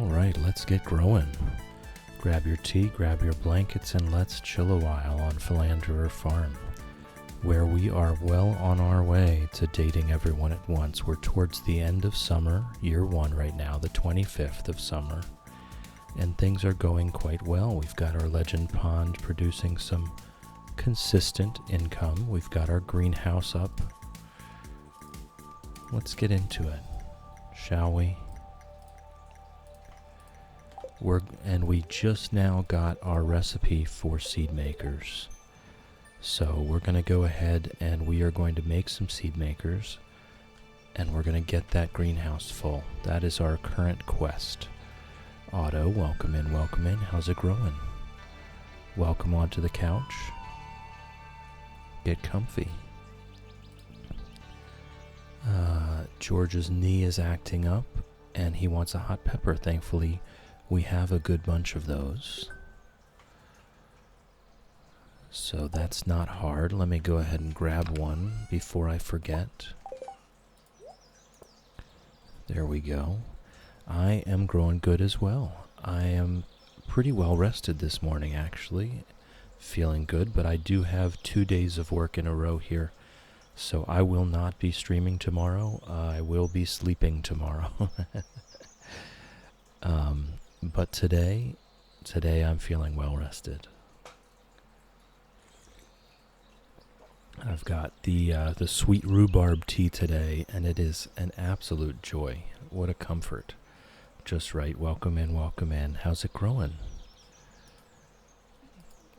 Alright, let's get growing. Grab your tea, grab your blankets, and let's chill a while on Philanderer Farm, where we are well on our way to dating everyone at once. We're towards the end of summer, year 1 right now, the 25th of summer, and things are going quite well. We've got our legend pond producing some consistent income. We've got our greenhouse up. Let's get into it, shall we? We just now got our recipe for seed makers. So we're going to go ahead and we are going to make some seed makers, and we're going to get that greenhouse full. That is our current quest. Otto, welcome in, welcome in. How's it growing? Welcome onto the couch. Get comfy. George's knee is acting up, and he wants a hot pepper. Thankfully, we have a good bunch of those. So that's not hard. Let me go ahead and grab one before I forget. There we go. I am growing good as well. I am pretty well rested this morning, actually. Feeling good, but I do have 2 days of work in a row here. So I will not be streaming tomorrow. I will be sleeping tomorrow. But today I'm feeling well rested. I've got the sweet rhubarb tea today, and it is an absolute joy. What a comfort. Just right. Welcome in, welcome in. How's it growing?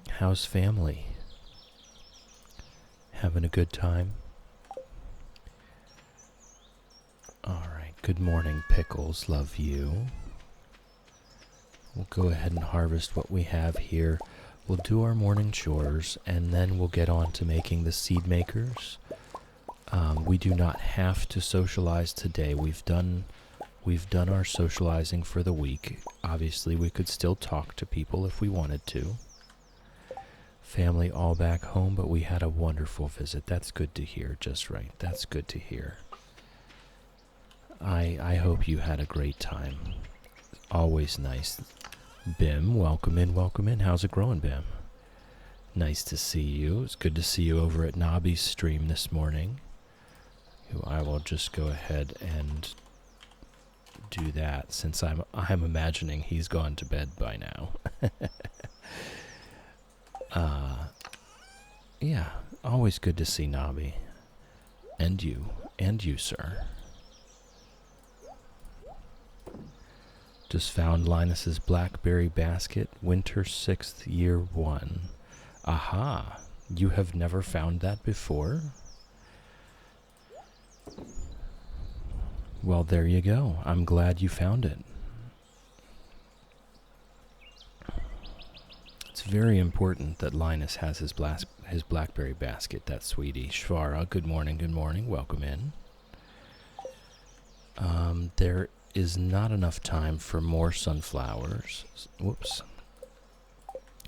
How's family? Having a good time? Alright, good morning, Pickles. Love you. We'll go ahead and harvest what we have here. We'll do our morning chores, and then we'll get on to making the seed makers. We do not have to socialize today. We've done our socializing for the week. Obviously, we could still talk to people if we wanted to. Family all back home, but we had a wonderful visit. That's good to hear, just right. That's good to hear. I hope you had a great time. Always nice. Bim, welcome in, welcome in. How's it growing, Bim? Nice to see you. It's good to see you over at Nobby's stream this morning. I will just go ahead and do that, since I'm imagining he's gone to bed by now. Yeah, always good to see Nobby. And you, sir. Just found Linus's blackberry basket, winter 6th, year 1. Aha, you have never found that before? Well, there you go. I'm glad you found it. It's very important that Linus has his blackberry basket, that sweetie. Shvara, good morning, welcome in. There is not enough time for more sunflowers. Whoops.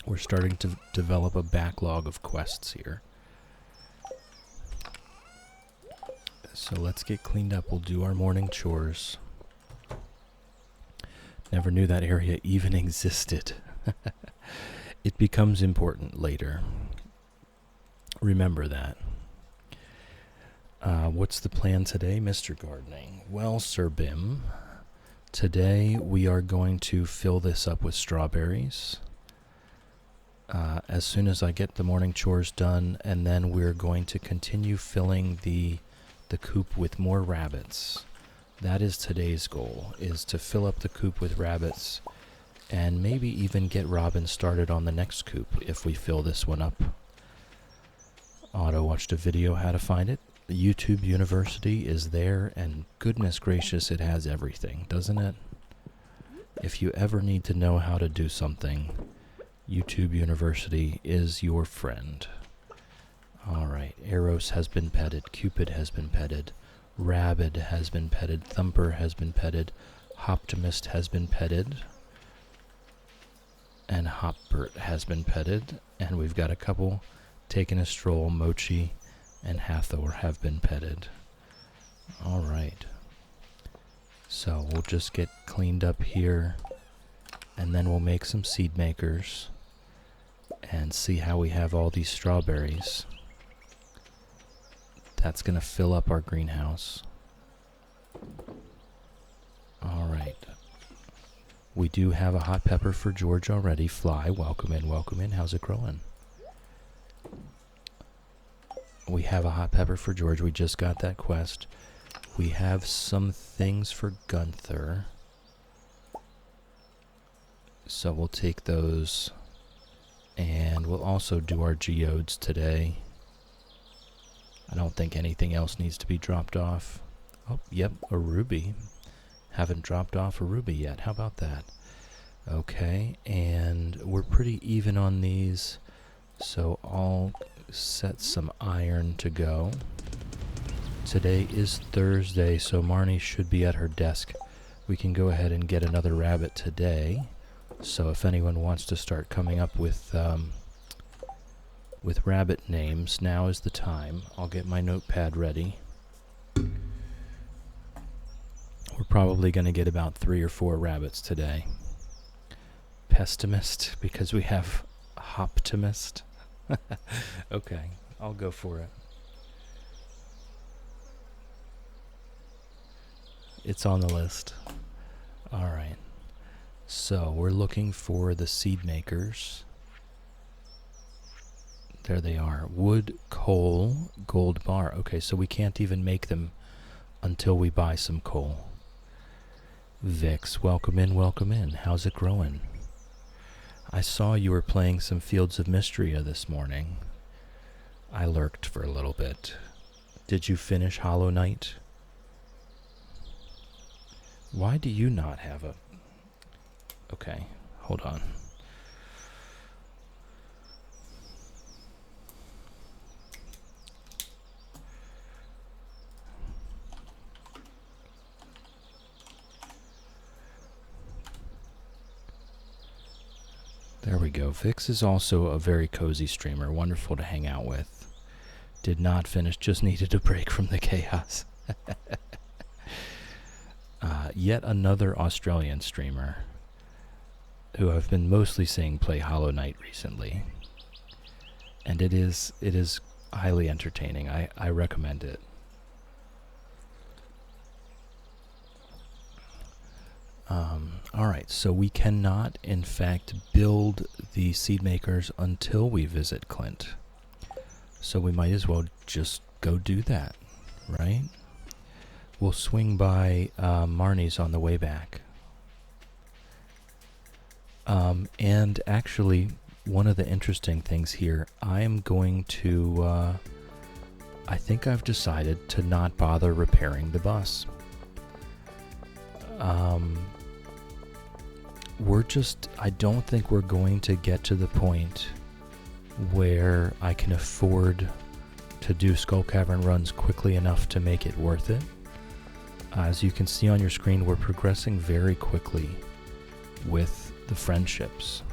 We're starting to develop a backlog of quests here. So let's get cleaned up. We'll do our morning chores. Never knew that area even existed. It becomes important later. Remember that. What's the plan today, Mr. Gardening? Well, Sir Bim, today we are going to fill this up with strawberries. As soon as I get the morning chores done, and then we're going to continue filling the coop with more rabbits. That is today's goal, is to fill up the coop with rabbits, and maybe even get Robin started on the next coop if we fill this one up. Otto watched a video how to find it. YouTube University is there, and goodness gracious, it has everything, doesn't it? If you ever need to know how to do something, YouTube University is your friend. Alright, Eros has been petted, Cupid has been petted, Rabbit has been petted, Thumper has been petted, Hoptimist has been petted, and Hopbert has been petted, and we've got a couple taking a stroll. Mochi and Hathor have been petted. Alright. So we'll just get cleaned up here, and then we'll make some seed makers and see how we have all these strawberries. That's going to fill up our greenhouse. All right. We do have a hot pepper for George already. Fly, welcome in, welcome in. How's it growing? We have a hot pepper for George. We just got that quest. We have some things for Gunther. So we'll take those. And we'll also do our geodes today. I don't think anything else needs to be dropped off. Oh, yep, a ruby. Haven't dropped off a ruby yet. How about that? Okay, and we're pretty even on these. So I'll set some iron to go. Today is Thursday, so Marnie should be at her desk. We can go ahead and get another rabbit today. So if anyone wants to start coming up with rabbit names, now is the time. I'll get my notepad ready. We're probably going to get about 3 or 4 rabbits today. Pessimist, because we have Hoptimist. Okay, I'll go for it. It's on the list. All right. So we're looking for the seed makers. There they are. Wood, coal, gold bar. Okay, so we can't even make them until we buy some coal. Vix, welcome in, welcome in. How's it growing? I saw you were playing some Fields of Mystria this morning. I lurked for a little bit. Did you finish Hollow Knight? Why do you not have a... Okay, hold on. There we go. Vix is also a very cozy streamer. Wonderful to hang out with. Did not finish, just needed a break from the chaos. Yet another Australian streamer who I've been mostly seeing play Hollow Knight recently. And it is highly entertaining. I recommend it. Alright, so we cannot, in fact, build the seed makers until we visit Clint. So we might as well just go do that, right? We'll swing by Marnie's on the way back. And actually, one of the interesting things here, I am going to... I think I've decided to not bother repairing the bus. I don't think we're going to get to the point where I can afford to do Skull Cavern runs quickly enough to make it worth it. As you can see on your screen, we're progressing very quickly with the friendships.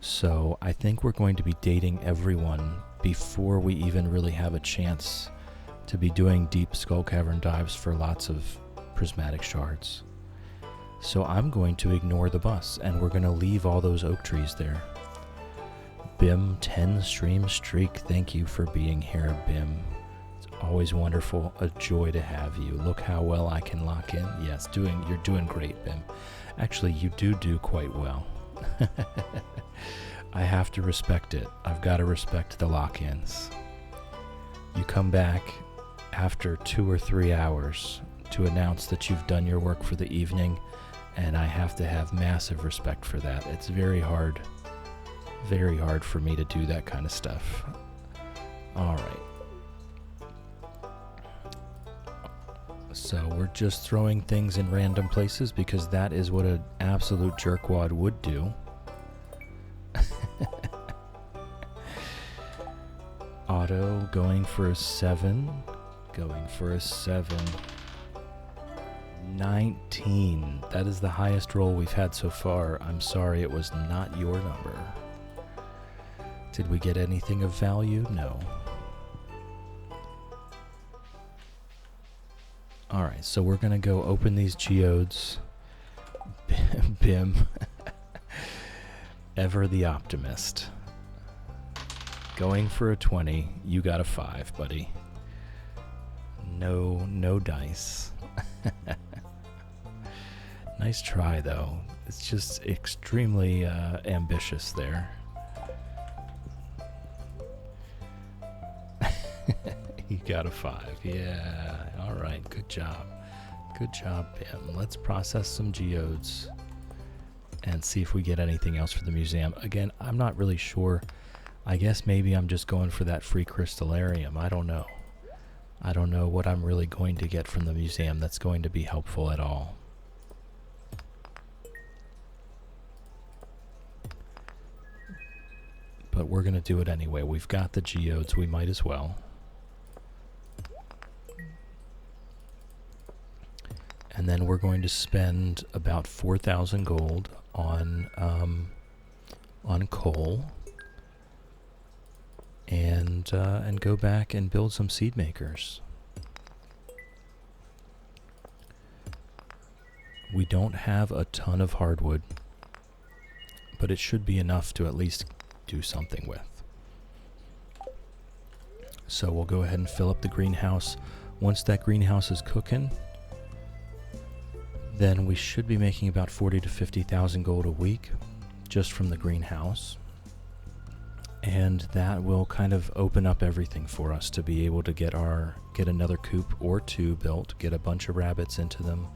So I think we're going to be dating everyone before we even really have a chance to be doing deep Skull Cavern dives for lots of prismatic shards. So I'm going to ignore the bus, and we're going to leave all those oak trees there. Bim, 10 stream streak. Thank you for being here, Bim. It's always wonderful, a joy to have you. Look how well I can lock in. Yes, you're doing great, Bim. Actually, you do quite well. I have to respect it. I've got to respect the lock-ins. You come back after 2 or 3 hours to announce that you've done your work for the evening, and I have to have massive respect for that. It's very hard for me to do that kind of stuff. All right. So we're just throwing things in random places because that is what an absolute jerkwad would do. Otto going for a 7. Going for a 7. 19. That is the highest roll we've had so far. I'm sorry, it was not your number. Did we get anything of value? No. Alright, so we're going to go open these geodes. Bim. Ever the optimist. Going for a 20. You got a 5, buddy. No dice. Nice try, though. It's just extremely ambitious there. You got a 5. Yeah. Alright, good job. Good job, Bim. Let's process some geodes and see if we get anything else for the museum. Again, I'm not really sure. I guess maybe I'm just going for that free crystallarium. I don't know. I don't know what I'm really going to get from the museum that's going to be helpful at all. But we're going to do it anyway. We've got the geodes. We might as well. And then we're going to spend about 4,000 gold on coal. And go back and build some seed makers. We don't have a ton of hardwood, but it should be enough to at least do something with. So we'll go ahead and fill up the greenhouse. Once that greenhouse is cooking, then we should be making about 40 to 50,000 gold a week just from the greenhouse. And that will kind of open up everything for us to be able to get another coop or 2 built, get a bunch of rabbits into them.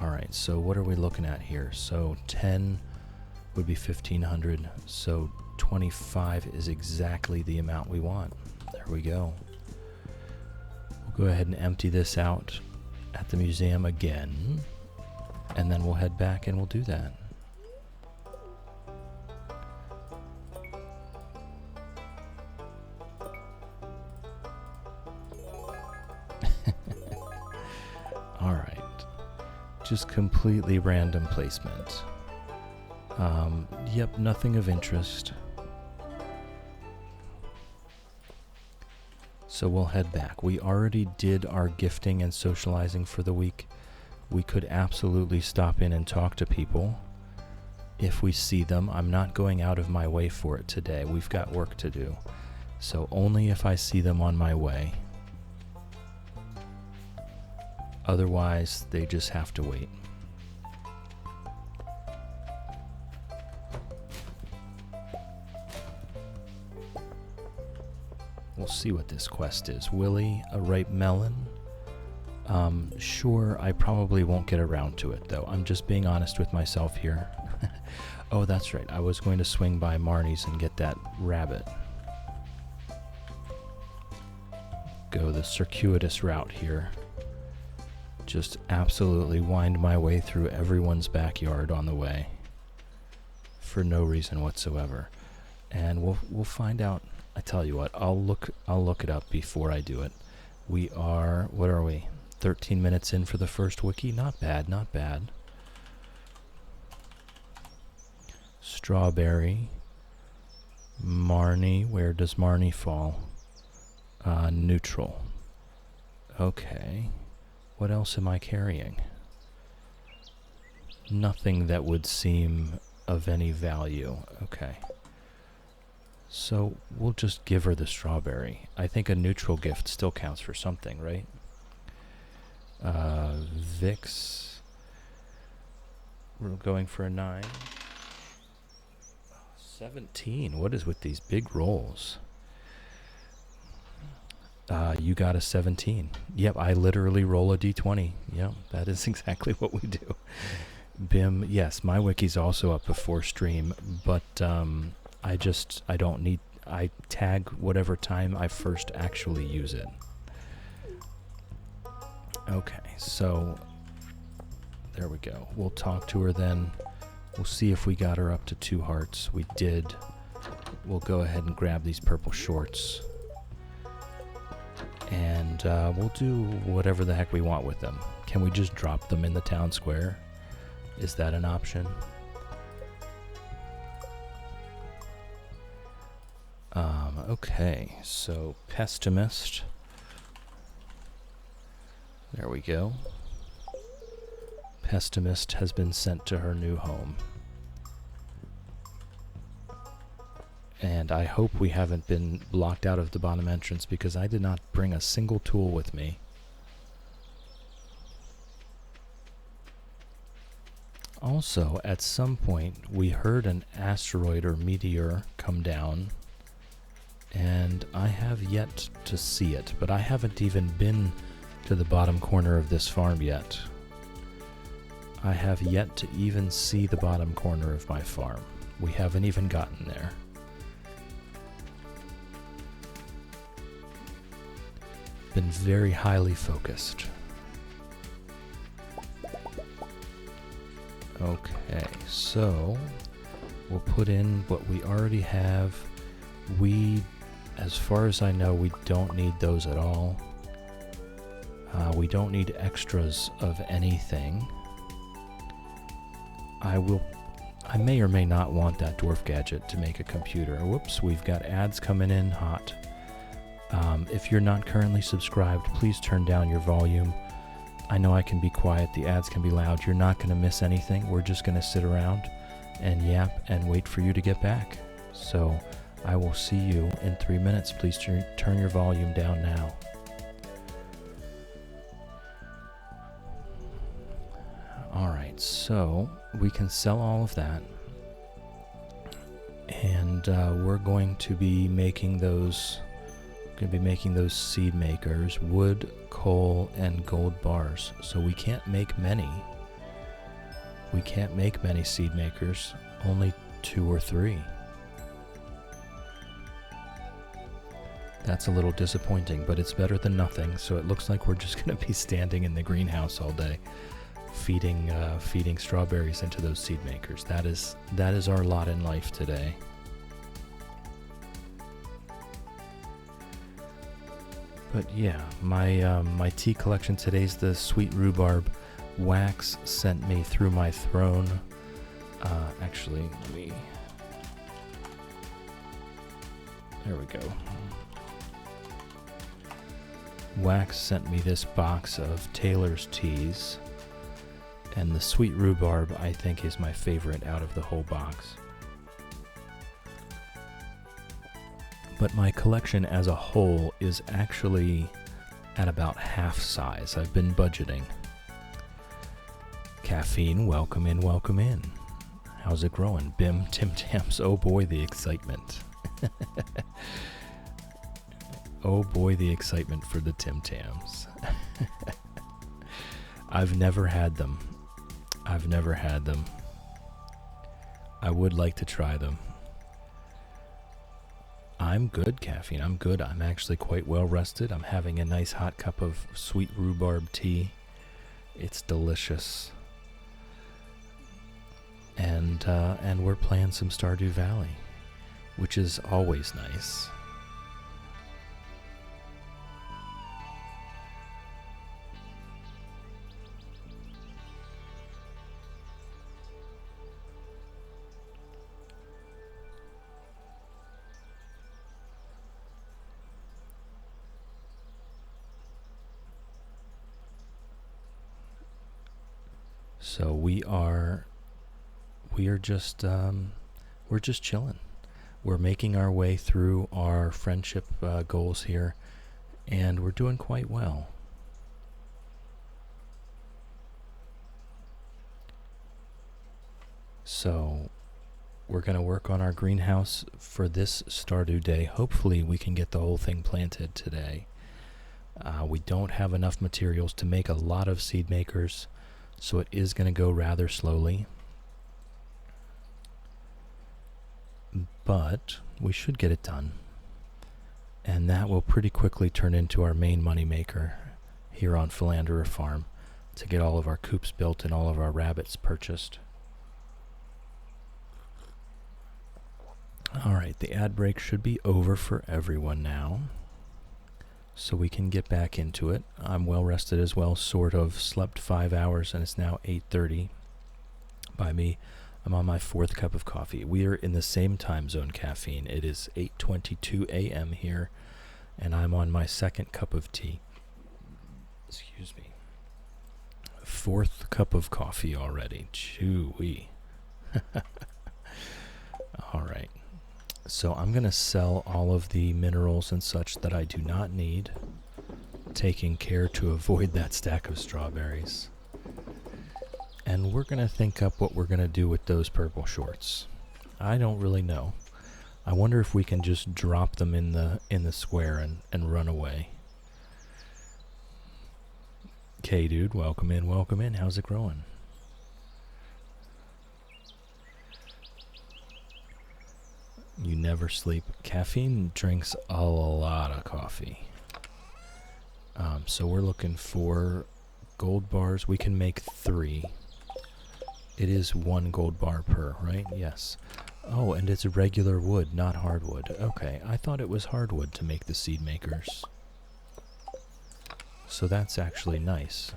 Alright, so what are we looking at here? So 10 would be 1,500, so 25 is exactly the amount we want. There we go. We'll go ahead and empty this out at the museum again, and then we'll head back and we'll do that. Alright, just completely random placement. Yep, nothing of interest. So we'll head back. We already did our gifting and socializing for the week. We could absolutely stop in and talk to people if we see them. I'm not going out of my way for it today. We've got work to do. So only if I see them on my way. Otherwise, they just have to wait. We'll see what this quest is. Willie, a ripe melon. Sure, I probably won't get around to it, though. I'm just being honest with myself here. Oh, that's right. I was going to swing by Marnie's and get that rabbit. Go the circuitous route here. Just absolutely wind my way through everyone's backyard on the way. For no reason whatsoever. And we'll find out. I tell you what, I'll look it up before I do it. We are, what are we? 13 minutes in for the first wiki? Not bad, not bad. Strawberry. Marnie, where does Marnie fall? Neutral. Okay. What else am I carrying? Nothing that would seem of any value. Okay. So we'll just give her the strawberry. I think a neutral gift still counts for something, right? Vix. We're going for a 9. 17. What is with these big rolls? You got a 17. Yep, I literally roll a d20. Yep, that is exactly what we do. Bim, yes, my wiki's also up before stream, but I don't need, I tag whatever time I first actually use it. Okay, so there we go. We'll talk to her then. We'll see if we got her up to 2 hearts. We did. We'll go ahead and grab these purple shorts. And we'll do whatever the heck we want with them. Can we just drop them in the town square? Is that an option? Okay, so pessimist. There we go. Pessimist has been sent to her new home. And I hope we haven't been locked out of the bottom entrance because I did not bring a single tool with me. Also, at some point, we heard an asteroid or meteor come down, and I have yet to see it, but I haven't even been to the bottom corner of this farm yet. I have yet to even see the bottom corner of my farm. We haven't even gotten there. Been very highly focused. Okay, so we'll put in what we already have. As far as I know, we don't need those at all. We don't need extras of anything. I may or may not want that dwarf gadget to make a computer. Whoops, we've got ads coming in hot. If you're not currently subscribed, please turn down your volume. I know I can be quiet, the ads can be loud. You're not going to miss anything. We're just going to sit around and yap and wait for you to get back. So I will see you in 3 minutes. Please turn your volume down now. Alright, so we can sell all of that. And we're going to be making those seed makers, wood, coal, and gold bars. So we can't make many. We can't make many seed makers, only 2 or 3. That's a little disappointing, but it's better than nothing. So it looks like we're just going to be standing in the greenhouse all day, feeding strawberries into those seed makers. That is our lot in life today. But yeah, my tea collection today's the sweet rhubarb. Wax sent me through my throne. Actually, there we go. Wax sent me this box of Taylor's teas, and the sweet rhubarb I think is my favorite out of the whole box. But my collection as a whole is actually at about half size. I've been budgeting. Caffeine, welcome in, welcome in. How's it growing? Bim, Tim Tams, oh boy, the excitement. Oh boy, the excitement for the Tim Tams. I've never had them. I would like to try them. I'm good, Caffeine. I'm good. I'm actually quite well rested. I'm having a nice hot cup of sweet rhubarb tea. It's delicious. And we're playing some Stardew Valley, which is always nice. So we're just chilling. We're making our way through our friendship goals here, and we're doing quite well. So we're going to work on our greenhouse for this Stardew Day. Hopefully we can get the whole thing planted today. We don't have enough materials to make a lot of seed makers, so it is going to go rather slowly. But we should get it done. And that will pretty quickly turn into our main money maker here on Philanderer Farm to get all of our coops built and all of our rabbits purchased. Alright, the ad break should be over for everyone now, so we can get back into it. I'm well rested as well, sort of. Slept 5 hours and it's now 8:30 by me. I'm on my 4th cup of coffee. We are in the same time zone, Caffeine. It is 8:22 a.m. here, and I'm on my 2nd cup of tea. Excuse me. 4th cup of coffee already. Chewy. Alright. So I'm going to sell all of the minerals and such that I do not need, taking care to avoid that stack of strawberries. And we're going to think up what we're going to do with those purple shorts. I don't really know. I wonder if we can just drop them in the square and run away. Okay, dude, welcome in, welcome in. How's it growing? You never sleep. Caffeine drinks a lot of coffee. So we're looking for gold bars. We can make 3. It is 1 gold bar per, right? Yes. Oh, and it's regular wood, not hardwood. Okay, I thought it was hardwood to make the seed makers. So that's actually nice.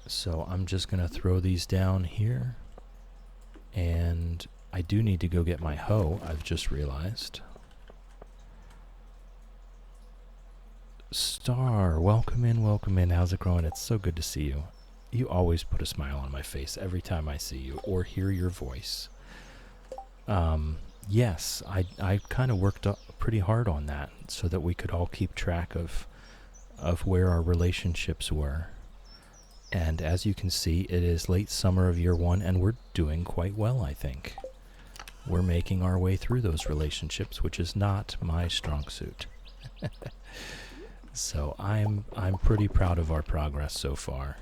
So I'm just going to throw these down here. And I do need to go get my hoe, I've just realized. Star, welcome in, welcome in. How's it going? It's so good to see you. You always put a smile on my face every time I see you or hear your voice. Yes, I kind of worked up pretty hard on that so that we could all keep track of where our relationships were. And as you can see, it is late summer of year 1, and we're doing quite well, I think. We're making our way through those relationships, which is not my strong suit. So I'm pretty proud of our progress so far.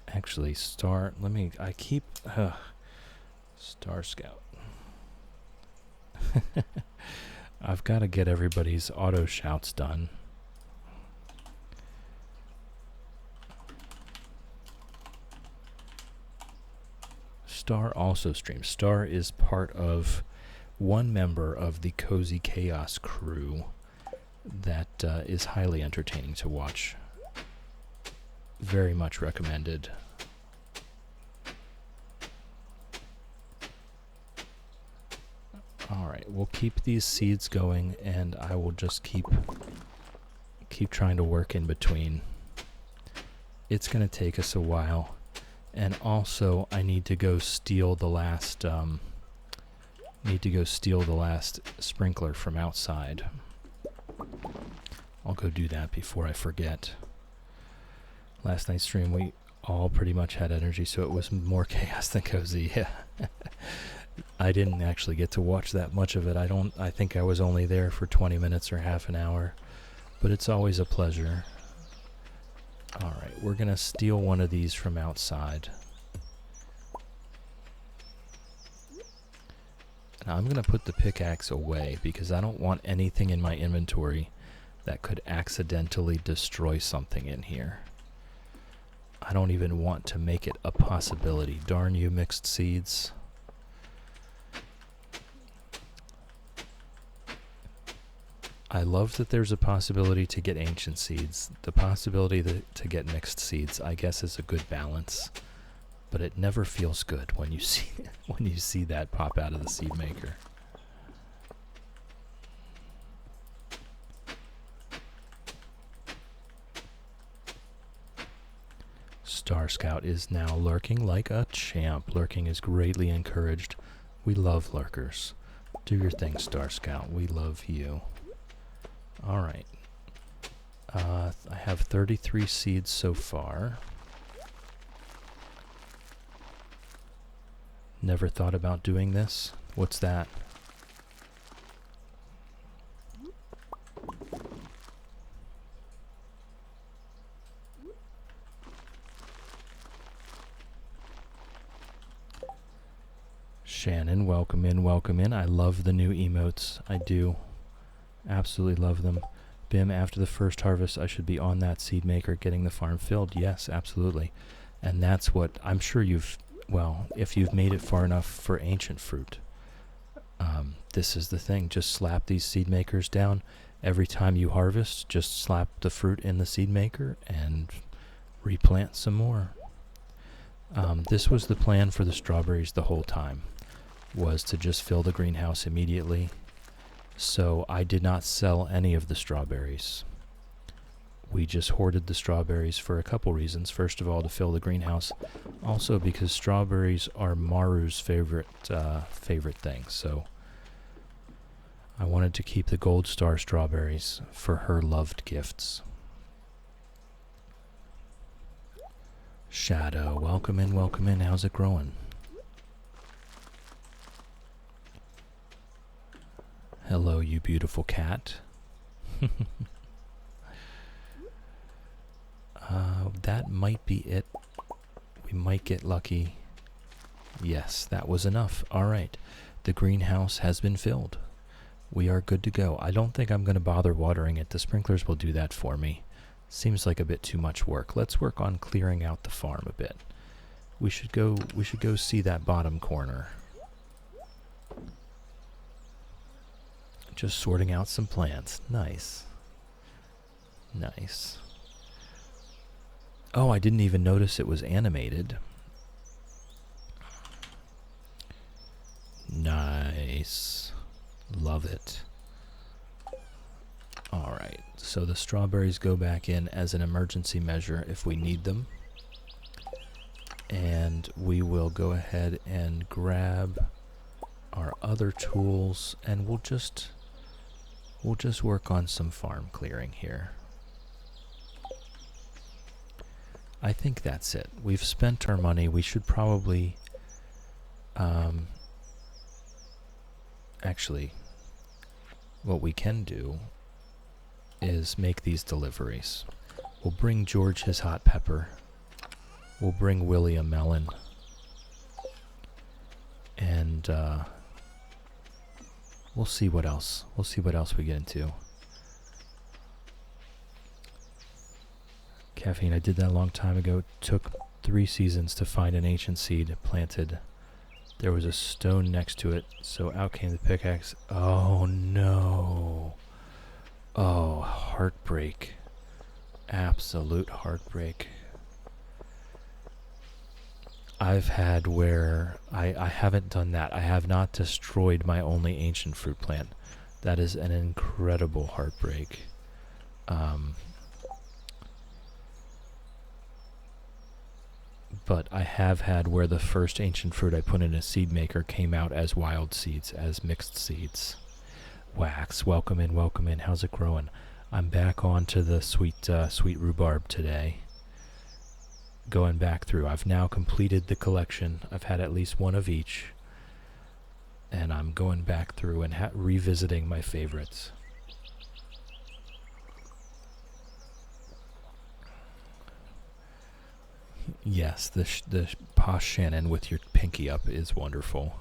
Actually, Star Scout. I've got to get everybody's auto shouts done. Star also streams. Star is part of one member of the Cozy Chaos crew that is highly entertaining to watch. Very much recommended. Alright, we'll keep these seeds going, and I will just keep trying to work in between. It's going to take us a while. And also, I need to go steal the last sprinkler from outside. I'll go do that before I forget. Last night's stream, we all pretty much had energy, so it was more chaos than cozy. Yeah. I didn't actually get to watch that much of it. I think I was only there for 20 minutes or half an hour, but it's always a pleasure. Alright, we're gonna steal one of these from outside. Now I'm gonna put the pickaxe away because I don't want anything in my inventory that could accidentally destroy something in here. I don't even want to make it a possibility. Darn you, mixed seeds. I love that there's a possibility to get ancient seeds. The possibility to get mixed seeds, I guess, is a good balance. But it never feels good when you see that pop out of the seed maker. Star Scout is now lurking like a champ. Lurking is greatly encouraged. We love lurkers. Do your thing, Star Scout. We love you. Alright. I have 33 seeds so far. Never thought about doing this. What's that? Shannon, welcome in, welcome in. I love the new emotes. I do. Absolutely love them. Bim, after the first harvest, I should be on that seed maker getting the farm filled. Yes, absolutely. And that's what I'm sure if you've made it far enough for ancient fruit, this is the thing. Just slap these seed makers down. Every time you harvest, just slap the fruit in the seed maker and replant some more. This was the plan for the strawberries the whole time, was to just fill the greenhouse immediately So I did not sell any of the strawberries. We just hoarded the strawberries for a couple reasons. First of all, to fill the greenhouse. Also because strawberries are Maru's favorite thing. So I wanted to keep the gold star strawberries for her loved gifts. Shadow, welcome in, welcome in. How's it growing? Hello, you beautiful cat. That might be it. We might get lucky. Yes, that was enough. All right. The greenhouse has been filled. We are good to go. I don't think I'm going to bother watering it. The sprinklers will do that for me. Seems like a bit too much work. Let's work on clearing out the farm a bit. We should go see that bottom corner. Just sorting out some plants. Nice. Nice. Oh, I didn't even notice it was animated. Nice. Love it. Alright, so the strawberries go back in as an emergency measure if we need them. And we will go ahead and grab our other tools and we'll just work on some farm clearing here. I think that's it. We've spent our money. We should probably actually what we can do is make these deliveries. We'll bring George his hot pepper. We'll bring Willie a melon. And we'll see what else. We'll see what else we get into. Caffeine, I did that a long time ago. It took 3 seasons to find an ancient seed planted. There was a stone next to it, so out came the pickaxe. Oh no. Oh, heartbreak. Absolute heartbreak. I've had where I haven't done that. I have not destroyed my only ancient fruit plant. That is an incredible heartbreak. But I have had where the first ancient fruit I put in a seed maker came out as wild seeds, as mixed seeds. Wax, welcome in, welcome in. How's it growing? I'm back onto the sweet rhubarb today. Going back through. I've now completed the collection. I've had at least one of each. And I'm going back through and revisiting my favorites. Yes, the Posh Shannon with your pinky up is wonderful.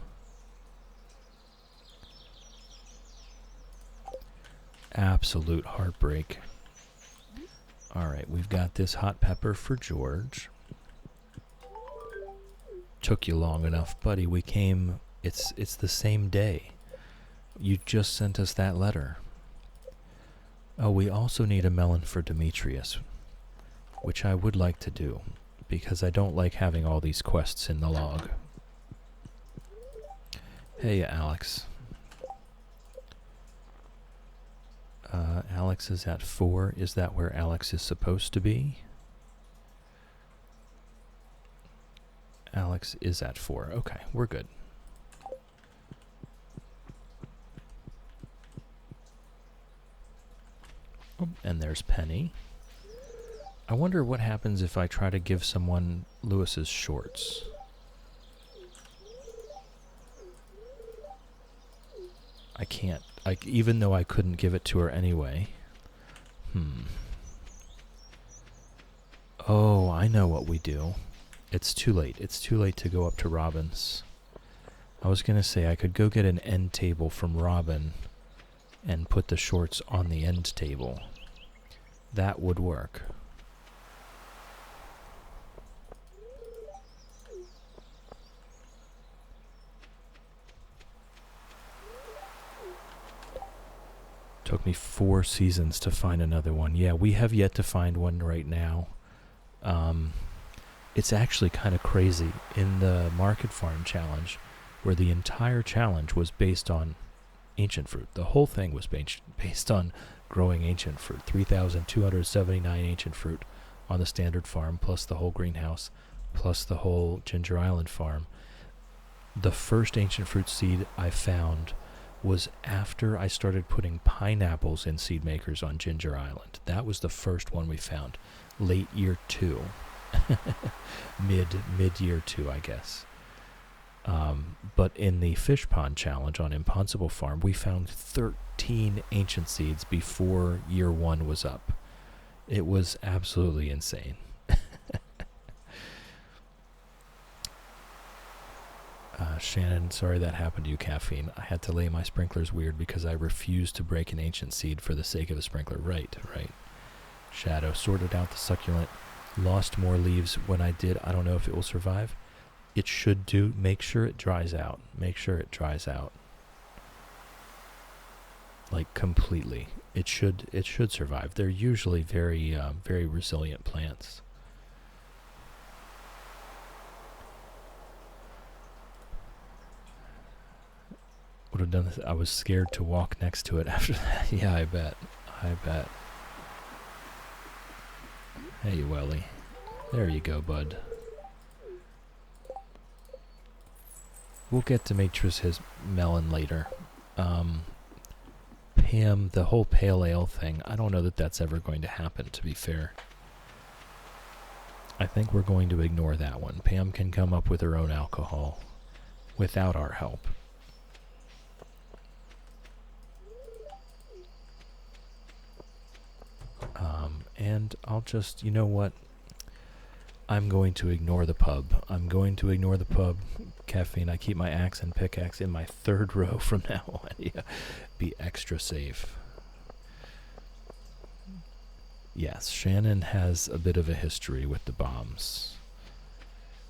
Absolute heartbreak. Alright, we've got this hot pepper for George. Took you long enough, buddy. We came... It's the same day. You just sent us that letter. Oh, we also need a melon for Demetrius, which I would like to do, because I don't like having all these quests in the log. Hey, Alex. Alex is at 4. Is that where Alex is supposed to be? Alex is at 4. Okay, we're good. Oh, and there's Penny. I wonder what happens if I try to give someone Lewis's shorts. I can't. Even though I couldn't give it to her anyway. Oh, I know what we do. It's too late. It's too late to go up to Robin's. I was going to say I could go get an end table from Robin and put the shorts on the end table. That would work. Took me 4 seasons to find another one. Yeah, we have yet to find one right now. It's actually kind of crazy. In the Market Farm Challenge, where the entire challenge was based on ancient fruit. The whole thing was based on growing ancient fruit. 3,279 ancient fruit on the standard farm, plus the whole greenhouse, plus the whole Ginger Island farm. The first ancient fruit seed I found was after I started putting pineapples in seed makers on Ginger Island. That was the first one we found. Late year 2. mid year 2, I guess. But in the fish pond challenge on Impossible Farm, we found 13 ancient seeds before year 1 was up. It was absolutely insane. Shannon, sorry that happened to you, Caffeine. I had to lay my sprinklers weird because I refused to break an ancient seed for the sake of a sprinkler. Right. Shadow, sorted out the succulent. Lost more leaves when I did. I don't know if it will survive. It should do. Make sure it dries out. Like completely. It should survive. They're usually very resilient plants. Would have done this. I was scared to walk next to it after that. Yeah, I bet. Hey, Welly. There you go, bud. We'll get Demetrius his melon later. Pam, the whole pale ale thing, I don't know that that's ever going to happen, to be fair. I think we're going to ignore that one. Pam can come up with her own alcohol without our help. And I'll just, you know what? I'm going to ignore the pub. Caffeine. I keep my axe and pickaxe in my third row from now on. Yeah. Be extra safe. Yes, Shannon has a bit of a history with the bombs.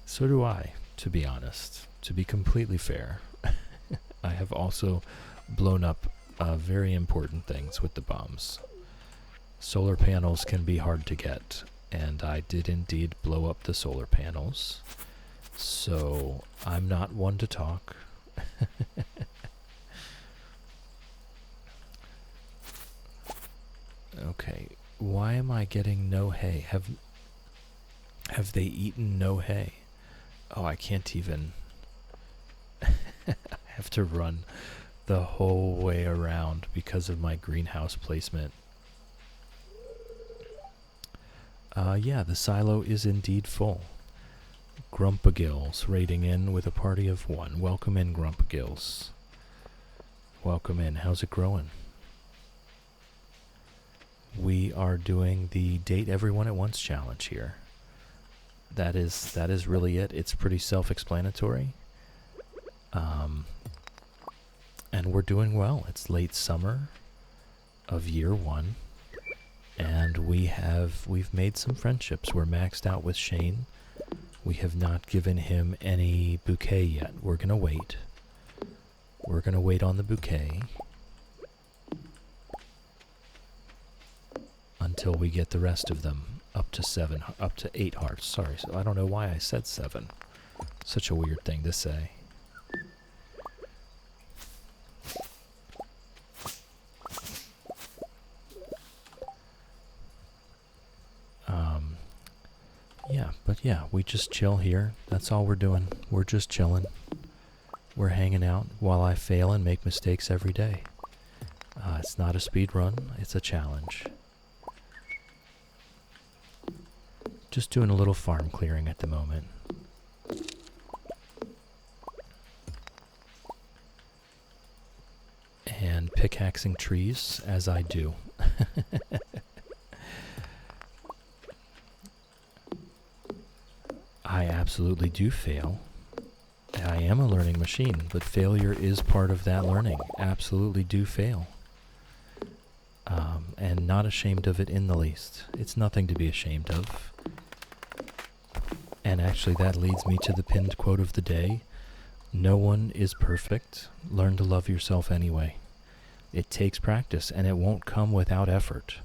So do I, to be honest. To be completely fair. I have also blown up very important things with the bombs. Solar panels can be hard to get, and I did indeed blow up the solar panels. So I'm not one to talk. Okay, why am I getting no hay? Have they eaten no hay? Oh, I can't even. I have to run the whole way around because of my greenhouse placement. Yeah, the silo is indeed full. Grumpagills raiding in with a party of 1. Welcome in, Grumpagills. Welcome in. How's it growing? We are doing the Date Everyone at Once challenge here. That is really it. It's pretty self-explanatory. And we're doing well. It's late summer of year 1. And we've made some friendships. We're maxed out with Shane. We have not given him any bouquet yet. We're gonna wait. We're gonna wait on the bouquet until we get the rest of them up to 8 hearts. Sorry, so I don't know why I said 7. Such a weird thing to say. Yeah, we just chill here. That's all we're doing. We're just chilling. We're hanging out while I fail and make mistakes every day. It's not a speed run, it's a challenge. Just doing a little farm clearing at the moment. And pickaxing trees as I do. I absolutely do fail. I am a learning machine, but failure is part of that learning. Absolutely do fail. And not ashamed of it in the least. It's nothing to be ashamed of. And actually that leads me to the pinned quote of the day. No one is perfect. Learn to love yourself anyway. It takes practice, and it won't come without effort.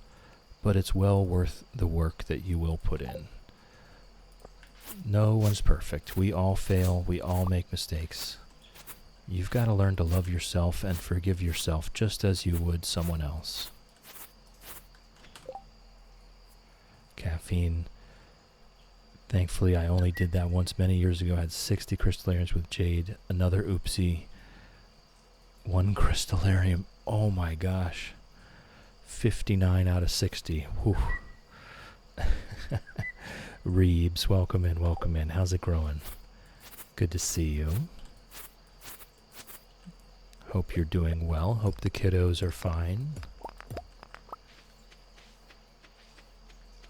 But it's well worth the work that you will put in. No one's perfect. We all fail. We all make mistakes. You've got to learn to love yourself and forgive yourself just as you would someone else. Caffeine. Thankfully, I only did that once many years ago. I had 60 crystallariums with jade. Another oopsie. 1 crystallarium. Oh my gosh. 59 out of 60. Whew. Reebs, welcome in, welcome in. How's it growing? Good to see you. Hope you're doing well. Hope the kiddos are fine.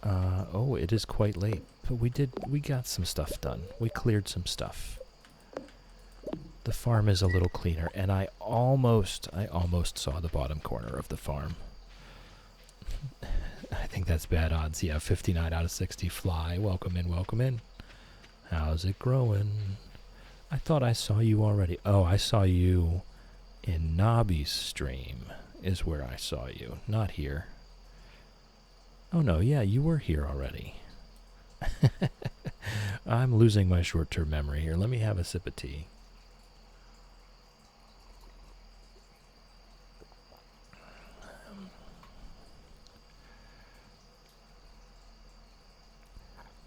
Oh, it is quite late, but we got some stuff done. We cleared some stuff. The farm is a little cleaner, and I almost saw the bottom corner of the farm. I think that's bad odds. Yeah, 59 out of 60. Fly, welcome in, welcome in. How's it growing? I thought I saw you already. Oh, I saw you in Nobby's stream is where I saw you, not here. Oh no, yeah, you were here already. I'm losing my short-term memory here. Let me have a sip of tea.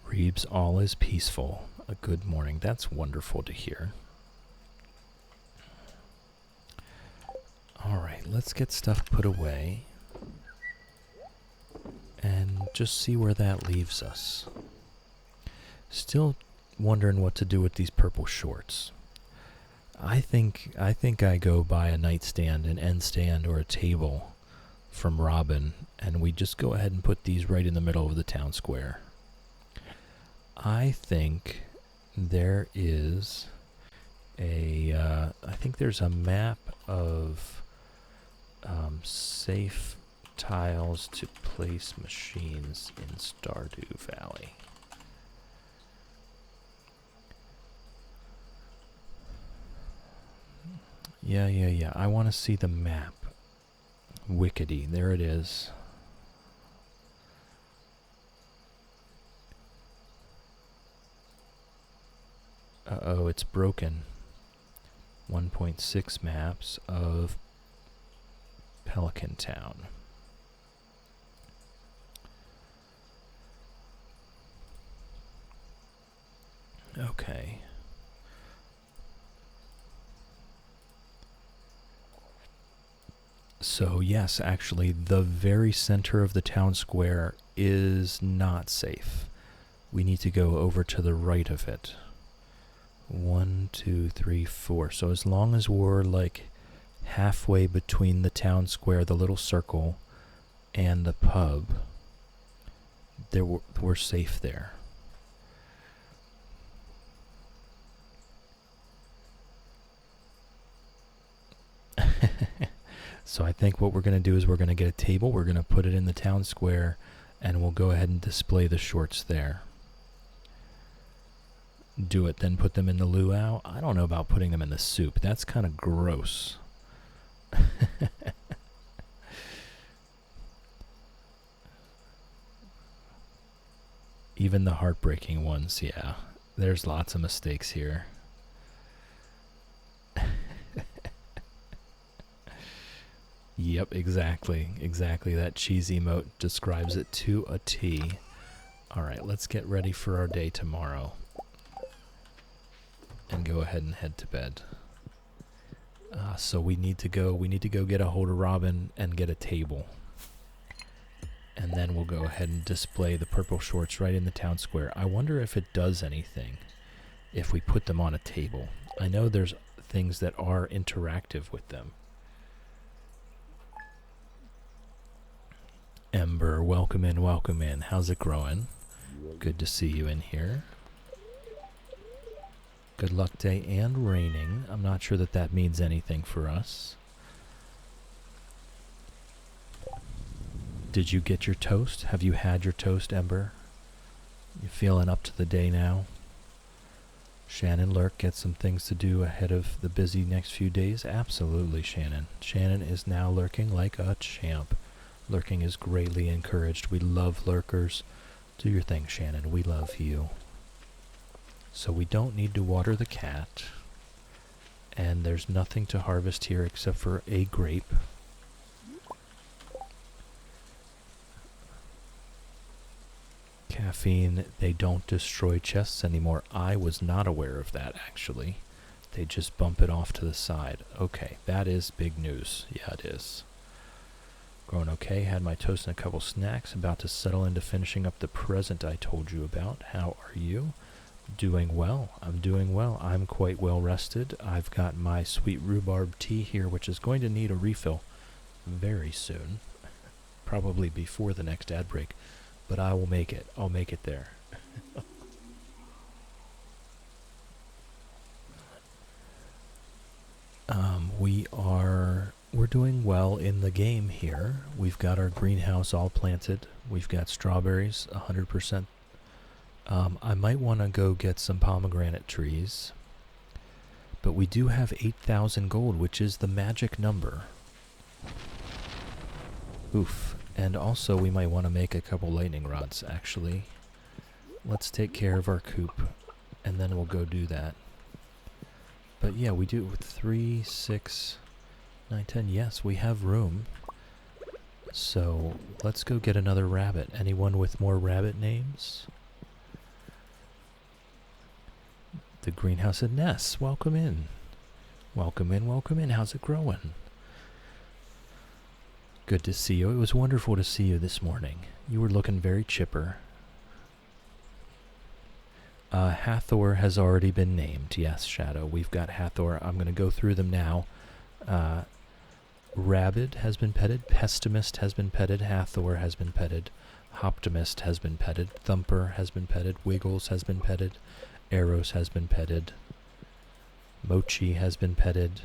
Reebs, all is peaceful. A good morning. That's wonderful to hear. Alright, let's get stuff put away and just see where that leaves us. Still wondering what to do with these purple shorts. I think I go buy a nightstand, an end stand, or a table from Robin, and we just go ahead and put these right in the middle of the town square. I think there is I think there's a map of safe tiles to place machines in Stardew Valley. Yeah. I want to see the map. Wickedy, there it is. Uh-oh, it's broken. 1.6 maps of Pelican Town. Okay. So yes, actually, the very center of the town square is not safe. We need to go over to the right of it. 1, 2, 3, 4. So as long as we're like halfway between the town square, the little circle, and the pub, we're safe there. So I think what we're going to do is we're going to get a table, we're going to put it in the town square, and we'll go ahead and display the shorts there. Do it, then put them in the luau. I don't know about putting them in the soup. That's kind of gross. Even the heartbreaking ones, yeah. There's lots of mistakes here. Yep, exactly. That cheesy emote describes it to a T. Alright, let's get ready for our day tomorrow. And go ahead and head to bed. So we need to go get a hold of Robin and get a table. And then we'll go ahead and display the purple shorts right in the town square. I wonder if it does anything if we put them on a table. I know there's things that are interactive with them. Ember, welcome in. How's it growing? Good to see you in here. Good luck day and raining. I'm not sure that means anything for us. Did you get your toast? Have you had your toast, Ember? You feeling up to the day now? Shannon Lurk gets some things to do ahead of the busy next few days? Absolutely, Shannon. Shannon is now lurking like a champ. Lurking is greatly encouraged. We love lurkers. Do your thing, Shannon. We love you. So we don't need to water the cat. And there's nothing to harvest here except for a grape. Caffeine, they don't destroy chests anymore. I was not aware of that, actually. They just bump it off to the side. Okay, that is big news. Yeah, it is. Going okay, had my toast and a couple snacks. About to settle into finishing up the present I told you about. How are you? Doing well. I'm doing well. I'm quite well rested. I've got my sweet rhubarb tea here, which is going to need a refill very soon. Probably before the next ad break. But I will make it. I'll make it there. We're doing well in the game here. We've got our greenhouse all planted. We've got strawberries, 100%. I might want to go get some pomegranate trees. But we do have 8,000 gold, which is the magic number. Oof. And also we might want to make a couple lightning rods, actually. Let's take care of our coop, and then we'll go do that. But yeah, we do it with 3, 6, 9, 10. Yes, we have room. So let's go get another rabbit. Anyone with more rabbit names? The greenhouse and Ness, welcome in. Welcome in, welcome in. How's it growing? Good to see you. It was wonderful to see you this morning. You were looking very chipper. Hathor has already been named. Yes, Shadow. We've got Hathor. I'm going to go through them now. Rabbit has been petted. Pessimist has been petted. Hathor has been petted. Optimist has been petted. Thumper has been petted. Wiggles has been petted. Arrows has been petted. Mochi has been petted.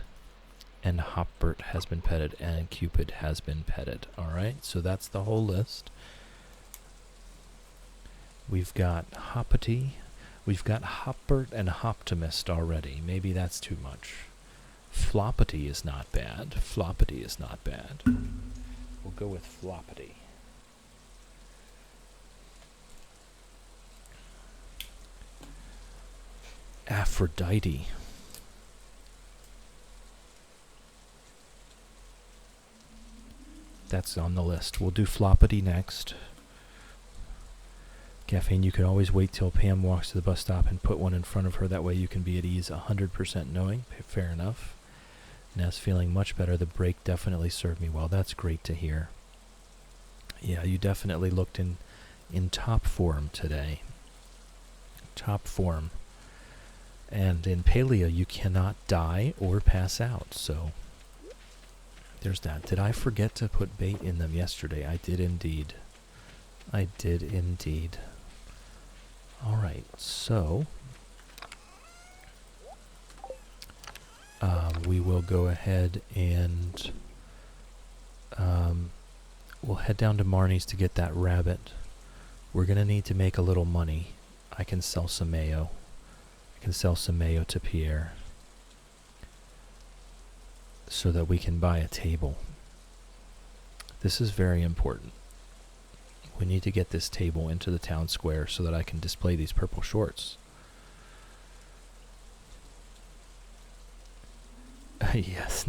And Hopbert has been petted. And Cupid has been petted. Alright, so that's the whole list. We've got Hoppity. We've got Hopbert and Hoptimist already. Maybe that's too much. Floppity is not bad. Floppity is not bad. We'll go with Floppity. Aphrodite. That's on the list. We'll do Floppity next. Caffeine, you can always wait till Pam walks to the bus stop and put one in front of her. That way you can be at ease, 100% knowing. Fair enough. Ness feeling much better. The break definitely served me well. That's great to hear. Yeah, you definitely looked in top form today. Top form. And in Paleo, you cannot die or pass out. So there's that. Did I forget to put bait in them yesterday? I did indeed. I did indeed. Alright, so we will go ahead and we'll head down to Marnie's to get that rabbit. We're going to need to make a little money. I can sell some mayo. I can sell some mayo to Pierre so that we can buy a table. This is very important. We need to get this table into the town square so that I can display these purple shorts. Yes,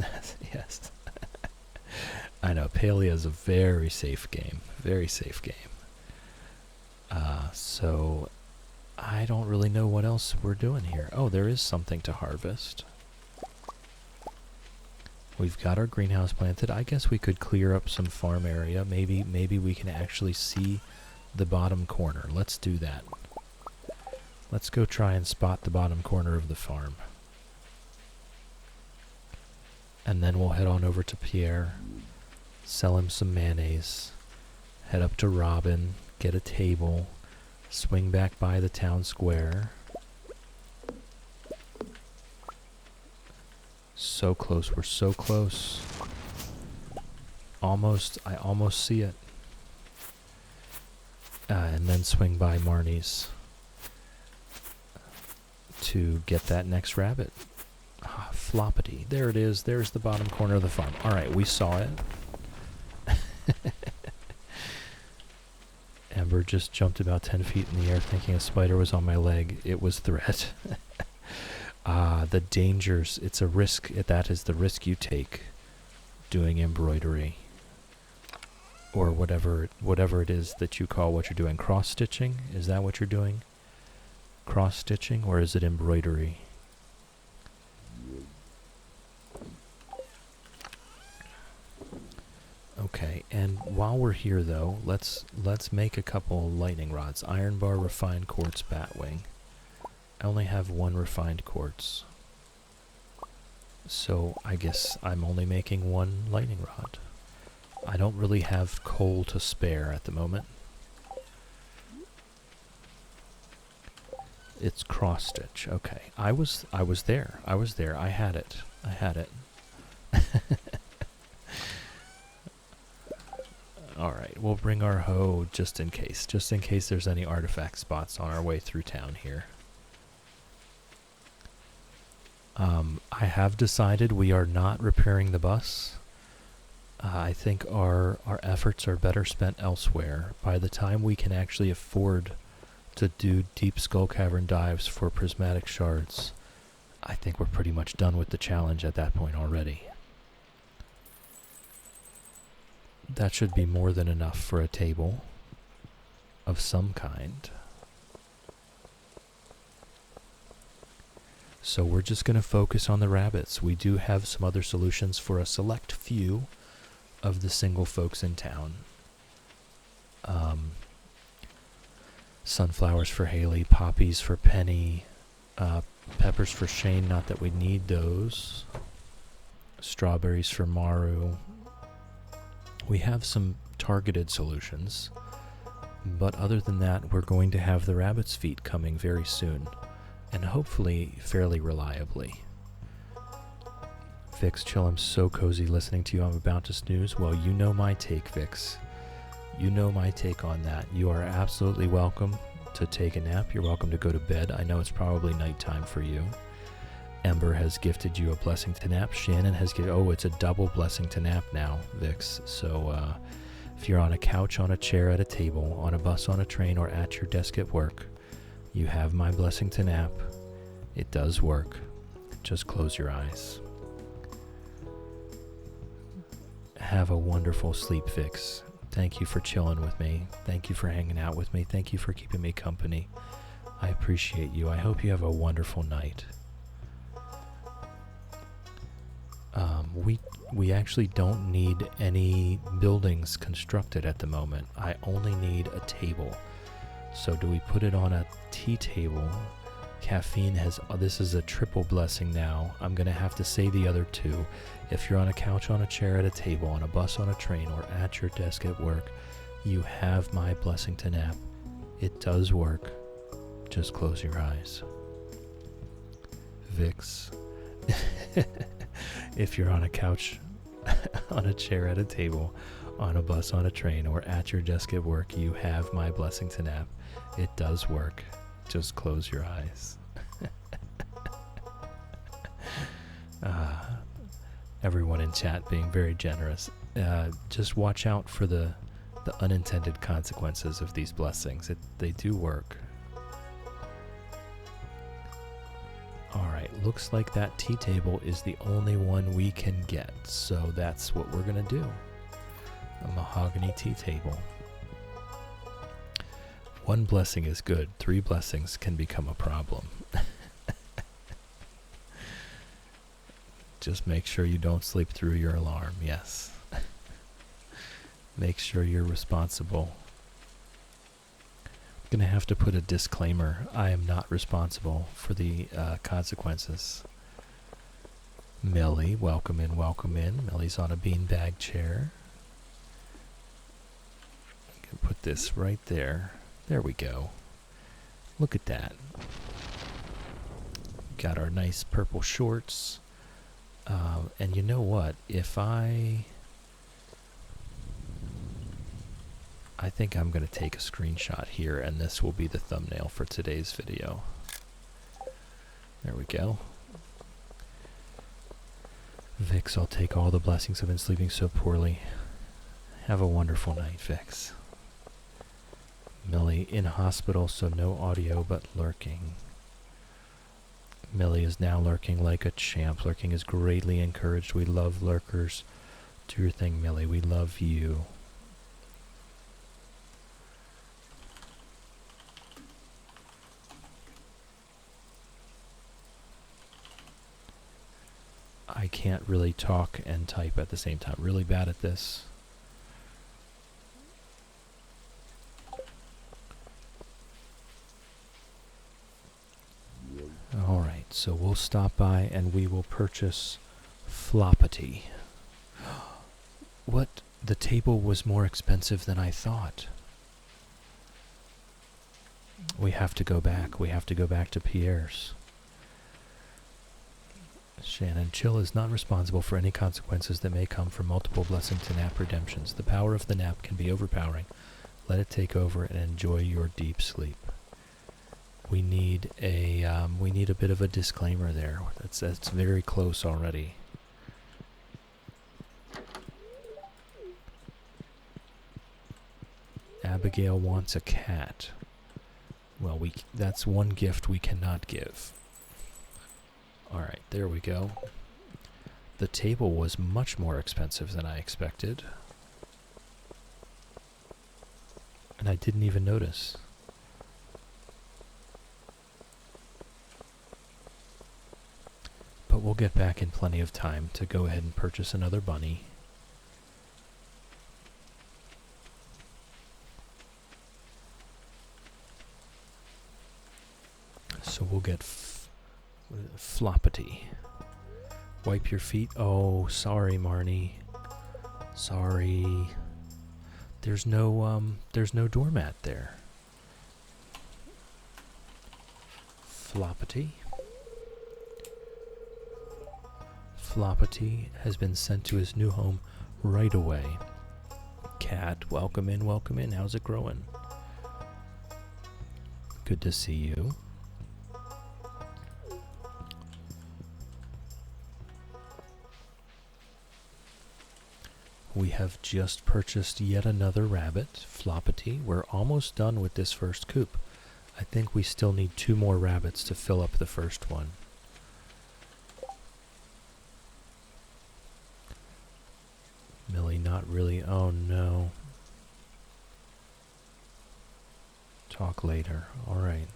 yes. I know, Paleo is a very safe game. Very safe game. So, I don't really know what else we're doing here. Oh, there is something to harvest. We've got our greenhouse planted. I guess we could clear up some farm area. Maybe we can actually see the bottom corner. Let's do that. Let's go try and spot the bottom corner of the farm. And then we'll head on over to Pierre, sell him some mayonnaise, head up to Robin, get a table, swing back by the town square. So close, we're so close. I almost see it. And then swing by Marnie's to get that next rabbit. Floppity. There it is. There's the bottom corner of the farm. Alright, we saw it. Amber just jumped about 10 feet in the air thinking a spider was on my leg. It was threat. Ah, the dangers. It's a risk. That is the risk you take doing embroidery. Or whatever it is that you call what you're doing. Cross-stitching? Is that what you're doing? Cross-stitching, or is it embroidery? Okay, and while we're here though, let's make a couple lightning rods. Iron bar, refined quartz, batwing. I only have one refined quartz. So I guess I'm only making one lightning rod. I don't really have coal to spare at the moment. It's cross stitch. Okay. I was there. I had it. Alright, we'll bring our hoe just in case there's any artifact spots on our way through town here. I have decided we are not repairing the bus. I think our efforts are better spent elsewhere. By the time we can actually afford to do deep skull cavern dives for prismatic shards, I think we're pretty much done with the challenge at that point already. That should be more than enough for a table of some kind. So we're just going to focus on the rabbits. We do have some other solutions for a select few of the single folks in town. Sunflowers for Haley, poppies for Penny, peppers for Shane, not that we need those. Strawberries for Maru. We have some targeted solutions, but other than that, we're going to have the rabbit's feet coming very soon, and hopefully fairly reliably. Vix, chill, I'm so cozy listening to you. I'm about to snooze. Well, you know my take, Vix. You know my take on that. You are absolutely welcome to take a nap. You're welcome to go to bed. I know it's probably nighttime for you. Ember has gifted you a blessing to nap. Shannon has gifted... Oh, it's a double blessing to nap now, Vix. So if you're on a couch, on a chair, at a table, on a bus, on a train, or at your desk at work, you have my blessing to nap. It does work. Just close your eyes. Have a wonderful sleep, Vix. Thank you for chilling with me. Thank you for hanging out with me. Thank you for keeping me company. I appreciate you. I hope you have a wonderful night. We actually don't need any buildings constructed at the moment. I only need a table. So do we put it on a tea table? Caffeine has... this is a triple blessing now. I'm going to have to say the other two. If you're on a couch, on a chair, at a table, on a bus, on a train, or at your desk at work, you have my blessing to nap. It does work. Just close your eyes. Vix. If you're on a couch, on a chair, at a table, on a bus, on a train, or at your desk at work, you have my blessing to nap. It does work. Just close your eyes. Everyone in chat being very generous. Just watch out for the unintended consequences of these blessings. They do work. Alright, looks like that tea table is the only one we can get, so that's what we're going to do. A mahogany tea table. One blessing is good. 3 blessings can become a problem. Just make sure you don't sleep through your alarm, yes. Make sure you're responsible. I'm going to have to put a disclaimer. I am not responsible for the consequences. Millie, welcome in, welcome in. Millie's on a beanbag chair. I can put this right there. There we go. Look at that. Got our nice purple shorts. And you know what? If I think I'm going to take a screenshot here, and this will be the thumbnail for today's video. There we go. Vix, I'll take all the blessings. I've been sleeping so poorly. Have a wonderful night, Vix. Millie, in hospital, so no audio but lurking. Millie is now lurking like a champ. Lurking is greatly encouraged. We love lurkers. Do your thing, Millie. We love you. I can't really talk and type at the same time. Really bad at this. Alright, so we'll stop by and we will purchase Floppity. What? The table was more expensive than I thought. We have to go back. We have to go back to Pierre's. Shannon, chill is not responsible for any consequences that may come from multiple blessing to nap redemptions. The power of the nap can be overpowering. Let it take over and enjoy your deep sleep. We need a bit of a disclaimer there. That's very close already. Abigail wants a cat. Well, that's one gift we cannot give. Alright, there we go. The table was much more expensive than I expected. And I didn't even notice. But we'll get back in plenty of time to go ahead and purchase another bunny. So we'll get Floppity. Wipe your feet. Oh, sorry, Marnie. Sorry. There's no doormat there. Floppity. Floppity has been sent to his new home right away. Cat, welcome in, welcome in. How's it growing? Good to see you. We have just purchased yet another rabbit, Floppity. We're almost done with this first coop. I think we still need 2 more rabbits to fill up the first one. Millie, not really. Oh no. Talk later. Alright.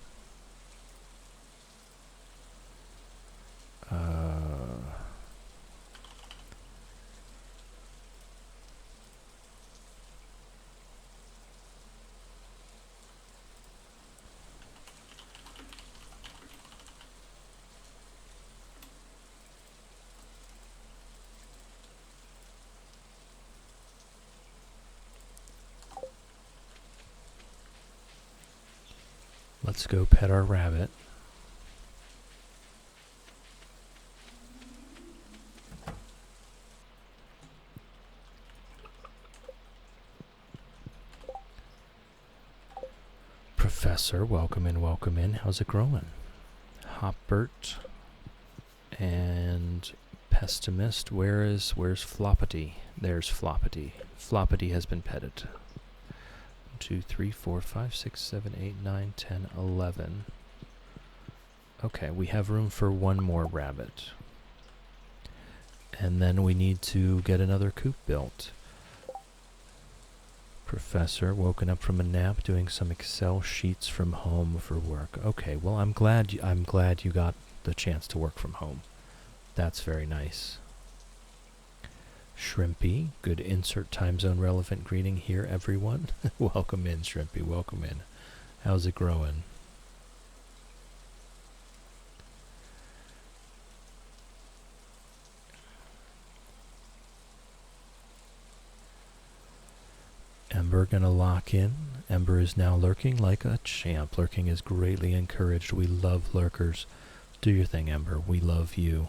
Let's go pet our rabbit. Professor, welcome in, welcome in. How's it growing? Hopbert and Pessimist. Where's Floppity? There's Floppity. Floppity has been petted. 2, 3, 4, 5, 6, 7, 8, 9, 10, 11. Okay, we have room for 1 more rabbit. And then we need to get another coop built. Professor, woken up from a nap, doing some Excel sheets from home for work. Okay, well, I'm glad you got the chance to work from home. That's very nice. Shrimpy, good insert time zone relevant greeting here, everyone. Welcome in, Shrimpy, welcome in. How's it growing? Ember gonna lock in. Ember is now lurking like a champ. Lurking is greatly encouraged. We love lurkers. Do your thing, Ember. We love you.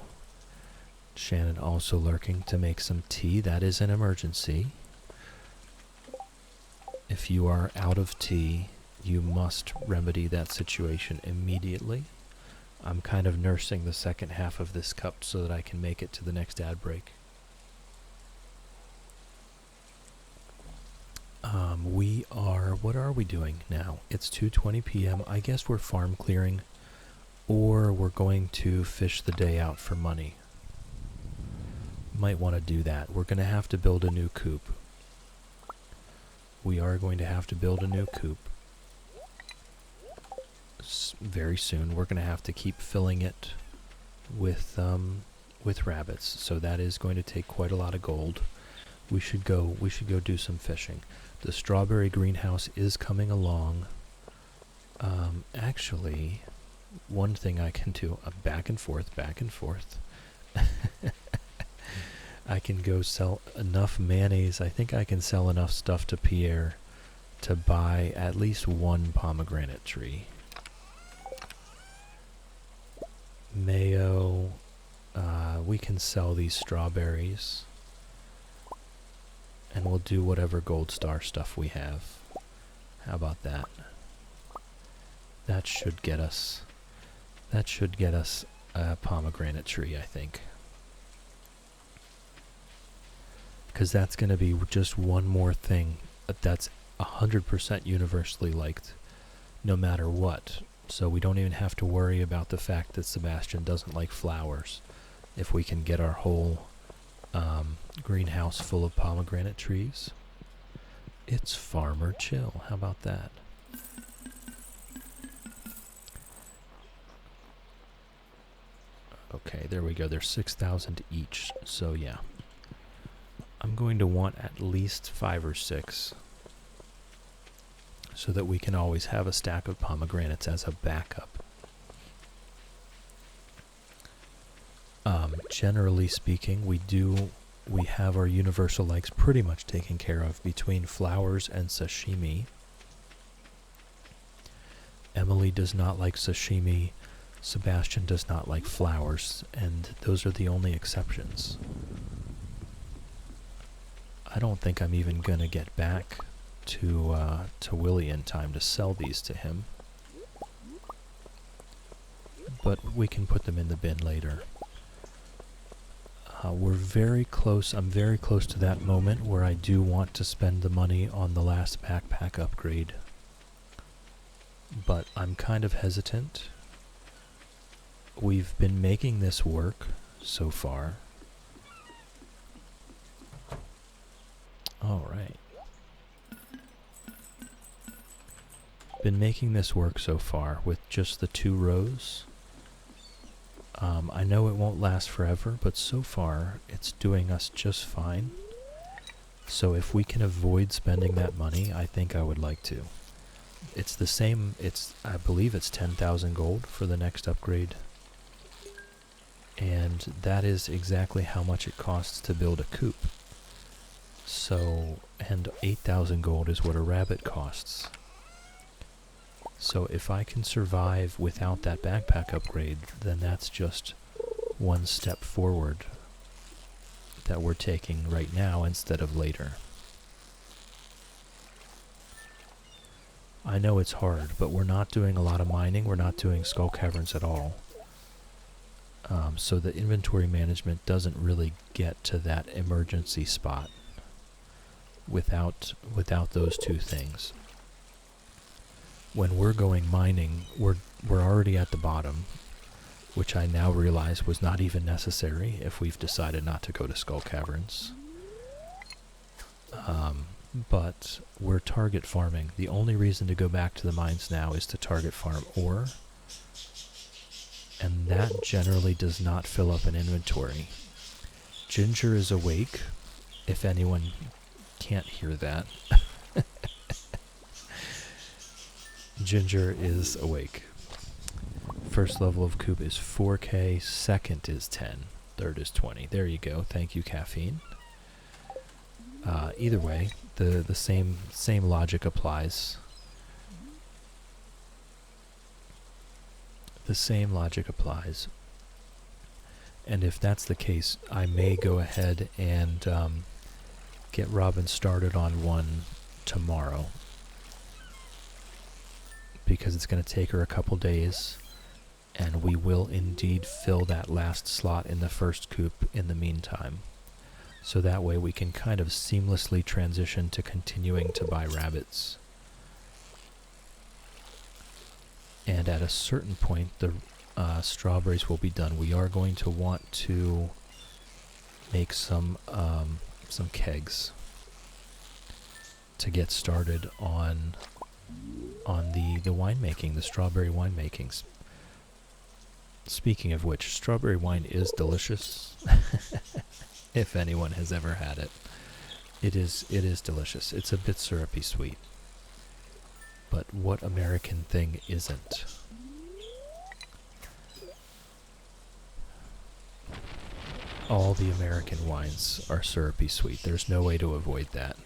Shannon also lurking to make some tea. That is an emergency. If you are out of tea, you must remedy that situation immediately. I'm kind of nursing the second half of this cup so that I can make it to the next ad break. What are we doing now? It's 2:20 p.m. I guess we're farm clearing. or we're going to fish the day out for money. Might want to do that. We're going to have to build a new coop. We are going to have to build a new coop very soon. We're going to have to keep filling it with rabbits, so that is going to take quite a lot of gold. We should go do some fishing. The strawberry greenhouse is coming along. Actually, one thing I can do, back and forth. I can go sell enough mayonnaise. I think I can sell enough stuff to Pierre to buy at least one pomegranate tree. Mayo. We can sell these strawberries. And we'll do whatever gold star stuff we have. How about that? That should get us a pomegranate tree, I think. Because that's going to be just one more thing that's 100% universally liked, no matter what. So we don't even have to worry about the fact that Sebastian doesn't like flowers. If we can get our whole greenhouse full of pomegranate trees, it's farmer chill. How about that? Okay, there we go. There's 6,000 each. So yeah, I'm going to want at least 5 or 6 so that we can always have a stack of pomegranates as a backup. Generally speaking, we have our universal likes pretty much taken care of between flowers and sashimi. Emily does not like sashimi. Sebastian does not like flowers, and those are the only exceptions. I don't think I'm even going to get back to Willie in time to sell these to him. But we can put them in the bin later. We're very close. I'm very close to that moment where I do want to spend the money on the last backpack upgrade. But I'm kind of hesitant. We've been making this work so far. Alright. Been making this work so far with just the 2 rows. I know it won't last forever, but so far it's doing us just fine. So if we can avoid spending that money, I think I would like to. It's the same, I believe it's 10,000 gold for the next upgrade. And that is exactly how much it costs to build a coop. So, and 8,000 gold is what a rabbit costs. So if I can survive without that backpack upgrade, then that's just one step forward that we're taking right now instead of later. I know it's hard, but we're not doing a lot of mining. We're not doing skull caverns at all. So the inventory management doesn't really get to that emergency spot without those 2 things. When we're going mining, we're already at the bottom, which I now realize was not even necessary if we've decided not to go to skull caverns. But we're target farming. The only reason to go back to the mines now is to target farm ore, and that generally does not fill up an inventory. Ginger is awake, if anyone can't hear that. Ginger is awake. First level of coop is 4K, second is 10, third is 20. There you go. Thank you, caffeine. Either way, the same logic applies. The same logic applies. And if that's the case, I may go ahead and get Robin started on one tomorrow, because it's going to take her a couple days, and we will indeed fill that last slot in the first coop in the meantime. So that way we can kind of seamlessly transition to continuing to buy rabbits. And at a certain point, strawberries will be done. We are going to want to make some kegs to get started on the winemaking, the strawberry winemakings. Speaking of which, strawberry wine is delicious. If anyone has ever had it, it is delicious. It's a bit syrupy sweet. But what American thing isn't? All the American wines are syrupy sweet. There's no way to avoid that.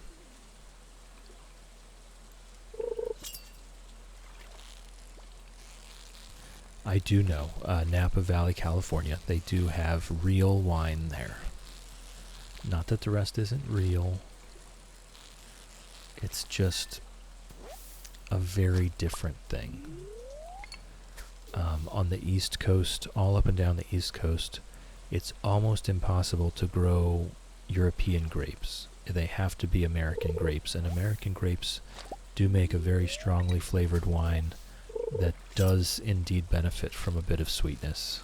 I do know, Napa Valley, California, they do have real wine there. Not that the rest isn't real. It's just a very different thing. On the East Coast, all up and down the East Coast, it's almost impossible to grow European grapes. They have to be American grapes, and American grapes do make a very strongly flavored wine that does indeed benefit from a bit of sweetness.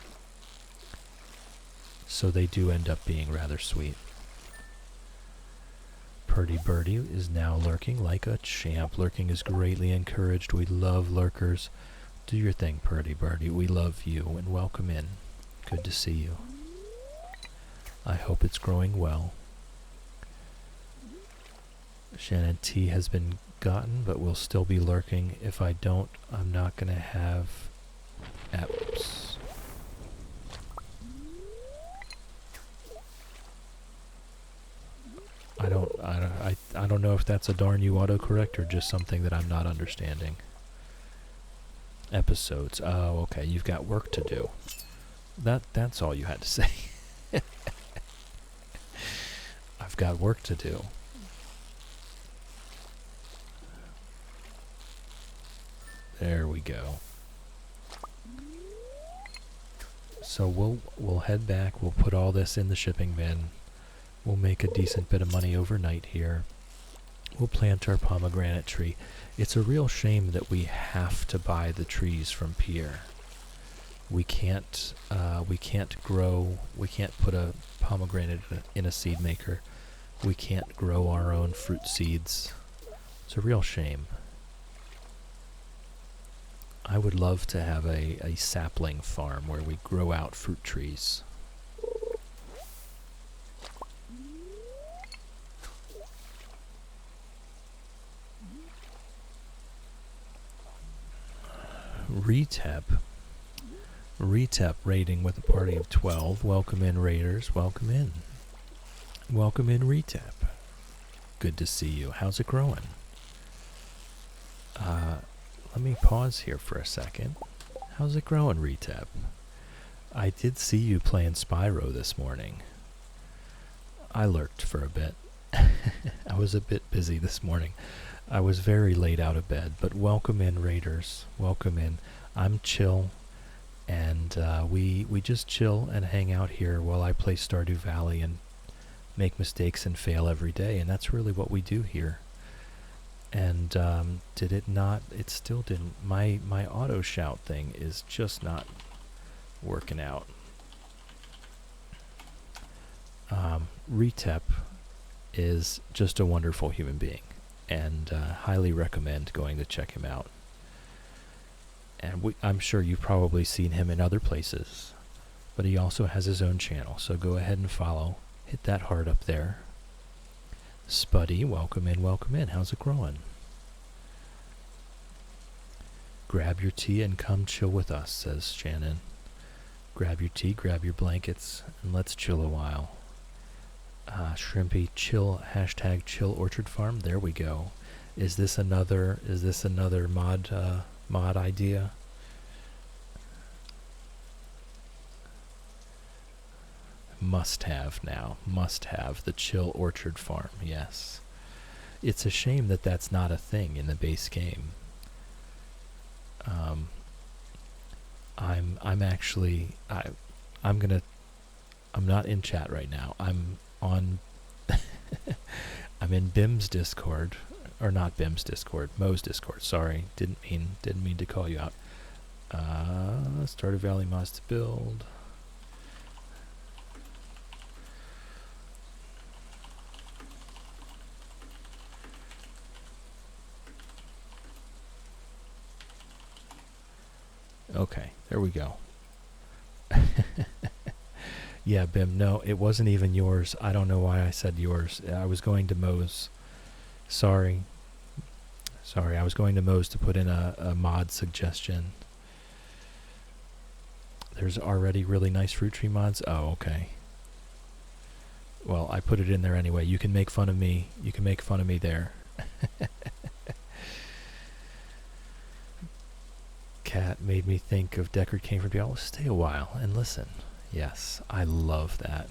So they do end up being rather sweet. Purdy Birdie is now lurking like a champ. Lurking is greatly encouraged. We love lurkers. Do your thing, Purdy Birdie. We love you, and welcome in. Good to see you. I hope it's growing well. Shannon T has been gotten, but will still be lurking. If I don't, I'm not going to have apps. I don't know if that's a darn you autocorrect or just something that I'm not understanding. Episodes. Oh, okay. You've got work to do. That's all you had to say. I've got work to do. There we go. So we'll head back. We'll put all this in the shipping bin. We'll make a decent bit of money overnight here. We'll plant our pomegranate tree. It's a real shame that we have to buy the trees from Pierre. We can't put a pomegranate in a seed maker. We can't grow our own fruit seeds. It's a real shame. I would love to have a sapling farm where we grow out fruit trees. Retep raiding with a party of 12. Welcome in, raiders. Welcome in. Welcome in, Retep. Good to see you. How's it growing? Let me pause here for a second. How's it growing, Retep? I did see you playing Spyro this morning. I lurked for a bit. I was a bit busy this morning. I was very late out of bed, but welcome in, raiders. Welcome in. I'm chill, and we just chill and hang out here while I play Stardew Valley and make mistakes and fail every day, and that's really what we do here. And did it not? It still didn't. My auto shout thing is just not working out. Retep is just a wonderful human being, and highly recommend going to check him out. And I'm sure you've probably seen him in other places, but he also has his own channel, so go ahead and follow. Hit that heart up there. Spuddy, welcome in, welcome in. How's it growing? Grab your tea and come chill with us, says Shannon. Grab your tea, grab your blankets, and let's chill a while. Shrimpy, chill, hashtag chill orchard farm. There we go. Is this another mod idea? Must have now. Must have the chill orchard farm. Yes. It's a shame that that's not a thing in the base game. I'm not in chat right now. I'm on I'm in Bim's Discord, or not Bim's Discord, Mo's Discord. Sorry, didn't mean to call you out. Stardew Valley mods to build. Okay, there we go. Yeah, Bim, no, it wasn't even yours. I don't know why I said yours. I was going to Moe's. Sorry. I was going to Moe's to put in a mod suggestion. There's already really nice fruit tree mods? Oh, okay. Well, I put it in there anyway. You can make fun of me. You can make fun of me there. Cat made me think of Deckard came from Diablo. Stay a while and listen. Yes, I love that.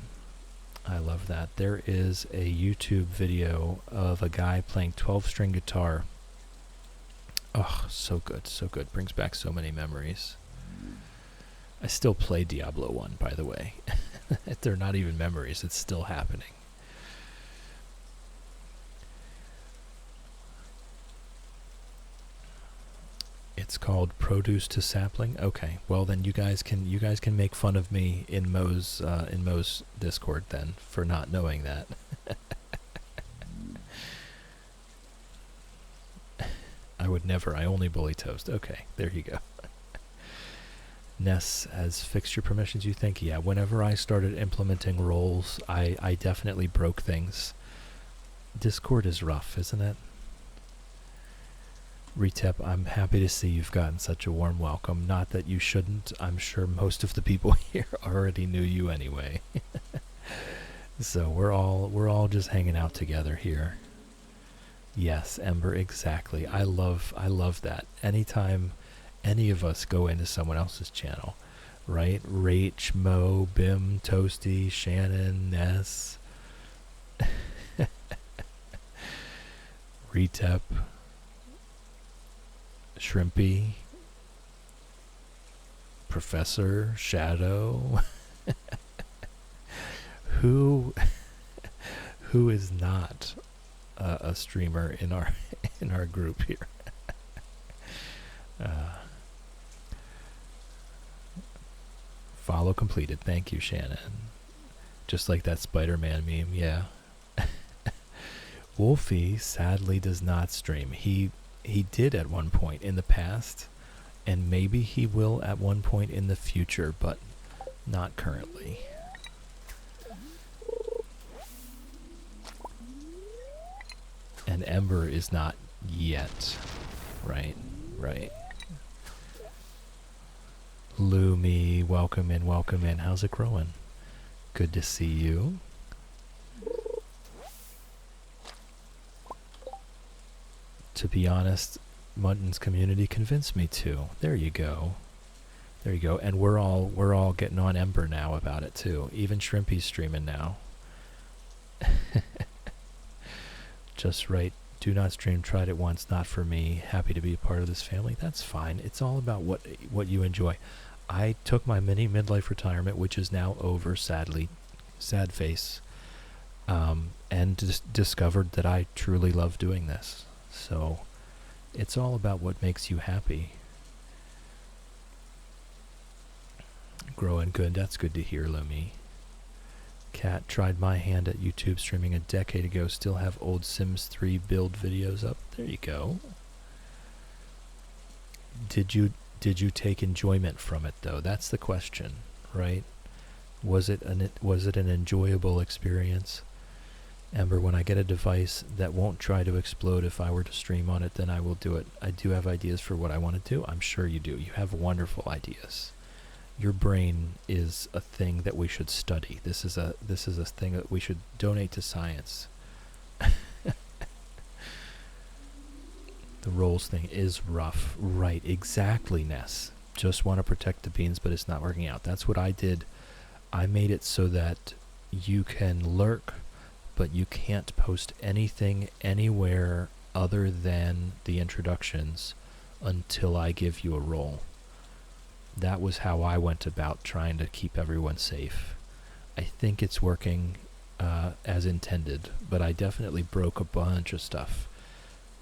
I love that. There is a YouTube video of a guy playing 12-string guitar. Oh, so good, so good. Brings back so many memories. I still play Diablo 1, by the way. They're not even memories. It's still happening. It's called Produce to Sapling. Okay, well then you guys can make fun of me in Moe's Discord then for not knowing that. I would never. I only bully Toast. Okay, there you go. Ness has fixed your permissions, you think? Yeah, whenever I started implementing roles, I definitely broke things. Discord is rough, isn't it? Retep, I'm happy to see you've gotten such a warm welcome. Not that you shouldn't. I'm sure most of the people here already knew you anyway. So we're all just hanging out together here. Yes, Ember, exactly. I love that. Anytime any of us go into someone else's channel, right? Rach, Mo, Bim, Toasty, Shannon, Ness, Retep, Shrimpy, Professor, Shadow. Who is not a streamer in our group here? Follow completed. Thank you, Shannon. Just like that Spider-Man meme, yeah. Wolfie sadly does not stream. He did at one point in the past, and maybe he will at one point in the future, but not currently. And Ember is not yet. Right. Lumi, welcome in. How's it growing? Good to see you. To be honest, Mutton's community convinced me to. There you go. And we're all getting on Ember now about it too. Even Shrimpy's streaming now. Just right. Do not stream. Tried it once. Not for me. Happy to be a part of this family. That's fine. It's all about what you enjoy. I took my mini midlife retirement, which is now over, sadly. Sad face. And discovered that I truly love doing this. So it's all about what makes you happy. Growing good. That's good to hear, Lumi. Cat tried my hand at YouTube streaming a decade ago. Still have old Sims 3 build videos up. There you go. Did you take enjoyment from it though? That's the question, right? Was it an enjoyable experience? Ember, when I get a device that won't try to explode if I were to stream on it, then I will do it. I do have ideas for what I want to do. I'm sure you do. You have wonderful ideas. Your brain is a thing that we should study. This is a thing that we should donate to science. The roles thing is rough. Right, exactly, Ness. Just want to protect the beans, but it's not working out. That's what I did. I made it so that you can lurk, but you can't post anything anywhere other than the introductions until I give you a role. That was how I went about trying to keep everyone safe. I think it's working as intended, but I definitely broke a bunch of stuff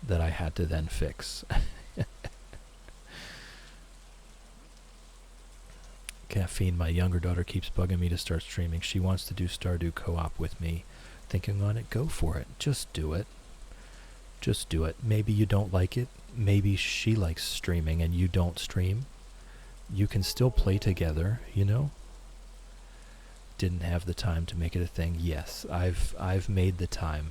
that I had to then fix. Caffeine, my younger daughter keeps bugging me to start streaming. She wants to do Stardew co-op with me. Thinking on it, go for it. Just do it. Just do it. Maybe you don't like it. Maybe she likes streaming and you don't stream. You can still play together, you know? Didn't have the time to make it a thing. Yes, I've made the time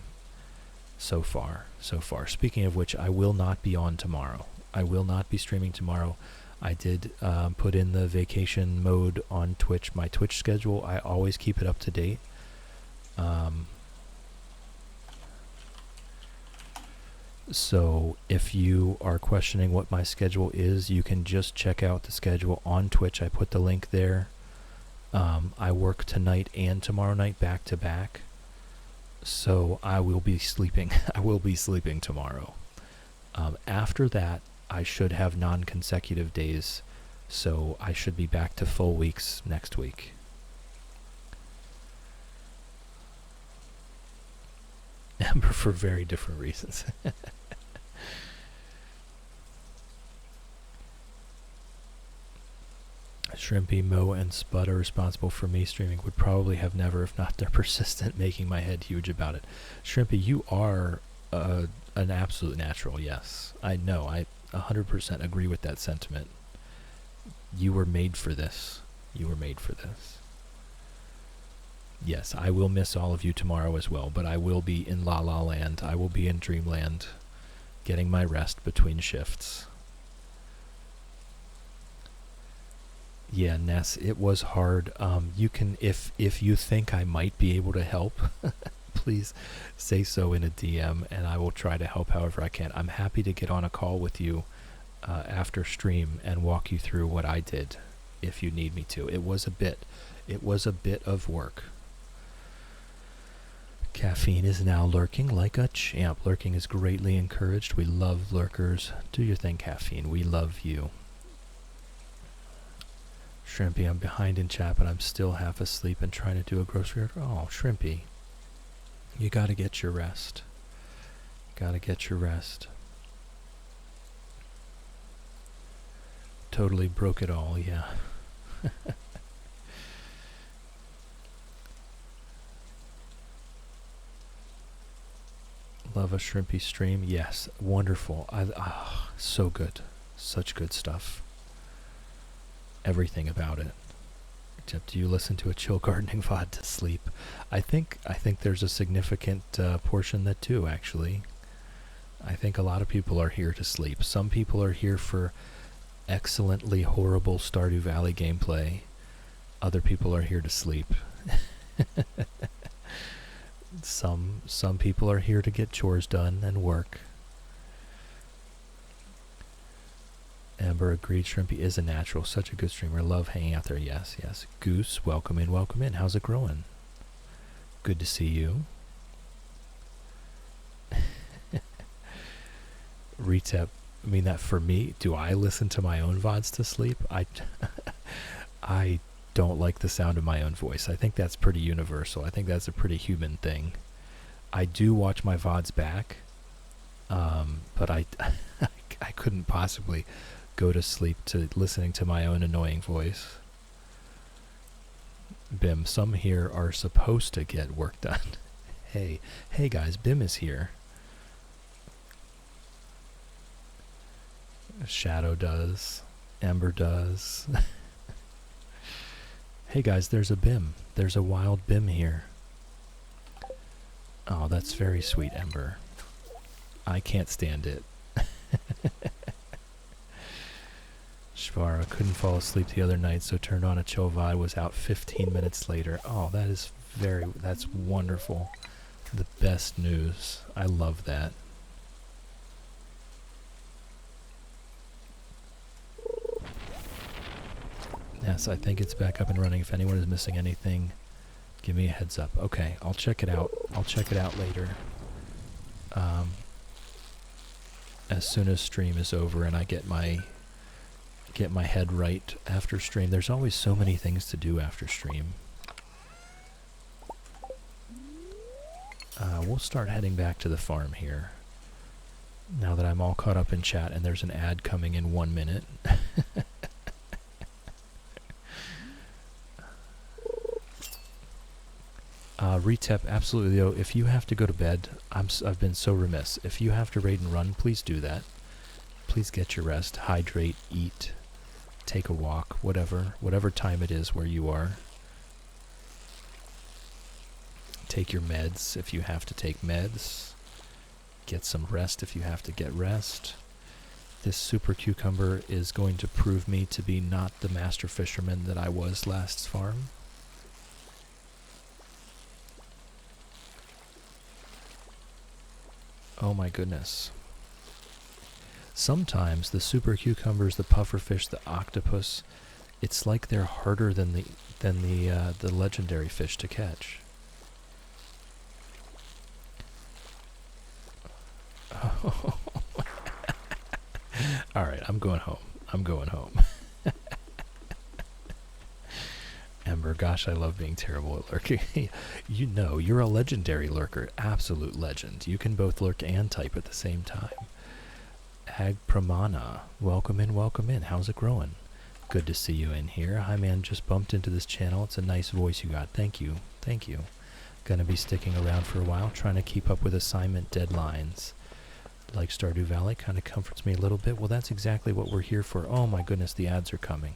so far. Speaking of which, I will not be on tomorrow. I will not be streaming tomorrow. I did put in the vacation mode on Twitch. My Twitch schedule, I always keep it up to date. So if you are questioning what my schedule is, you can just check out the schedule on Twitch. I put the link there. I work tonight and tomorrow night back to back. So I will be sleeping. I will be sleeping tomorrow. After that, I should have non-consecutive days. So I should be back to full weeks next week. Amber, for very different reasons. Shrimpy, Mo, and Spud are responsible for me streaming. Would probably have never if not they're persistent, making my head huge about it. Shrimpy, you are an absolute natural, yes. I know, I 100% agree with that sentiment. You were made for this. You were made for this. Yes, I will miss all of you tomorrow as well, but I will be in La La Land. I will be in Dreamland, getting my rest between shifts. Yeah, Ness, it was hard. You can, if you think I might be able to help, please say so in a DM, and I will try to help however I can. I'm happy to get on a call with you after stream and walk you through what I did, if you need me to. It was a bit of work. Caffeine is now lurking like a champ. Lurking is greatly encouraged. We love lurkers. Do your thing, Caffeine. We love you. Shrimpy, I'm behind in chat, but I'm still half asleep and trying to do a grocery order. Oh, Shrimpy. You gotta get your rest. Gotta get your rest. Totally broke it all, yeah. Love a Shrimpy stream. Yes, wonderful. So good. Such good stuff. Everything about it. Except, do you listen to a chill gardening VOD to sleep? I think there's a significant portion that do, actually. I think a lot of people are here to sleep. Some people are here for excellently horrible Stardew Valley gameplay. Other people are here to sleep. Some people are here to get chores done and work. Amber agreed. Shrimpy is a natural. Such a good streamer. Love hanging out there. Yes, yes. Goose, welcome in, welcome in. How's it growing? Good to see you. Retep, I mean that for me. Do I listen to my own VODs to sleep? I don't like the sound of my own voice. I think that's pretty universal. I think that's a pretty human thing. I do watch my VODs back, but I couldn't possibly go to sleep to listening to my own annoying voice. Bim, some here are supposed to get work done. Hey guys, Bim is here. Shadow does. Amber does. Hey guys, there's a Bim. There's a wild Bim here. Oh, that's very sweet, Ember. I can't stand it. Shvara couldn't fall asleep the other night, so turned on a chill VOD, was out 15 minutes later. Oh, that's wonderful. The best news. I love that. Yes, I think it's back up and running. If anyone is missing anything, give me a heads up. Okay, I'll check it out. I'll check it out later. As soon as stream is over and I get my head right after stream. There's always so many things to do after stream. We'll start heading back to the farm here. Now that I'm all caught up in chat and there's an ad coming in 1 minute. Retep, absolutely though. If you have to go to bed, I've been so remiss. If you have to raid and run, please do that. Please get your rest, hydrate, eat, take a walk, whatever time it is where you are. Take your meds if you have to take meds. Get some rest if you have to get rest. This super cucumber is going to prove me to be not the master fisherman that I was last farm. Oh my goodness. Sometimes the super cucumbers, the pufferfish, the octopus, it's like they're harder than the legendary fish to catch. Oh. All right, I'm going home. Ember, gosh, I love being terrible at lurking. You know, you're a legendary lurker, absolute legend. You can both lurk and type at the same time. Ag Pramana, welcome in. How's it growing? Good to see you in here. Hi, man, just bumped into this channel. It's a nice voice you got. Thank you. Gonna be sticking around for a while, trying to keep up with assignment deadlines. Like Stardew Valley, kind of comforts me a little bit. Well, that's exactly what we're here for. Oh my goodness, the ads are coming.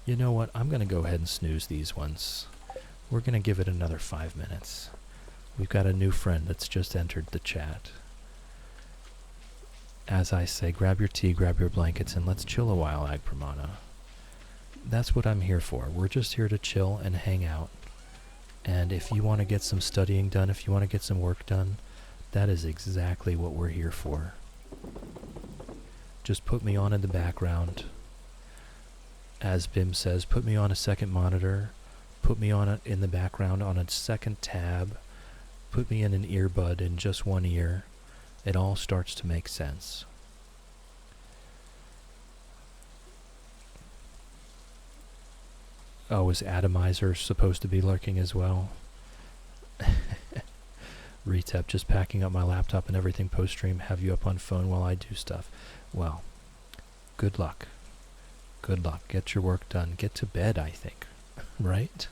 You know what? I'm going to go ahead and snooze these ones. We're going to give it another 5 minutes. We've got a new friend that's just entered the chat. As I say, grab your tea, grab your blankets, and let's chill a while, Ag Pramana. That's what I'm here for. We're just here to chill and hang out. And if you want to get some studying done, if you want to get some work done, that is exactly what we're here for. Just put me on in the background. As Bim says, put me on a second monitor. Put me on in the background on a second tab. Put me in an earbud in just one ear. It all starts to make sense. Oh, is Atomizer supposed to be lurking as well? Retep, just packing up my laptop and everything post-stream. Have you up on phone while I do stuff. Well, good luck. Get your work done. Get to bed, I think. Right?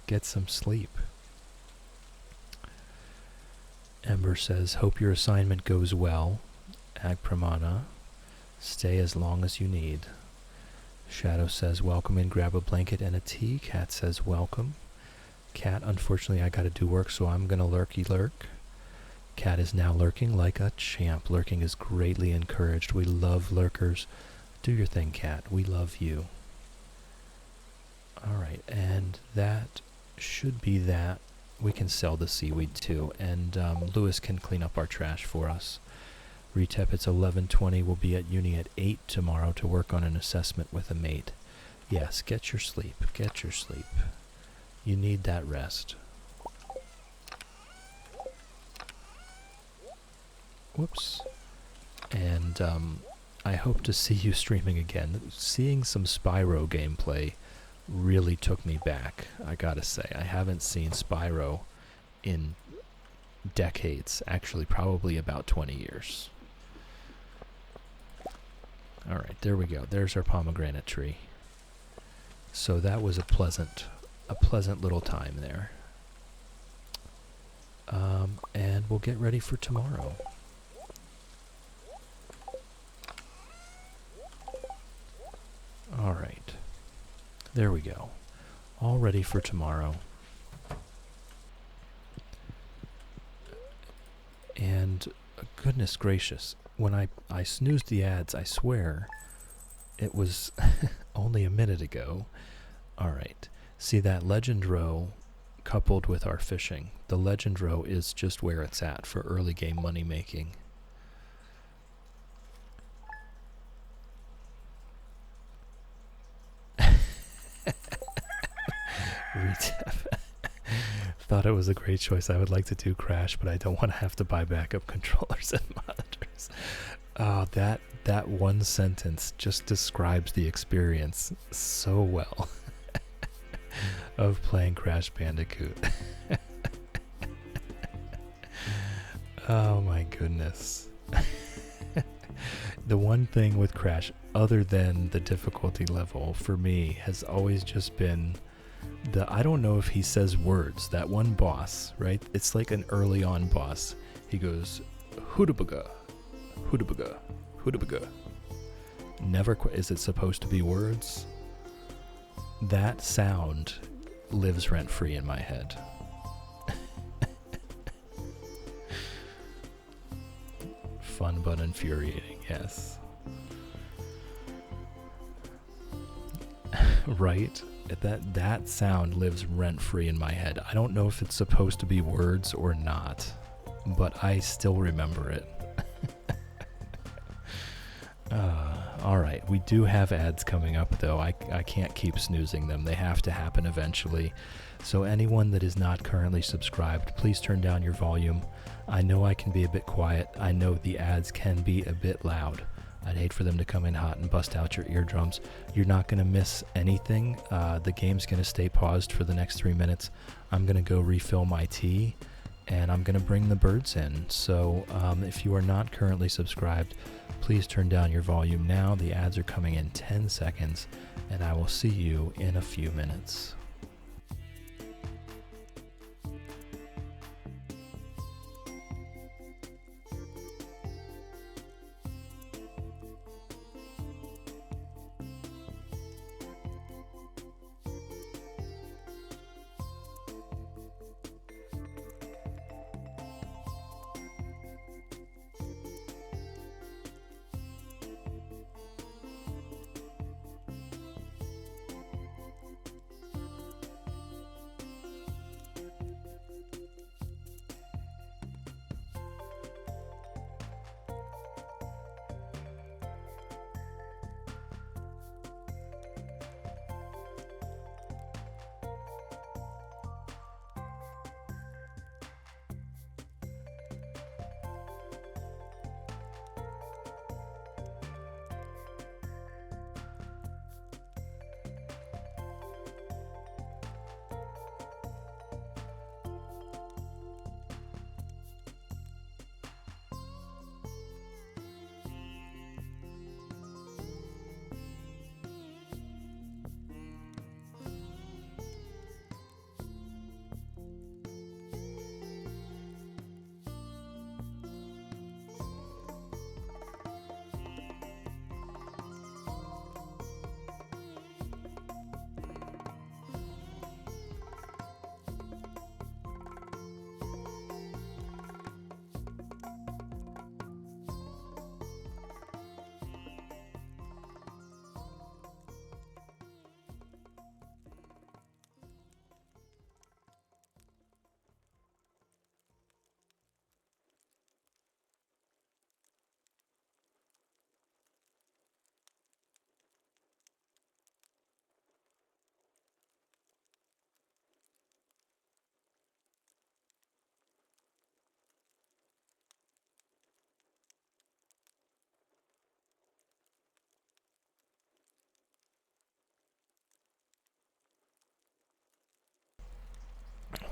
Get some sleep. Ember says, hope your assignment goes well. Ag Pramana, stay as long as you need. Shadow says, welcome in, grab a blanket and a tea. Cat says, welcome. Cat, unfortunately I gotta do work, so I'm gonna lurky lurk. Cat is now lurking like a champ. Lurking is greatly encouraged. We love lurkers. Do your thing, Cat. We love you. Alright, and that should be that. We can sell the seaweed too, and Lewis can clean up our trash for us. Retep, it's 11:20. We'll be at uni at 8 tomorrow to work on an assessment with a mate. Yes, get your sleep. You need that rest. Whoops. And I hope to see you streaming again. Seeing some Spyro gameplay really took me back, I gotta say. I haven't seen Spyro in decades. Actually, probably about 20 years. Alright, there we go. There's our pomegranate tree. So that was a pleasant little time there. And we'll get ready for tomorrow. Alright. There we go. All ready for tomorrow. And goodness gracious, when I snoozed the ads, I swear it was only a minute ago. Alright. See that legend row coupled with our fishing. The legend row is just where it's at for early game money making. Thought it was a great choice. I would like to do Crash, but I don't want to have to buy backup controllers and monitors. That one sentence just describes the experience so well of playing Crash Bandicoot. Oh my goodness. The one thing with Crash, other than the difficulty level, for me, has always just been I don't know if he says words. That one boss, right? It's like an early on boss. He goes, "Hoodabaga, hoodabaga, hoodabaga." Never is it supposed to be words? That sound lives rent free in my head. Fun but infuriating, yes. Right? That sound lives rent free in my head. I don't know if it's supposed to be words or not, but I still remember it. All right, we do have ads coming up, though. I can't keep snoozing them. They have to happen eventually. So anyone that is not currently subscribed, please turn down your volume. I know I can be a bit quiet. I know the ads can be a bit loud. I'd hate for them to come in hot and bust out your eardrums. You're not going to miss anything. The game's going to stay paused for the next 3 minutes. I'm going to go refill my tea, and I'm going to bring the birds in. So if you are not currently subscribed, please turn down your volume now. The ads are coming in 10 seconds, and I will see you in a few minutes.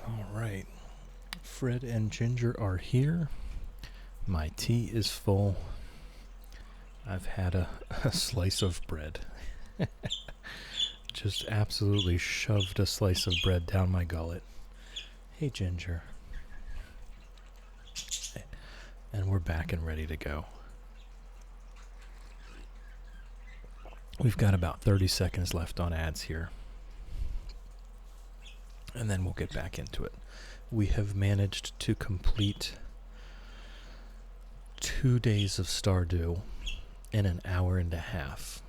All right. Fred and Ginger are here. My tea is full. I've had a slice of bread. Just absolutely shoved a slice of bread down my gullet. Hey, Ginger. And we're back and ready to go. We've got about 30 seconds left on ads here. And then we'll get back into it. We have managed to complete 2 days of Stardew in an hour and a half.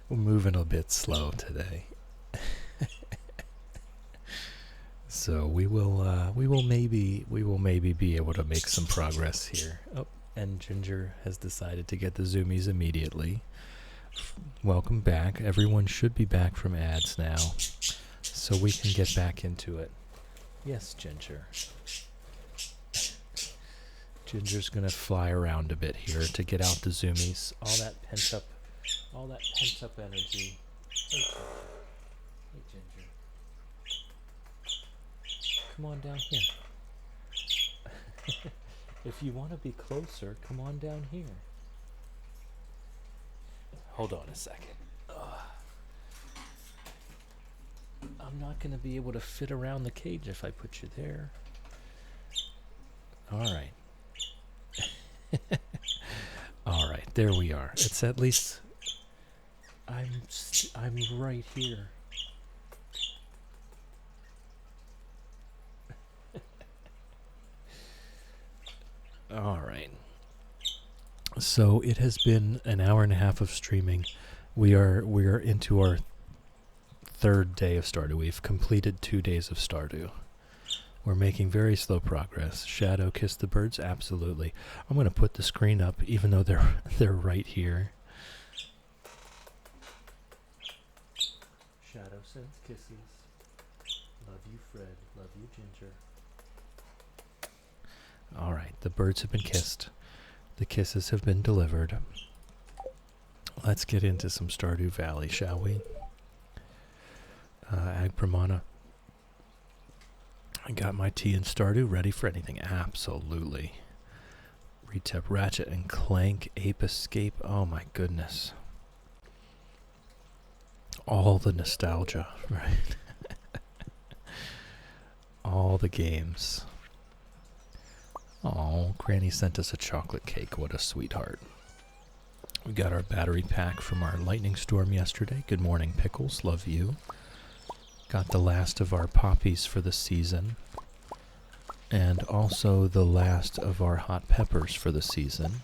We're moving a bit slow today. So we will maybe be able to make some progress here. Oh, and Ginger has decided to get the zoomies immediately. Welcome back. Everyone should be back from ads now, so we can get back into it. Yes, Ginger. Ginger's gonna fly around a bit here to get out the zoomies. All that pent up energy. Hey, Ginger. Come on down here. If you want to be closer, come on down here. Hold on a second. I'm not going to be able to fit around the cage if I put you there. All right. All right, there we are. It's at least I'm right here. All right. So it has been an hour and a half of streaming. We are into our third day of Stardew. We've completed 2 days of Stardew. We're making very slow progress. Shadow kiss the birds? Absolutely. I'm going to put the screen up even though they're right here. Shadow sends kisses. Love you, Fred. Love you, Ginger. All right, the birds have been kissed. The kisses have been delivered. Let's get into some Stardew Valley, shall we? Ag Pramana. I got my tea and Stardew ready for anything. Absolutely. Retep Ratchet and Clank Ape Escape. Oh my goodness. All the nostalgia, right? All the games. Oh, Granny sent us a chocolate cake. What a sweetheart. We got our battery pack from our lightning storm yesterday. Good morning, Pickles. Love you. Got the last of our poppies for the season. And also the last of our hot peppers for the season.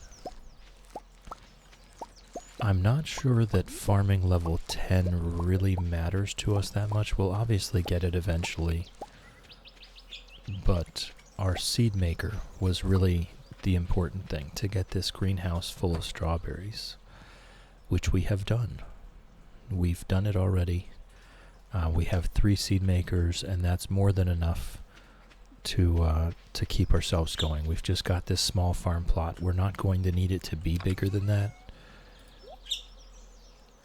I'm not sure that farming level 10 really matters to us that much. We'll obviously get it eventually. But our seed maker was really the important thing, to get this greenhouse full of strawberries, which we have done. We've done it already. We have 3 seed makers, and that's more than enough to keep ourselves going. We've just got this small farm plot. We're not going to need it to be bigger than that.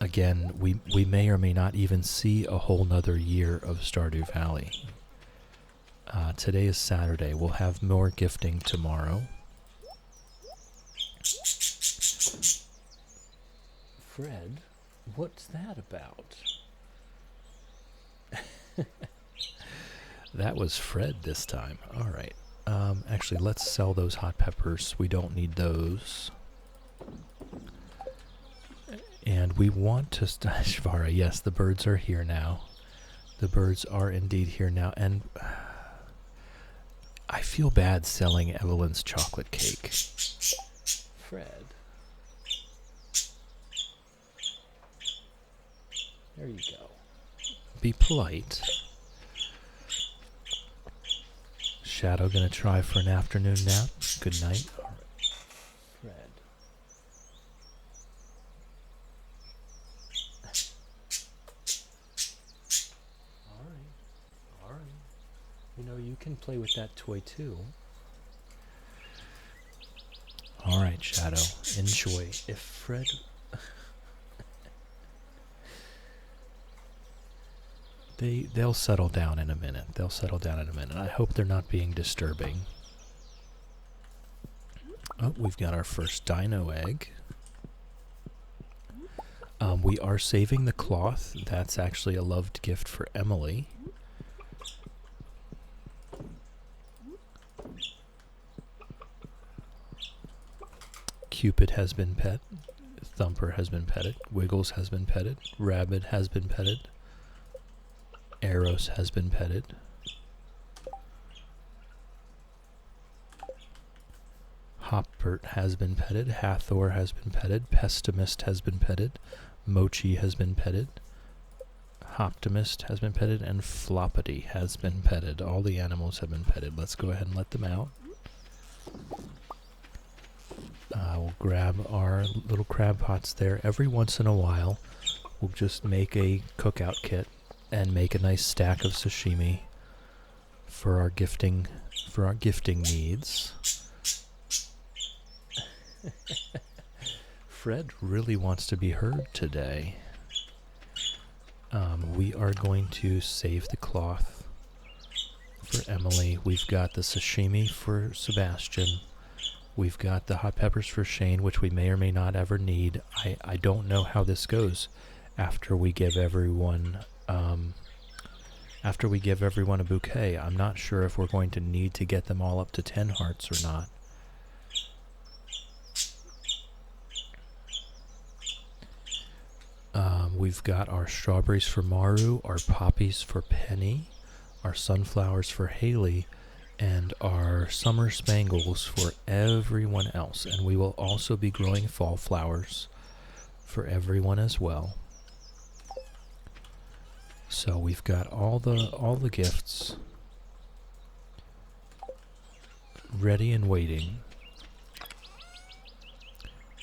Again, we may or may not even see a whole nother year of Stardew Valley. Today is Saturday. We'll have more gifting tomorrow. Fred, what's that about? That was Fred this time. All right. Actually, let's sell those hot peppers. We don't need those. And we want to... Shvara, yes, the birds are here now. The birds are indeed here now. And I feel bad selling Evelyn's chocolate cake. Fred. There you go. Be polite. Shadow gonna try for an afternoon nap. Good night. All right. Fred. All right. You know, you can play with that toy too. All right, Shadow. Enjoy. If Fred... They'll settle down in a minute. I hope they're not being disturbing. Oh, we've got our first dino egg. We are saving the cloth. That's actually a loved gift for Emily. Cupid has been pet. Thumper has been petted. Wiggles has been petted. Rabbit has been petted. Eros has been petted. Hopbert has been petted. Hathor has been petted. Pessimist has been petted. Mochi has been petted. Optimist has been petted. And Floppity has been petted. All the animals have been petted. Let's go ahead and let them out. We'll grab our little crab pots there. Every once in a while, we'll just make a cookout kit and make a nice stack of sashimi for our gifting needs. Fred really wants to be heard today. We are going to save the cloth for Emily. We've got the sashimi for Sebastian. We've got the hot peppers for Shane, which we may or may not ever need. I don't know how this goes after we give everyone After we give everyone a bouquet, I'm not sure if we're going to need to get them all up to 10 hearts or not. We've got our strawberries for Maru, our poppies for Penny, our sunflowers for Haley, and our summer spangles for everyone else. And we will also be growing fall flowers for everyone as well. So we've got all the gifts ready and waiting.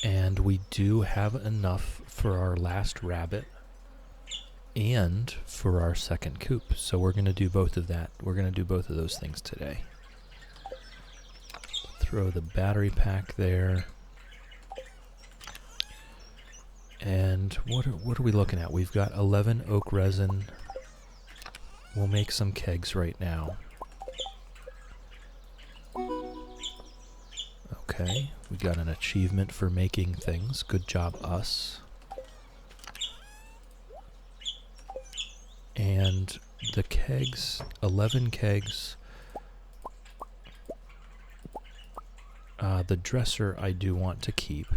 And we do have enough for our last rabbit and for our second coop. So we're going to do both of that. We're going to do both of those things today. Throw the battery pack there. And what are we looking at? We've got 11 oak resin. We'll make some kegs right now. Okay, we got an achievement for making things. Good job, us. And the kegs, 11 kegs. The dresser I do want to keep.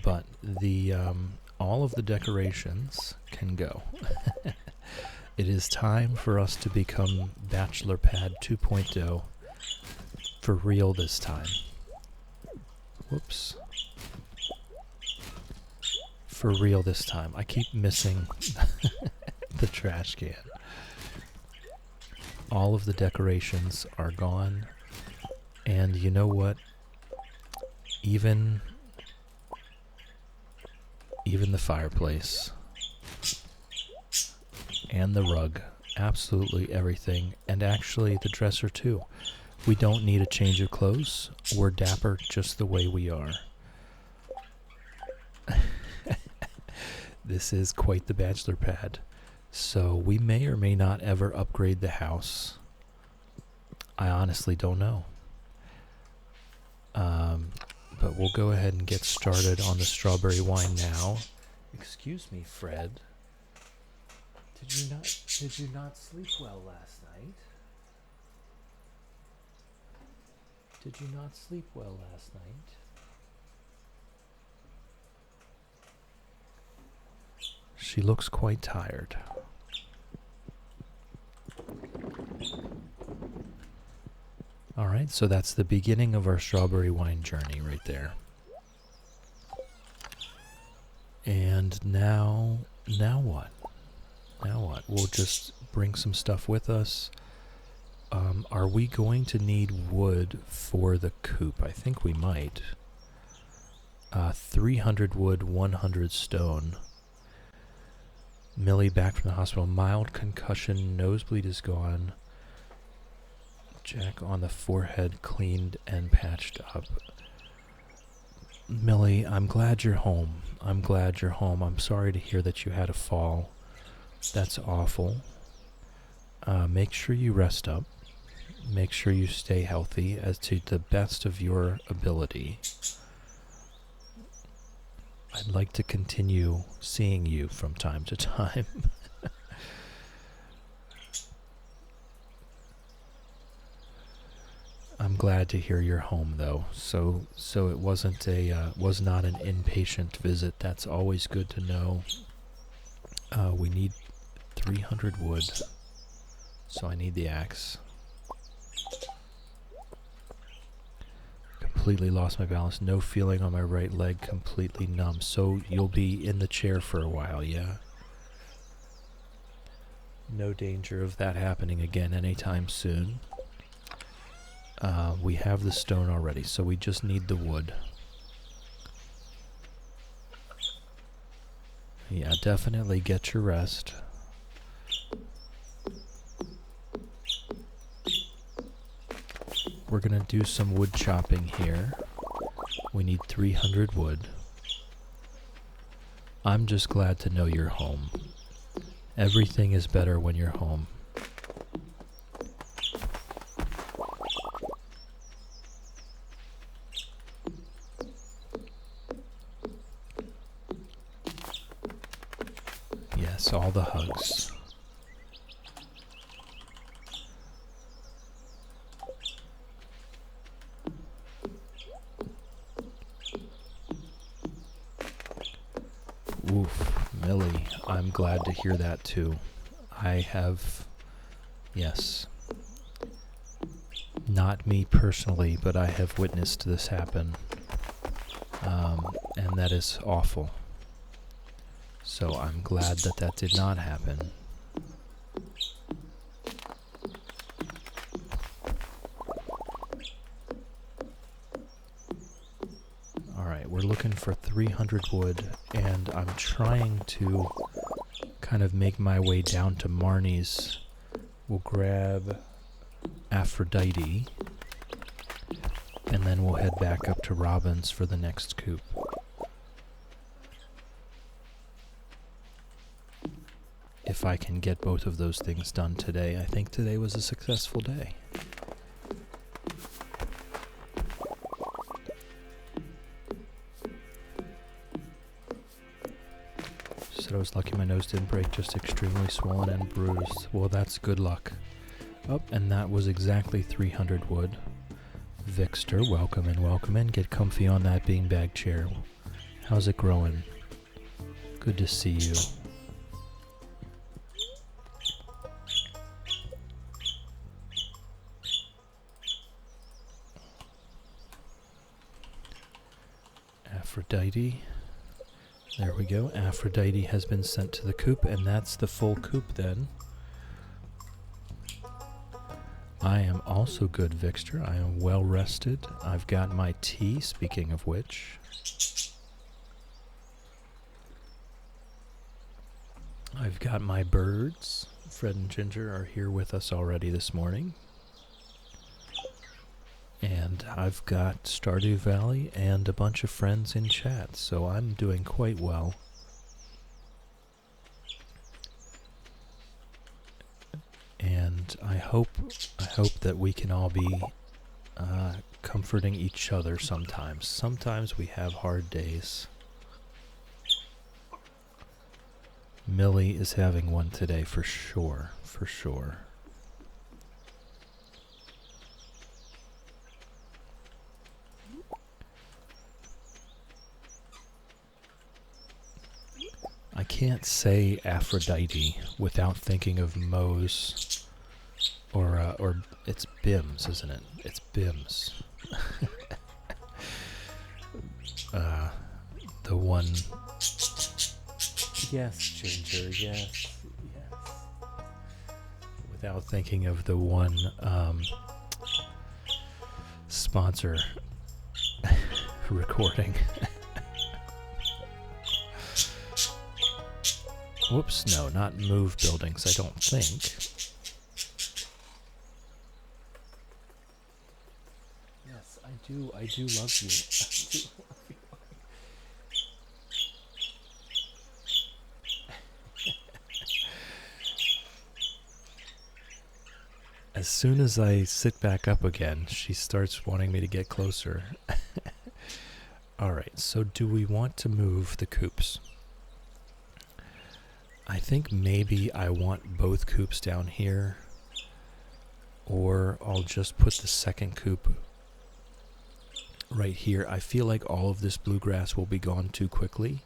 But the all of the decorations can go. It is time for us to become Bachelor Pad 2.0 for real this time. Whoops. For real this time. I keep missing the trash can. All of the decorations are gone. And you know what? Even the fireplace and the rug, absolutely everything, and actually the dresser too. We don't need a change of clothes. We're dapper just the way we are. This is quite the bachelor pad. So we may or may not ever upgrade the house. I honestly don't know. But we'll go ahead and get started on the strawberry wine now. Excuse me, Fred. Did you not sleep well last night? Did you not sleep well last night? She looks quite tired. Alright, so that's the beginning of our strawberry wine journey right there. And now what? Now what? We'll just bring some stuff with us. Are we going to need wood for the coop? I think we might. 300 wood, 100 stone. Millie back from the hospital. Mild concussion, nosebleed is gone. Jack on the forehead, cleaned and patched up. Millie, I'm glad you're home. I'm glad you're home. I'm sorry to hear that you had a fall. That's awful. Make sure you rest up. Make sure you stay healthy as to the best of your ability. I'd like to continue seeing you from time to time. I'm glad to hear you're home, though. So it was not an inpatient visit. That's always good to know. We need 300 wood, so I need the axe. Completely lost my balance. No feeling on my right leg. Completely numb. So you'll be in the chair for a while, yeah? No danger of that happening again anytime soon. We have the stone already, so we just need the wood. Yeah, definitely get your rest. We're going to do some wood chopping here. We need 300 wood. I'm just glad to know you're home. Everything is better when you're home. all the hugs. Oof, Millie, I'm glad to hear that too. I have, yes, not me personally, but I have witnessed this happen, and that is awful. So I'm glad that that did not happen. Alright, we're looking for 300 wood, and I'm trying to kind of make my way down to Marnie's. We'll grab Aphrodite, and then we'll head back up to Robin's for the next coop. If I can get both of those things done today, I think today was a successful day. Said I was lucky my nose didn't break, just extremely swollen and bruised. Well, that's good luck. Oh, and that was exactly 300 wood. Vixter, welcome in, welcome in. Get comfy on that beanbag chair. How's it growing? Good to see you. Aphrodite. There we go. Aphrodite has been sent to the coop, and that's the full coop then. I am also good, Vixter. I am well rested. I've got my tea, speaking of which. I've got my birds. Fred and Ginger are here with us already this morning. And I've got Stardew Valley and a bunch of friends in chat, so I'm doing quite well. And I hope that we can all be comforting each other sometimes. Sometimes we have hard days. Millie is having one today for sure, for sure. I can't say Aphrodite without thinking of Moe's, or it's Bims, isn't it? It's Bims. The one. Yes, Ginger. Yes. Without thinking of the one sponsor recording. Whoops, no, not move buildings, I don't think. Yes, I do love you. I do love you. As soon as I sit back up again, she starts wanting me to get closer. Alright, so do we want to move the coops? I think maybe I want both coops down here, or I'll just put the second coop right here. I feel like all of this bluegrass will be gone too quickly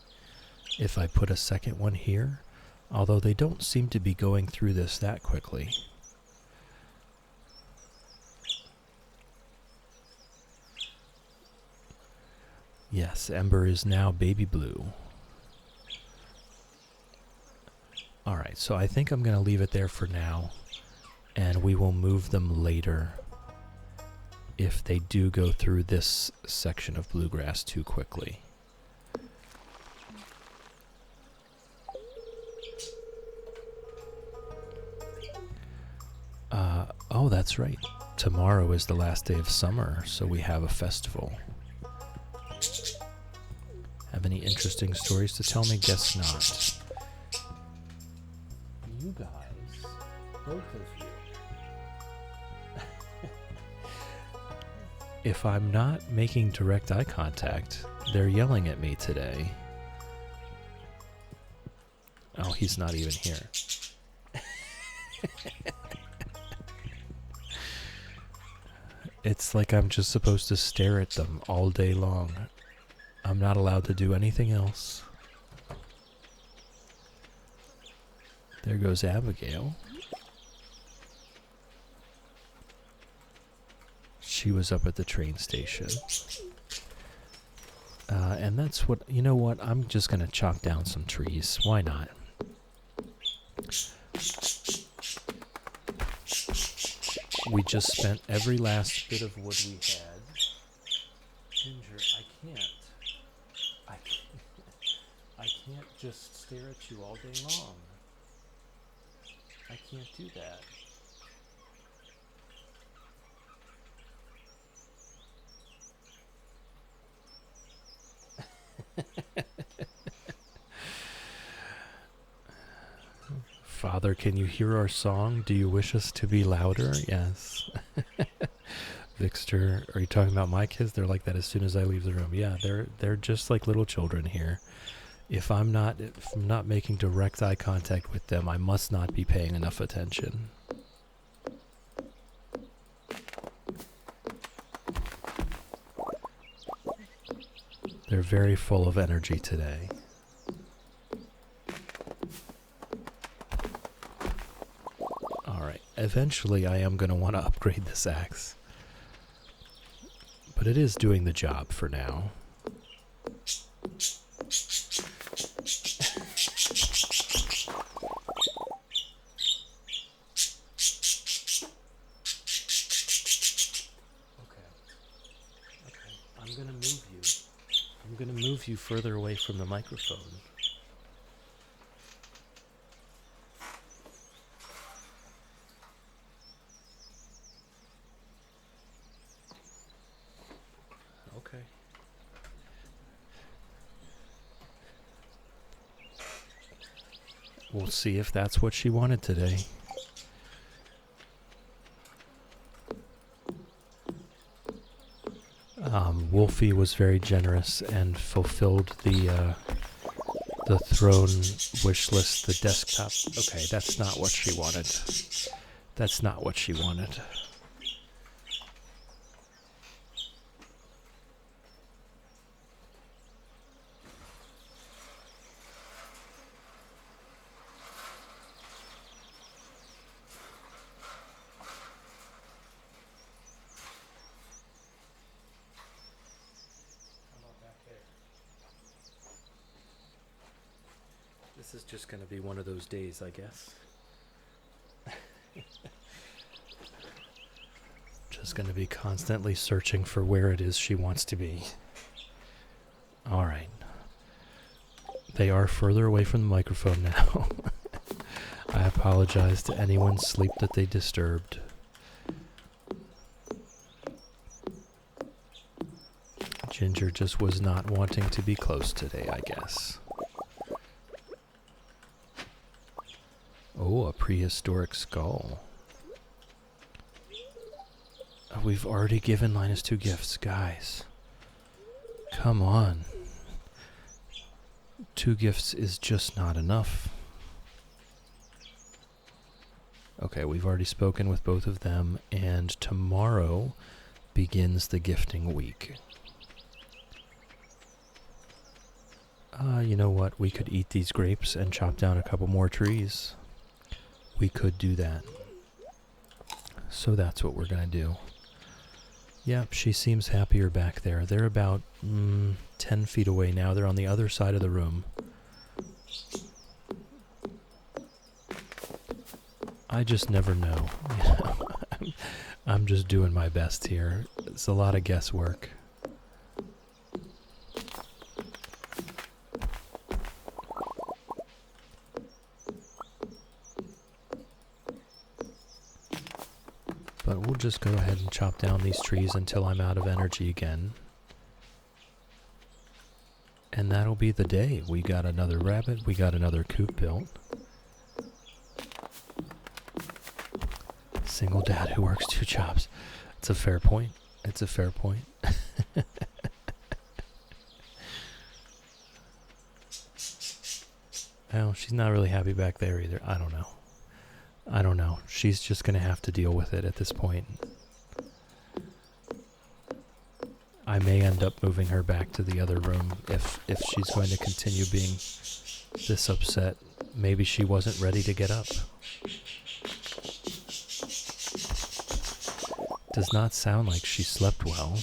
if I put a second one here, although they don't seem to be going through this that quickly. Yes, Ember is now baby blue. Alright, so I think I'm going to leave it there for now, and we will move them later if they do go through this section of bluegrass too quickly. Oh, that's right. Tomorrow is the last day of summer, so we have a festival. Have any interesting stories to tell me? Guess not. You guys, both of you. If I'm not making direct eye contact, they're yelling at me today. Oh, he's not even here. It's like I'm just supposed to stare at them all day long. I'm not allowed to do anything else. There goes Abigail. She was up at the train station. And that's what, you know what, I'm just going to chop down some trees. Why not? We just spent every last bit of wood we had. Ginger, I can't just stare at you all day long. I can't do that. Father, can you hear our song? Do you wish us to be louder? Yes. Vixter, are you talking about my kids? They're like that as soon as I leave the room. Yeah, they're just like little children here. If I'm not making direct eye contact with them, I must not be paying enough attention. They're very full of energy today. Alright, eventually I am going to want to upgrade this axe. But it is doing the job for now. I'm going to move you further away from the microphone. Okay. We'll see if that's what she wanted today. Wolfie was very generous and fulfilled the throne wish list, the desktop. Okay, that's not what she wanted. That's not what she wanted. This is just going to be one of those days, I guess. Just going to be constantly searching for where it is she wants to be. All right. They are further away from the microphone now. I apologize to anyone's sleep that they disturbed. Ginger just was not wanting to be close today, I guess. Oh, a prehistoric skull. We've already given Linus 2 gifts, guys. Come on. 2 gifts is just not enough. Okay, we've already spoken with both of them, and tomorrow begins the gifting week. You know what? We could eat these grapes and chop down a couple more trees. We could do that. So that's what we're going to do. Yep, she seems happier back there. They're about 10 feet away now. They're on the other side of the room. I just never know. I'm just doing my best here. It's a lot of guesswork. But we'll just go ahead and chop down these trees until I'm out of energy again. And that'll be the day. We got another rabbit. We got another coop built. Single dad who works 2 jobs. It's a fair point. It's a fair point. Well, she's not really happy back there either. I don't know. I don't know. She's just going to have to deal with it at this point. I may end up moving her back to the other room if she's going to continue being this upset. Maybe she wasn't ready to get up. Does not sound like she slept well.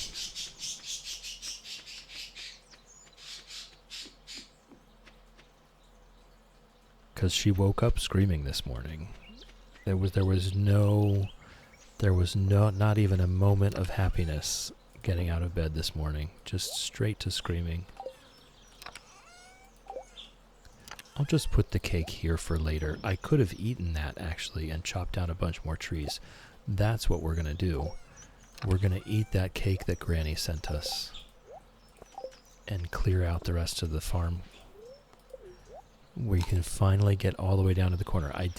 Because she woke up screaming this morning. There was not even a moment of happiness getting out of bed this morning. Just straight to screaming. I'll just put the cake here for later. I could have eaten that actually and chopped down a bunch more trees. That's what we're going to do. We're going to eat that cake that Granny sent us and clear out the rest of the farm. We can finally get all the way down to the corner. I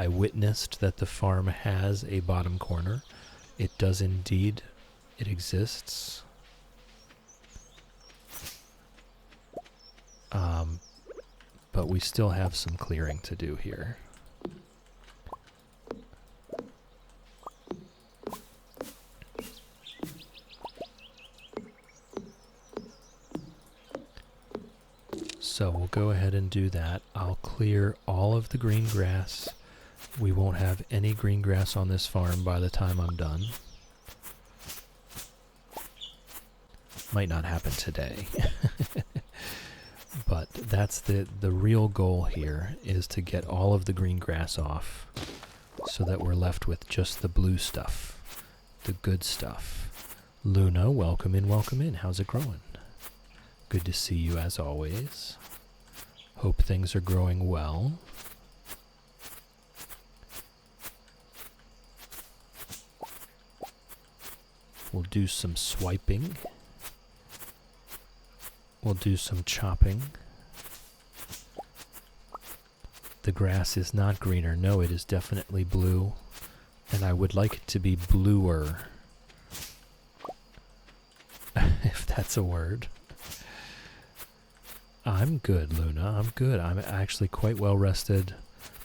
witnessed that the farm has a bottom corner. It does indeed. It exists. But we still have some clearing to do here. So we'll go ahead and do that. I'll clear all of the green grass. We won't have any green grass on this farm by the time I'm done. Might not happen today. But that's the real goal here, is to get all of the green grass off so that we're left with just the blue stuff, the good stuff. Luna, welcome in, welcome in. How's it growing? Good to see you as always. Hope things are growing well. We'll do some swiping. We'll do some chopping. The grass is not greener. No, it is definitely blue. And I would like it to be bluer. If that's a word. I'm good, Luna. I'm good. I'm actually quite well rested.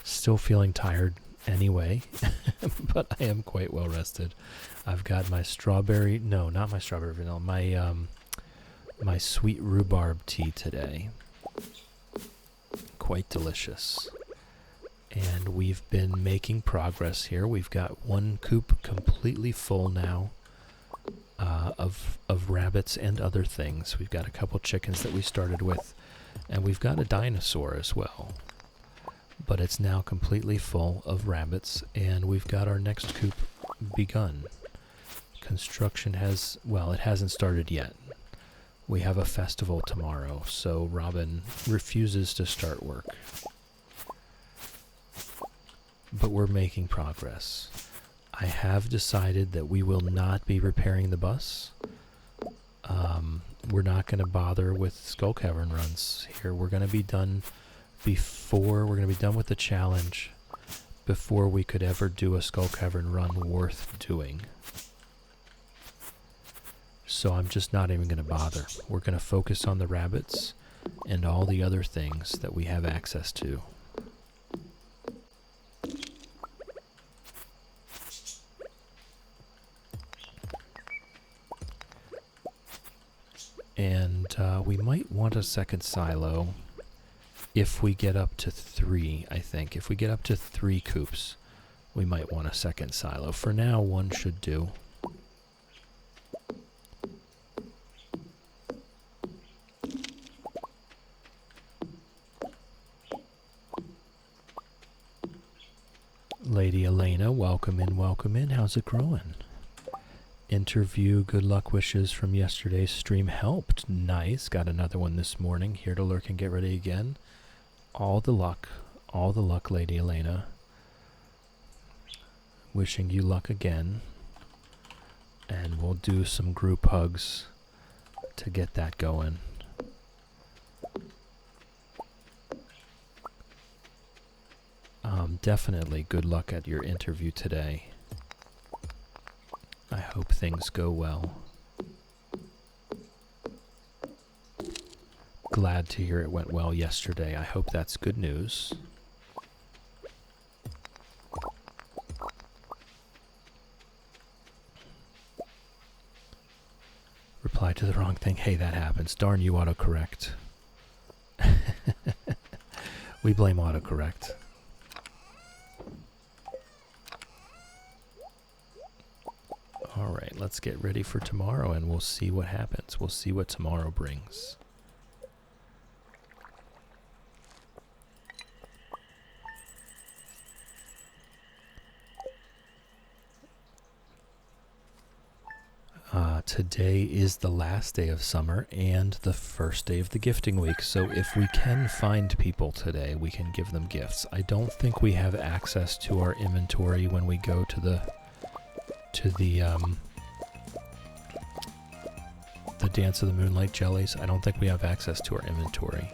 Still feeling tired anyway. But I am quite well rested. I've got my strawberry... No, not my strawberry vanilla. My sweet rhubarb tea today. Quite delicious. And we've been making progress here. We've got one coop completely full now of rabbits and other things. We've got a couple chickens that we started with, and we've got a dinosaur as well. But it's now completely full of rabbits, and we've got our next coop begun. Construction it hasn't started yet. We have a festival tomorrow, so Robin refuses to start work. But we're making progress. I have decided that we will not be repairing the bus. We're not going to bother with Skull Cavern runs here. We're going to be done with the challenge before we could ever do a Skull Cavern run worth doing. So I'm just not even going to bother. We're going to focus on the rabbits and all the other things that we have access to. And we might want a second silo if we get up to 3, I think. If we get up to 3 coops, we might want a second silo. For now, 1 should do. Lady Elena, welcome in, welcome in. How's it growing? Interview, good luck wishes from yesterday's stream helped. Nice. Got another one this morning. Here to lurk and get ready again. All the luck, Lady Elena. Wishing you luck again. And we'll do some group hugs to get that going. Definitely good luck at your interview today. I hope things go well. Glad to hear it went well yesterday. I hope that's good news. Reply to the wrong thing. Hey, that happens. Darn you, autocorrect. We blame autocorrect. Alright, let's get ready for tomorrow and we'll see what happens. We'll see what tomorrow brings. Today is the last day of summer and the first day of the gifting week, so if we can find people today, we can give them gifts. I don't think we have access to our inventory when we go to the Dance of the Moonlight Jellies. I don't think we have access to our inventory,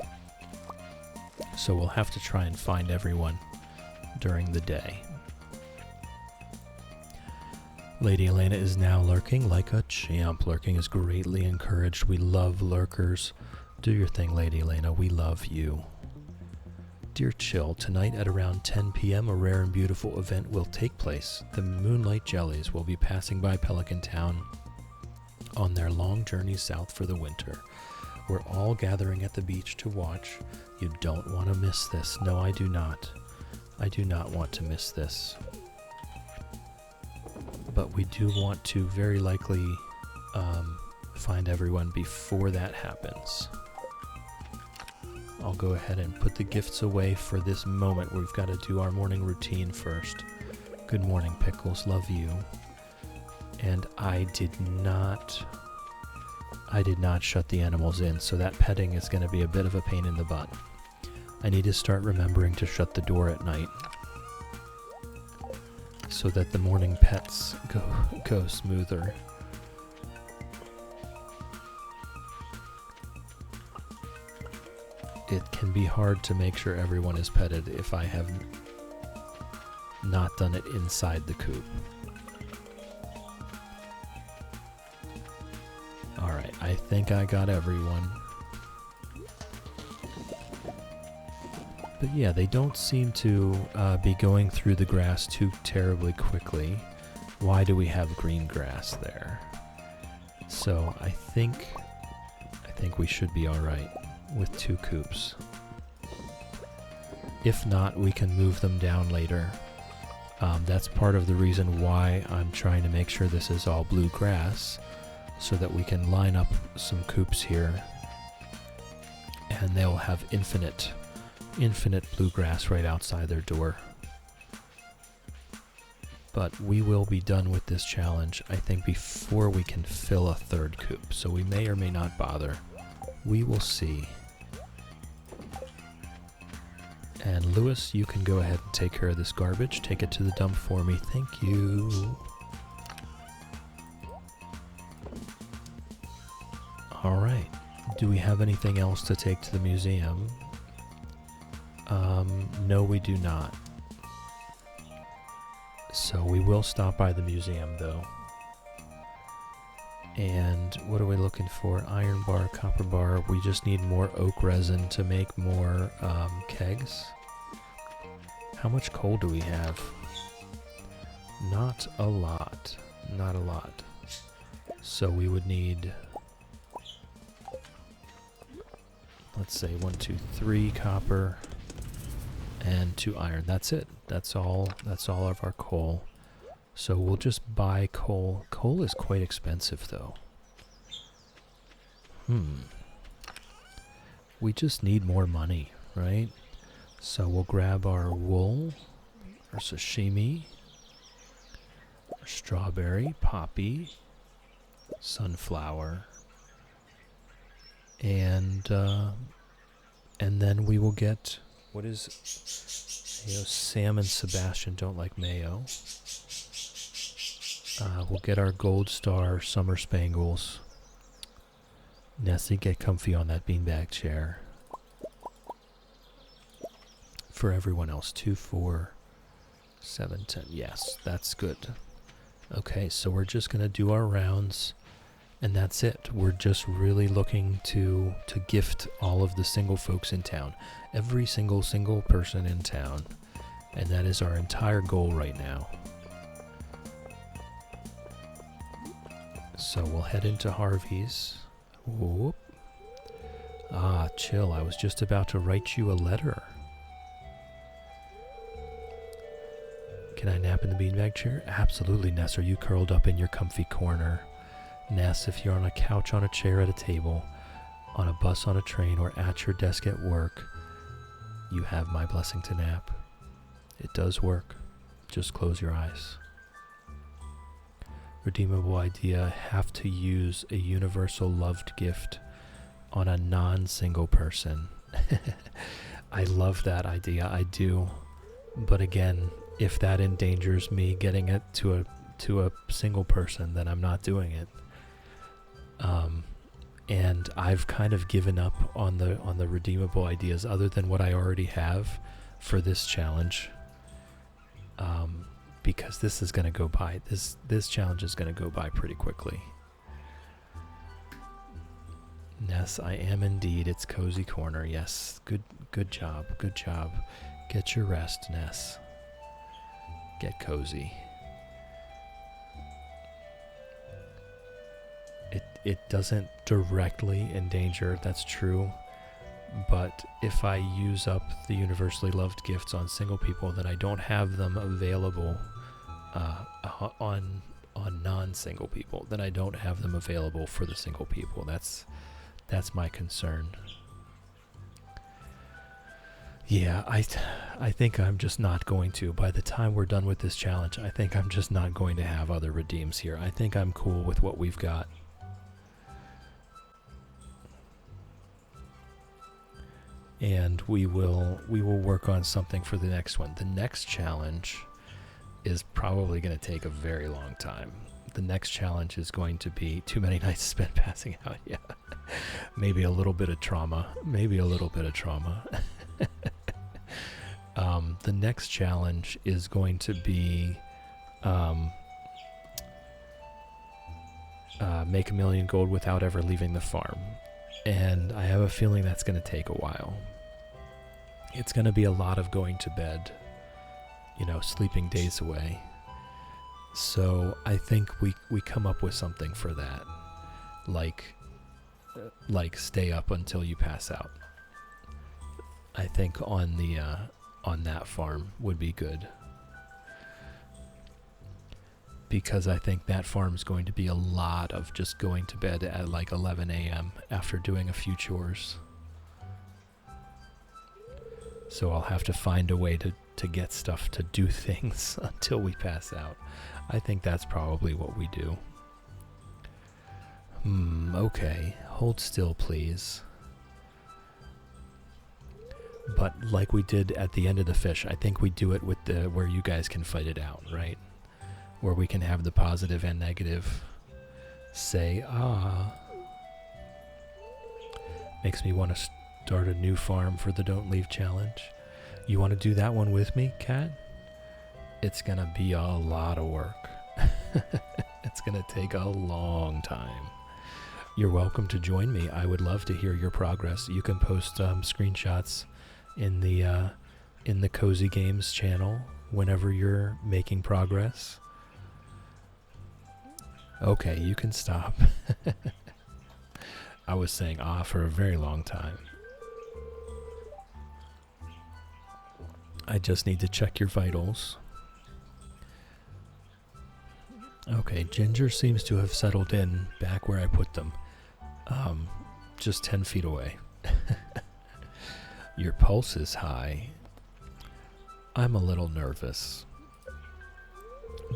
so we'll have to try and find everyone during the day. Lady Elena is now lurking like a champ. Lurking is greatly encouraged. We love lurkers. Do your thing, Lady Elena. We love you. Dear Chill, tonight at around 10 p.m. a rare and beautiful event will take place. The Moonlight Jellies will be passing by Pelican Town on their long journey south for the winter. We're all gathering at the beach to watch. You don't want to miss this. No, I do not. I do not want to miss this. But we do want to very likely find everyone before that happens. I'll go ahead and put the gifts away for this moment. We've got to do our morning routine first. Good morning, Pickles. Love you. And I did not shut the animals in, so that petting is going to be a bit of a pain in the butt. I need to start remembering to shut the door at night, so that the morning pets go smoother. It can be hard to make sure everyone is petted if I have not done it inside the coop. Alright, I think I got everyone. But yeah, they don't seem to be going through the grass too terribly quickly. Why do we have green grass there? So I think we should be alright with 2 coops. If not, we can move them down later. That's part of the reason why I'm trying to make sure this is all blue grass, so that we can line up some coops here and they'll have infinite bluegrass right outside their door. But we will be done with this challenge, I think, before we can fill a 3rd coop, so we may or may not bother. We will see. And Lewis, you can go ahead and take care of this garbage. Take it to the dump for me. Thank you. Alright. Do we have anything else to take to the museum? No, we do not. So we will stop by the museum, though. And what are we looking for? Iron bar, copper bar. We just need more oak resin to make more kegs. How much coal do we have? Not a lot. Not a lot. So we would need, let's say 1, 2, 3 copper and 2 iron. That's it. That's all of our coal. So we'll just buy coal. Coal is quite expensive, though. We just need more money, right? So we'll grab our wool, our sashimi, our strawberry, poppy, sunflower, and then we will get, what is, Sam and Sebastian don't like mayo. We'll get our gold star summer spangles. Nessie, get comfy on that beanbag chair. For everyone else, 2, 4, 7, 10. Yes, that's good. Okay, so we're just going to do our rounds And that's it. We're just really looking to gift all of the single folks in town. Every single person in town. And that is our entire goal right now. So we'll head into Harvey's. Whoop. Ah, chill. I was just about to write you a letter. Can I nap in the beanbag chair? Absolutely, Ness. Are you curled up in your comfy corner? Ness, if you're on a couch, on a chair, at a table, on a bus, on a train, or at your desk at work, you have my blessing to nap. It does work. Just close your eyes. Redeemable idea, have to use a universal loved gift on a non-single person. I love that idea, I do. But again, if that endangers me getting it to a single person, then I'm not doing it. And I've kind of given up on the redeemable ideas other than what I already have for this challenge. Because this is going to go by. This challenge is going to go by pretty quickly. Ness, I am indeed. It's Cozy Corner. Yes. Good job. Good job. Get your rest, Ness. Get cozy. It doesn't directly endanger, that's true. But if I use up the universally loved gifts on single people, then I don't have them available on non-single people. Then I don't have them available for the single people. That's my concern. Yeah, I think I'm just not going to. By the time we're done with this challenge, I think I'm just not going to have other redeems here. I think I'm cool with what we've got. And we will work on something for the next one. The next challenge is probably going to take a very long time. The next challenge is going to be too many nights spent passing out. Yeah, maybe a little bit of trauma. The next challenge is going to be make 1 million gold without ever leaving the farm. And I have a feeling that's going to take a while. It's going to be a lot of going to bed, sleeping days away. So I think we come up with something for that, like stay up until you pass out. I think on that farm would be good. Because I think that farm's going to be a lot of just going to bed at like 11 a.m. after doing a few chores. So I'll have to find a way to get stuff to do things until we pass out. I think that's probably what we do. Okay. Hold still, please. But like we did at the end of the fish, I think we do it with where you guys can fight it out, right? Where we can have the positive and negative say, Makes me want to start a new farm for the Don't Leave challenge. You want to do that one with me, Kat? It's going to be a lot of work. It's going to take a long time. You're welcome to join me. I would love to hear your progress. You can post screenshots in the Cozy Games channel whenever you're making progress. Okay, you can stop. I was saying for a very long time. I just need to check your vitals. Okay, Ginger seems to have settled in back where I put them. Just 10 feet away. Your pulse is high. I'm a little nervous.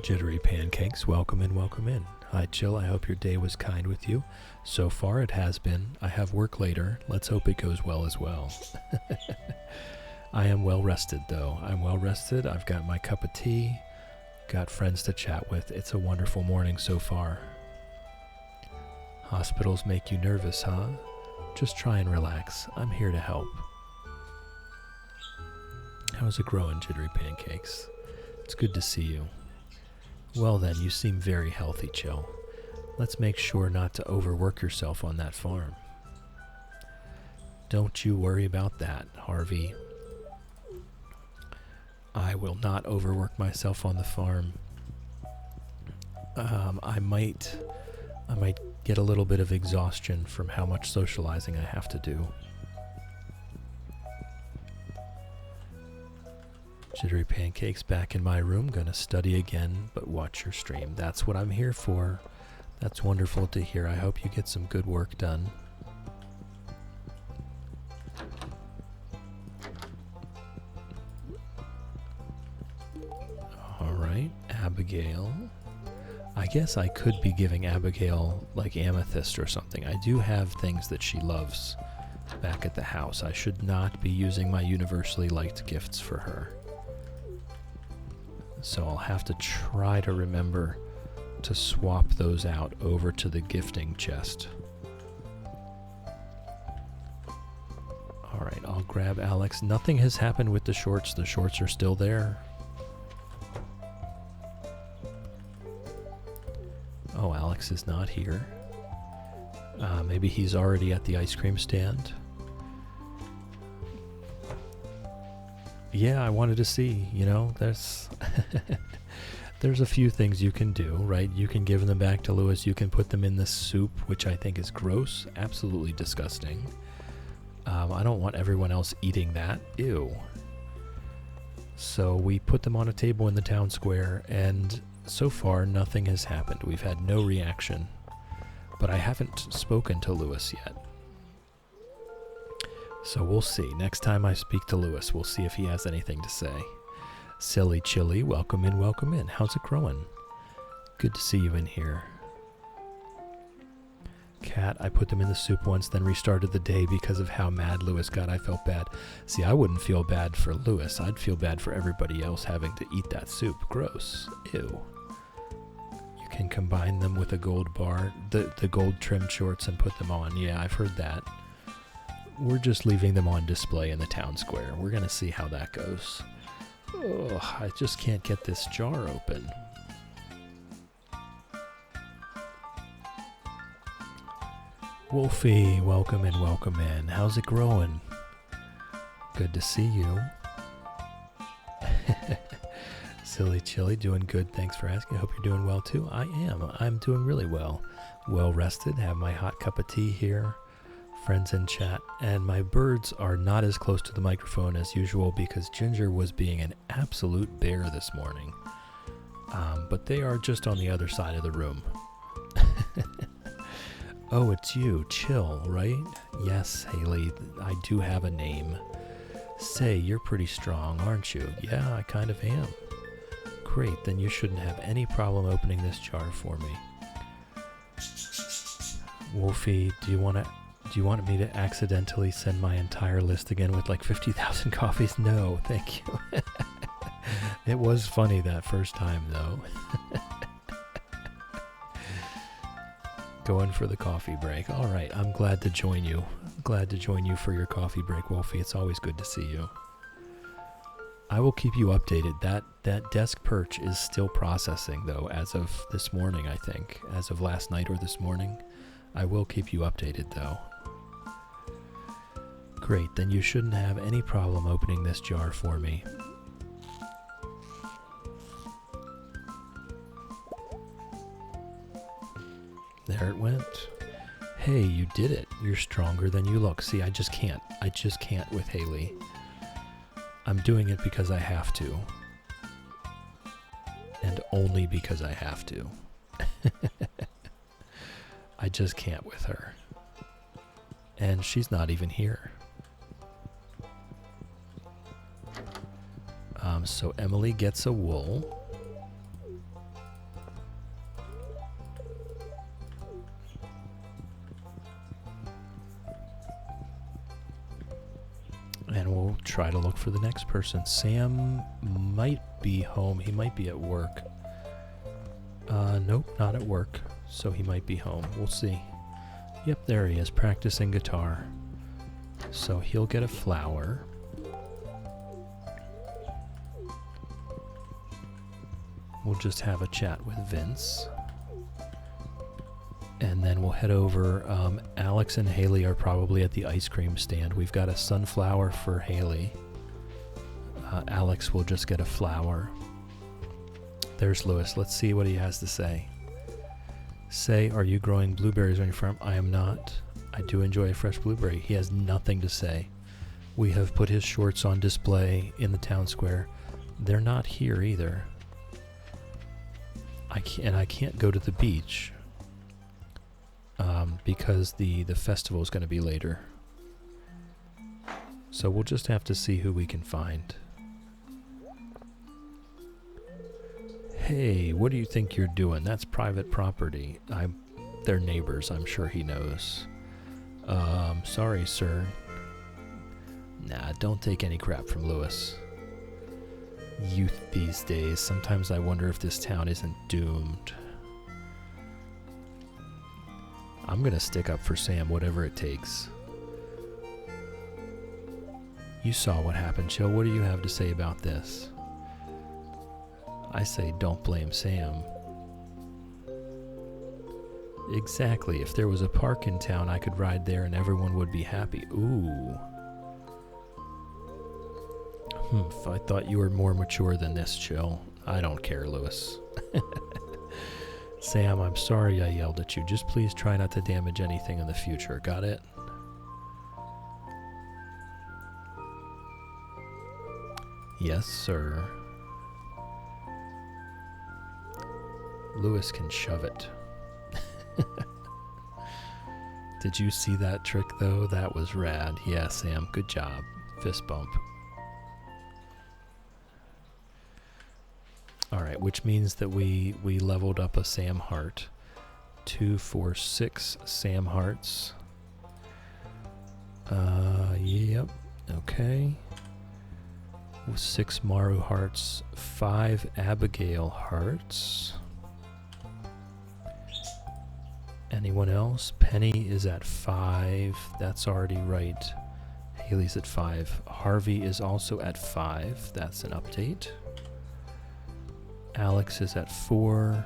Jittery Pancakes, welcome in, welcome in. Hi, Chill, I hope your day was kind with you. So far it has been. I have work later. Let's hope it goes well as well. I am well rested, though. I'm well rested. I've got my cup of tea. Got friends to chat with. It's a wonderful morning so far. Hospitals make you nervous, huh? Just try and relax. I'm here to help. How's it growing, Jittery Pancakes? It's good to see you. Well then, you seem very healthy, Chill. Let's make sure not to overwork yourself on that farm. Don't you worry about that, Harvey. I will not overwork myself on the farm. I might get a little bit of exhaustion from how much socializing I have to do. Jittery Pancakes back in my room. Gonna study again, but watch your stream. That's what I'm here for. That's wonderful to hear. I hope you get some good work done. Alright, Abigail. I guess I could be giving Abigail like amethyst or something. I do have things that she loves back at the house. I should not be using my universally liked gifts for her. So I'll have to try to remember to swap those out over to the gifting chest. Alright, I'll grab Alex. Nothing has happened with the shorts. The shorts are still there. Oh, Alex is not here. Maybe he's already at the ice cream stand. Yeah, I wanted to see, you know, there's there's a few things you can do, right? You can give them back to Lewis. You can put them in the soup, which I think is gross, absolutely disgusting. I don't want everyone else eating that. Ew. So we put them on a table in the town square, and so far nothing has happened. We've had no reaction, but I haven't spoken to Lewis yet. So we'll see. Next time I speak to Lewis, we'll see if he has anything to say. Silly Chili, welcome in, welcome in. How's it growing? Good to see you in here. Cat, I put them in the soup once, then restarted the day because of how mad Lewis got. I felt bad. See, I wouldn't feel bad for Lewis. I'd feel bad for everybody else having to eat that soup. Gross. Ew. You can combine them with a gold bar, the gold trimmed shorts, and put them on. Yeah, I've heard that. We're just leaving them on display in the town square. We're going to see how that goes. Ugh, I just can't get this jar open. Wolfie, welcome in, welcome in. How's it growing? Good to see you. Silly Chili, doing good. Thanks for asking. I hope you're doing well too. I am. I'm doing really well. Well rested. Have my hot cup of tea here. Friends in chat, and my birds are not as close to the microphone as usual because Ginger was being an absolute bear this morning. But they are just on the other side of the room. Oh, it's you, Chill, right? Yes, Haley, I do have a name. Say, you're pretty strong, aren't you? Yeah, I kind of am. Great, then you shouldn't have any problem opening this jar for me. Wolfie, do you want me to accidentally send my entire list again with like 50,000 coffees? No, thank you. It was funny that first time, though. Going for the coffee break. All right, I'm glad to join you. Glad to join you for your coffee break, Wolfie. It's always good to see you. I will keep you updated. That desk perch is still processing, though, as of this morning, I think. As of last night or this morning. I will keep you updated, though. Great, then you shouldn't have any problem opening this jar for me. There it went. Hey, you did it. You're stronger than you look. See, I just can't. I just can't with Haley. I'm doing it because I have to. And only because I have to. I just can't with her. And she's not even here. So Emily gets a wool. And we'll try to look for the next person. Sam might be home. He might be at work. Nope, not at work. So he might be home. We'll see. Yep, there he is, practicing guitar. So he'll get a flower. We'll just have a chat with Vince. And then we'll head over. Alex and Haley are probably at the ice cream stand. We've got a sunflower for Haley. Alex will just get a flower. There's Lewis. Let's see what he has to say. Say, are you growing blueberries on your farm? I am not. I do enjoy a fresh blueberry. He has nothing to say. We have put his shorts on display in the town square. They're not here either. I can't go to the beach because the festival is going to be later. So we'll just have to see who we can find. Hey, what do you think you're doing? That's private property. They're neighbors, I'm sure he knows. Sorry, sir. Nah, don't take any crap from Lewis. Youth these days. Sometimes I wonder if this town isn't doomed. I'm gonna stick up for Sam, whatever it takes. You saw what happened, Chill. What do you have to say about this? I say don't blame Sam. Exactly. If there was a park in town, I could ride there and everyone would be happy. Ooh. I thought you were more mature than this, Chill. I don't care, Lewis. Sam, I'm sorry I yelled at you. Just please try not to damage anything in the future. Got it? Yes, sir. Lewis can shove it. Did you see that trick, though? That was rad. Yeah, Sam, good job. Fist bump. Alright, which means that we leveled up a Sam heart. 2, 4, 6 Sam hearts. Yep. Okay. 6 Maru hearts. 5 Abigail hearts. Anyone else? Penny is at 5. That's already right. Haley's at 5. Harvey is also at 5. That's an update. Alex is at 4.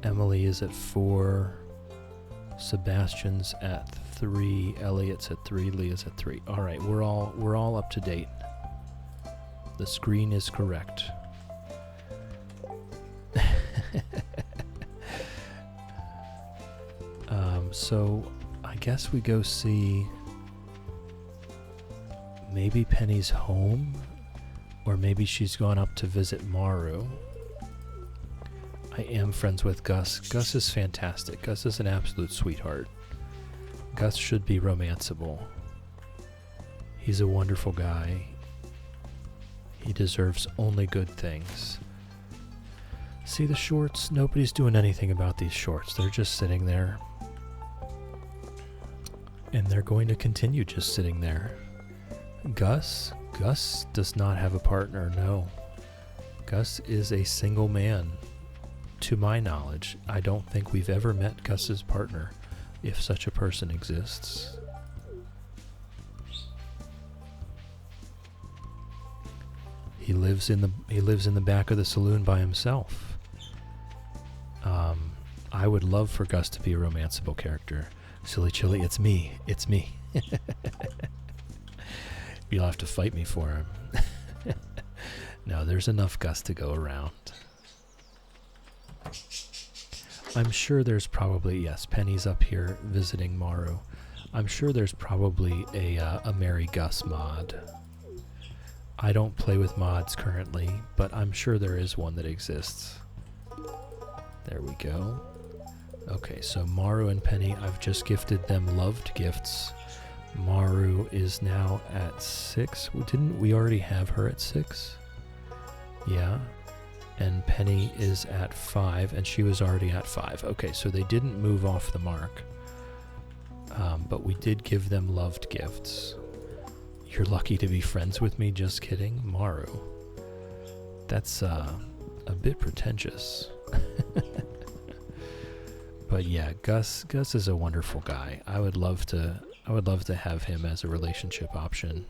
Emily is at 4. Sebastian's at 3. Elliot's at 3. Leah's at 3. All right, we're all up to date. The screen is correct. So I guess we go see maybe Penny's home, or maybe she's gone up to visit Maru. I am friends with Gus. Gus is fantastic. Gus is an absolute sweetheart. Gus should be romanceable. He's a wonderful guy. He deserves only good things. See the shorts? Nobody's doing anything about these shorts. They're just sitting there. And they're going to continue just sitting there. Gus? Gus does not have a partner, no. Gus is a single man. To my knowledge, I don't think we've ever met Gus's partner, if such a person exists. He lives in the back of the saloon by himself. I would love for Gus to be a romanceable character. Silly Chili, it's me. It's me. You'll have to fight me for him. No, there's enough Gus to go around. I'm sure there's probably, yes, Penny's up here visiting Maru. I'm sure there's probably a Marry Gus mod. I don't play with mods currently, but I'm sure there is one that exists. There we go. Okay, so Maru and Penny, I've just gifted them loved gifts. Maru is now at 6. Didn't we already have her at 6? Yeah. And Penny is at 5, and she was already at 5. Okay, so they didn't move off the mark. But we did give them loved gifts. You're lucky to be friends with me, just kidding. Maru. That's a bit pretentious. But yeah, Gus is a wonderful guy. I would love to have him as a relationship option.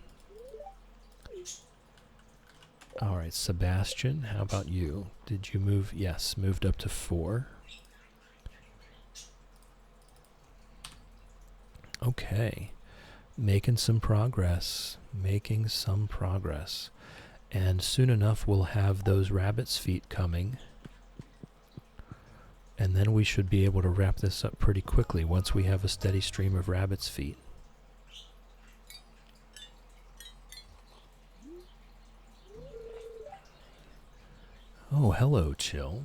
All right, Sebastian, how about you? Did you move? Yes, moved up to 4. Okay. Making some progress. Making some progress. And soon enough we'll have those rabbit's feet coming. And then we should be able to wrap this up pretty quickly once we have a steady stream of rabbit's feet. Oh, hello, Chill.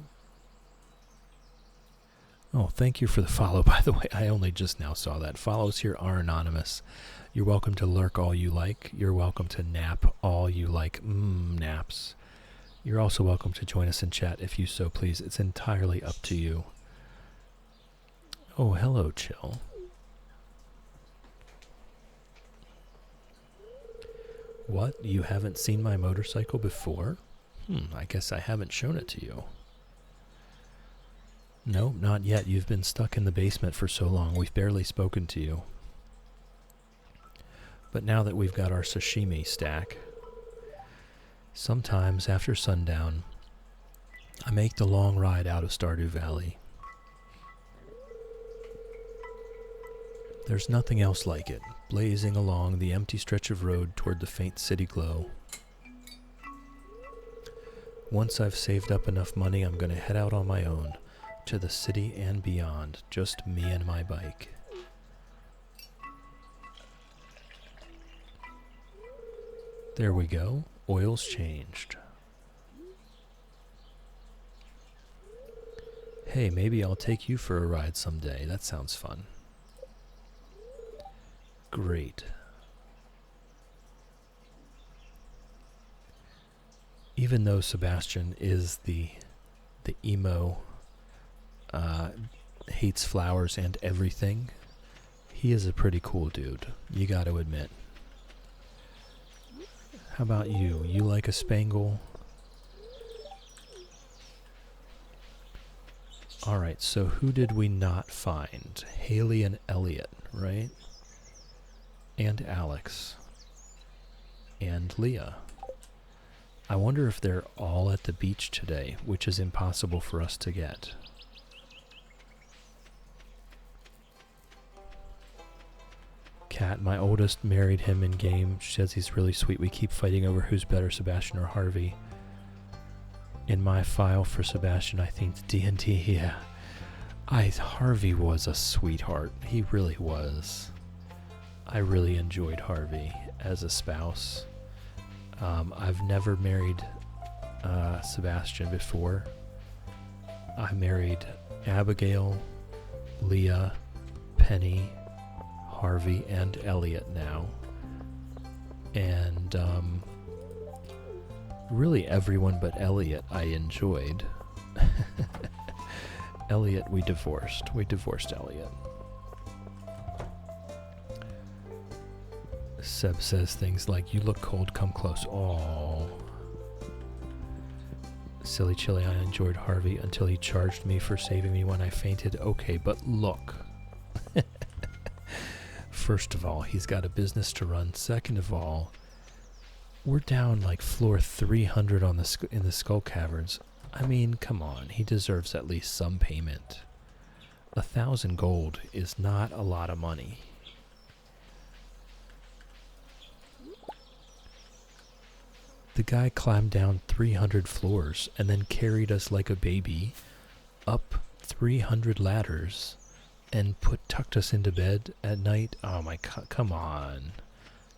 Oh, thank you for the follow, by the way. I only just now saw that. Follows here are anonymous. You're welcome to lurk all you like. You're welcome to nap all you like. Naps. You're also welcome to join us in chat if you so please. It's entirely up to you. Oh, hello, Chill. What? You haven't seen my motorcycle before? I guess I haven't shown it to you. No, not yet. You've been stuck in the basement for so long. We've barely spoken to you. But now that we've got our sashimi stack, sometimes after sundown, I make the long ride out of Stardew Valley. There's nothing else like it, blazing along the empty stretch of road toward the faint city glow. Once I've saved up enough money, I'm going to head out on my own, to the city and beyond, just me and my bike. There we go. Oil's changed. Hey, maybe I'll take you for a ride someday. That sounds fun. Great. Even though Sebastian is the emo, hates flowers and everything, he is a pretty cool dude, you gotta admit. How about you? You like a spangle? Alright, so who did we not find? Haley and Elliot, right? And Alex. And Leah. I wonder if they're all at the beach today, which is impossible for us to get. Kat, my oldest, married him in game. She says he's really sweet. We keep fighting over who's better, Sebastian or Harvey. In my file for Sebastian, I think D&D, yeah. Harvey was a sweetheart. He really was. I really enjoyed Harvey as a spouse. I've never married Sebastian before. I married Abigail, Leah, Penny, Harvey, and Elliot now. And really everyone but Elliot I enjoyed. Elliot we divorced. We divorced Elliot. Seb says things like, you look cold, come close. Oh. Silly Chili, I enjoyed Harvey until he charged me for saving me when I fainted. Okay, but look. First of all, he's got a business to run. Second of all, we're down like floor 300 on in the Skull Caverns. I mean, come on. He deserves at least some payment. 1,000 gold is not a lot of money. The guy climbed down 300 floors and then carried us like a baby up 300 ladders and tucked us into bed at night. Oh my god, come on.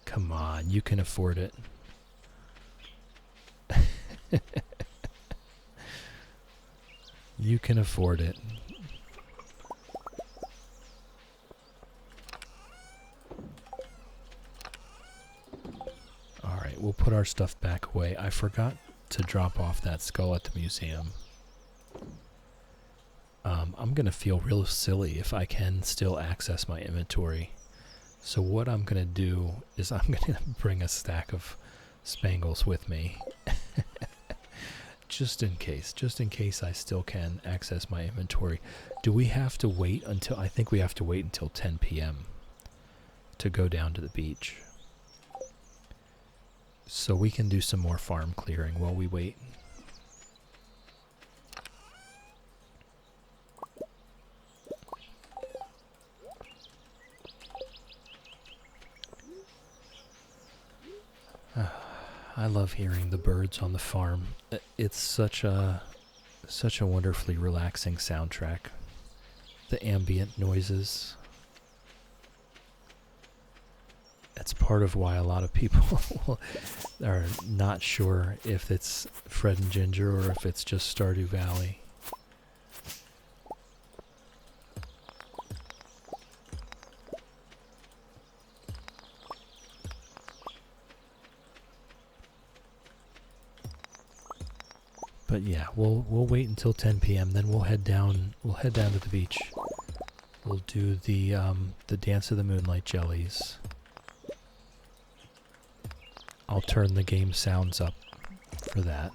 Come on, you can afford it. You can afford it. Alright, we'll put our stuff back away. I forgot to drop off that skull at the museum. I'm going to feel real silly if I can still access my inventory. So what I'm going to do is I'm going to bring a stack of spangles with me. Just in case I still can access my inventory. Do we have to wait until, I think we have to wait until 10 p.m. to go down to the beach. So we can do some more farm clearing while we wait. I love hearing the birds on the farm. It's such a wonderfully relaxing soundtrack. The ambient noises. That's part of why a lot of people are not sure if it's Fred and Ginger or if it's just Stardew Valley. But yeah, we'll wait until 10 p.m. Then we'll head down. We'll head down to the beach. We'll do the Dance of the Moonlight Jellies. I'll turn the game sounds up for that,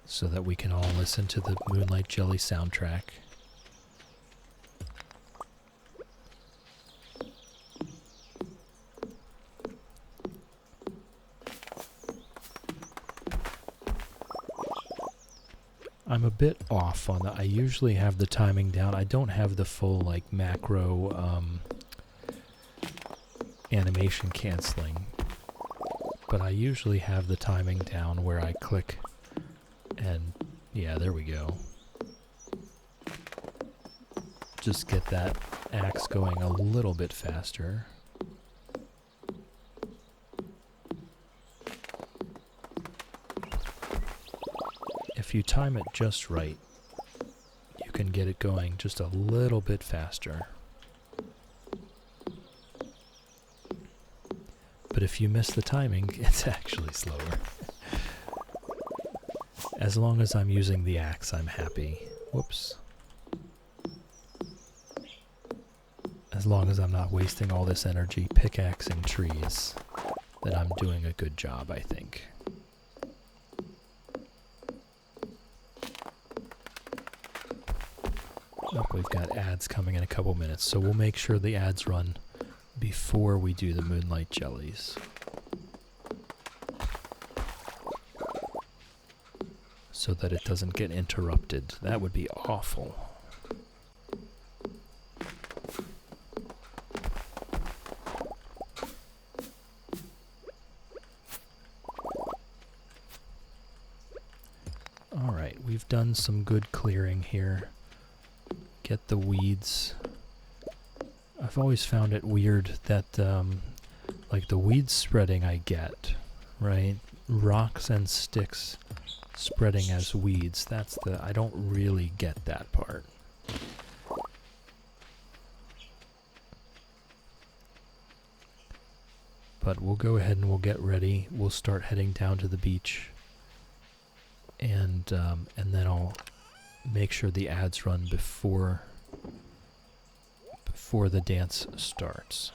so that we can all listen to the Moonlight Jelly soundtrack. I'm a bit off on that. I usually have the timing down. I don't have the full like macro animation canceling, but I usually have the timing down where I click and yeah, there we go. Just get that axe going a little bit faster. If you time it just right, you can get it going just a little bit faster. But if you miss the timing, it's actually slower. As long as I'm using the axe, I'm happy. Whoops. As long as I'm not wasting all this energy pickaxing trees, then I'm doing a good job, I think. Oh, we've got ads coming in a couple minutes, so we'll make sure the ads run before we do the Moonlight Jellies. So that it doesn't get interrupted. That would be awful. Alright, we've done some good clearing here. Get the weeds. I've always found it weird that, like the weed spreading I get, right? Rocks and sticks spreading as weeds. I don't really get that part. But we'll go ahead and we'll get ready. We'll start heading down to the beach. And then I'll make sure the ads run before the dance starts.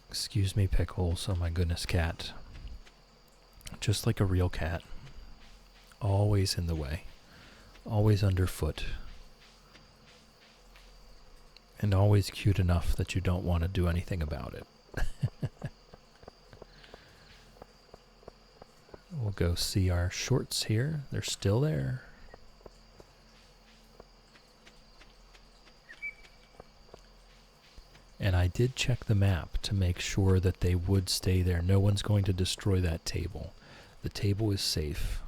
Excuse me, Pickles. Oh my goodness, cat. Just like a real cat. Always in the way. Always underfoot. And always cute enough that you don't want to do anything about it. We'll go see our shorts here. They're still there. And I did check the map to make sure that they would stay there. No one's going to destroy that table. The table is safe.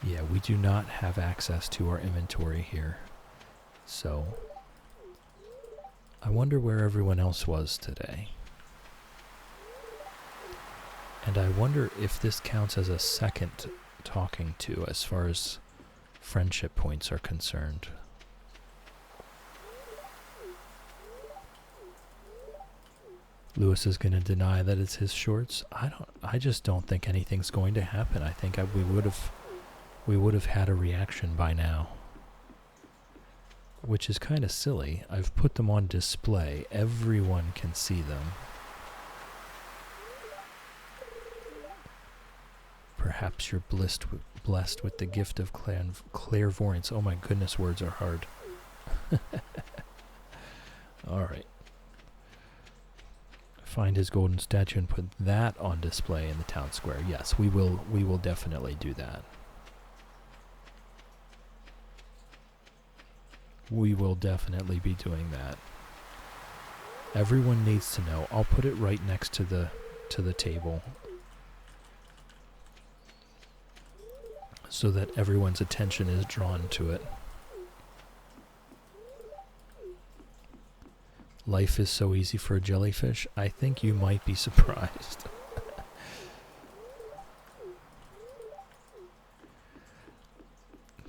Yeah, we do not have access to our inventory here. So, I wonder where everyone else was today. And I wonder if this counts as a second talking to as far as friendship points are concerned. Lewis is going to deny that it's his shorts. I just don't think anything's going to happen. I think we would have had a reaction by now. Which is kind of silly. I've put them on display. Everyone can see them. Perhaps you're blessed with the gift of clairvoyance. Oh my goodness, words are hard. Alright. Find his golden statue and put that on display in the town square. Yes, we will definitely do that. We will definitely be doing that. Everyone needs to know. I'll put it right next to the table so that everyone's attention is drawn to it. Life is so easy for a jellyfish. I think you might be surprised.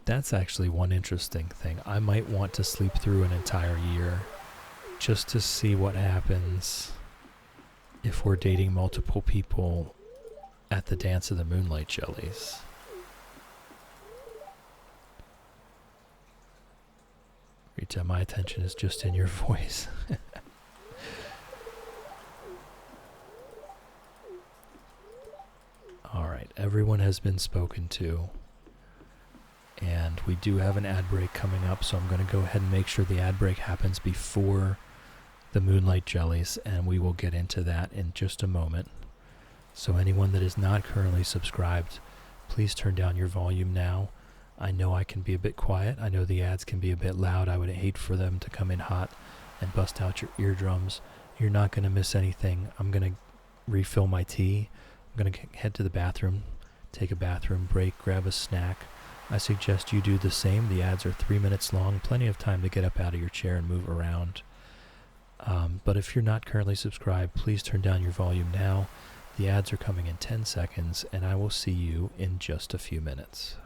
That's actually one interesting thing. I might want to sleep through an entire year just to see what happens if we're dating multiple people at the Dance of the Moonlight Jellies. Rita, my attention is just in your voice. Alright, everyone has been spoken to. And we do have an ad break coming up, so I'm going to go ahead and make sure the ad break happens before the Moonlight Jellies, and we will get into that in just a moment. So anyone that is not currently subscribed, please turn down your volume now. I know I can be a bit quiet. I know the ads can be a bit loud. I would hate for them to come in hot and bust out your eardrums. You're not going to miss anything. I'm going to refill my tea. I'm going to head to the bathroom, take a bathroom break, grab a snack. I suggest you do the same. The ads are 3 minutes long, plenty of time to get up out of your chair and move around. But if you're not currently subscribed, please turn down your volume now. The ads are coming in 10 seconds, and I will see you in just a few minutes.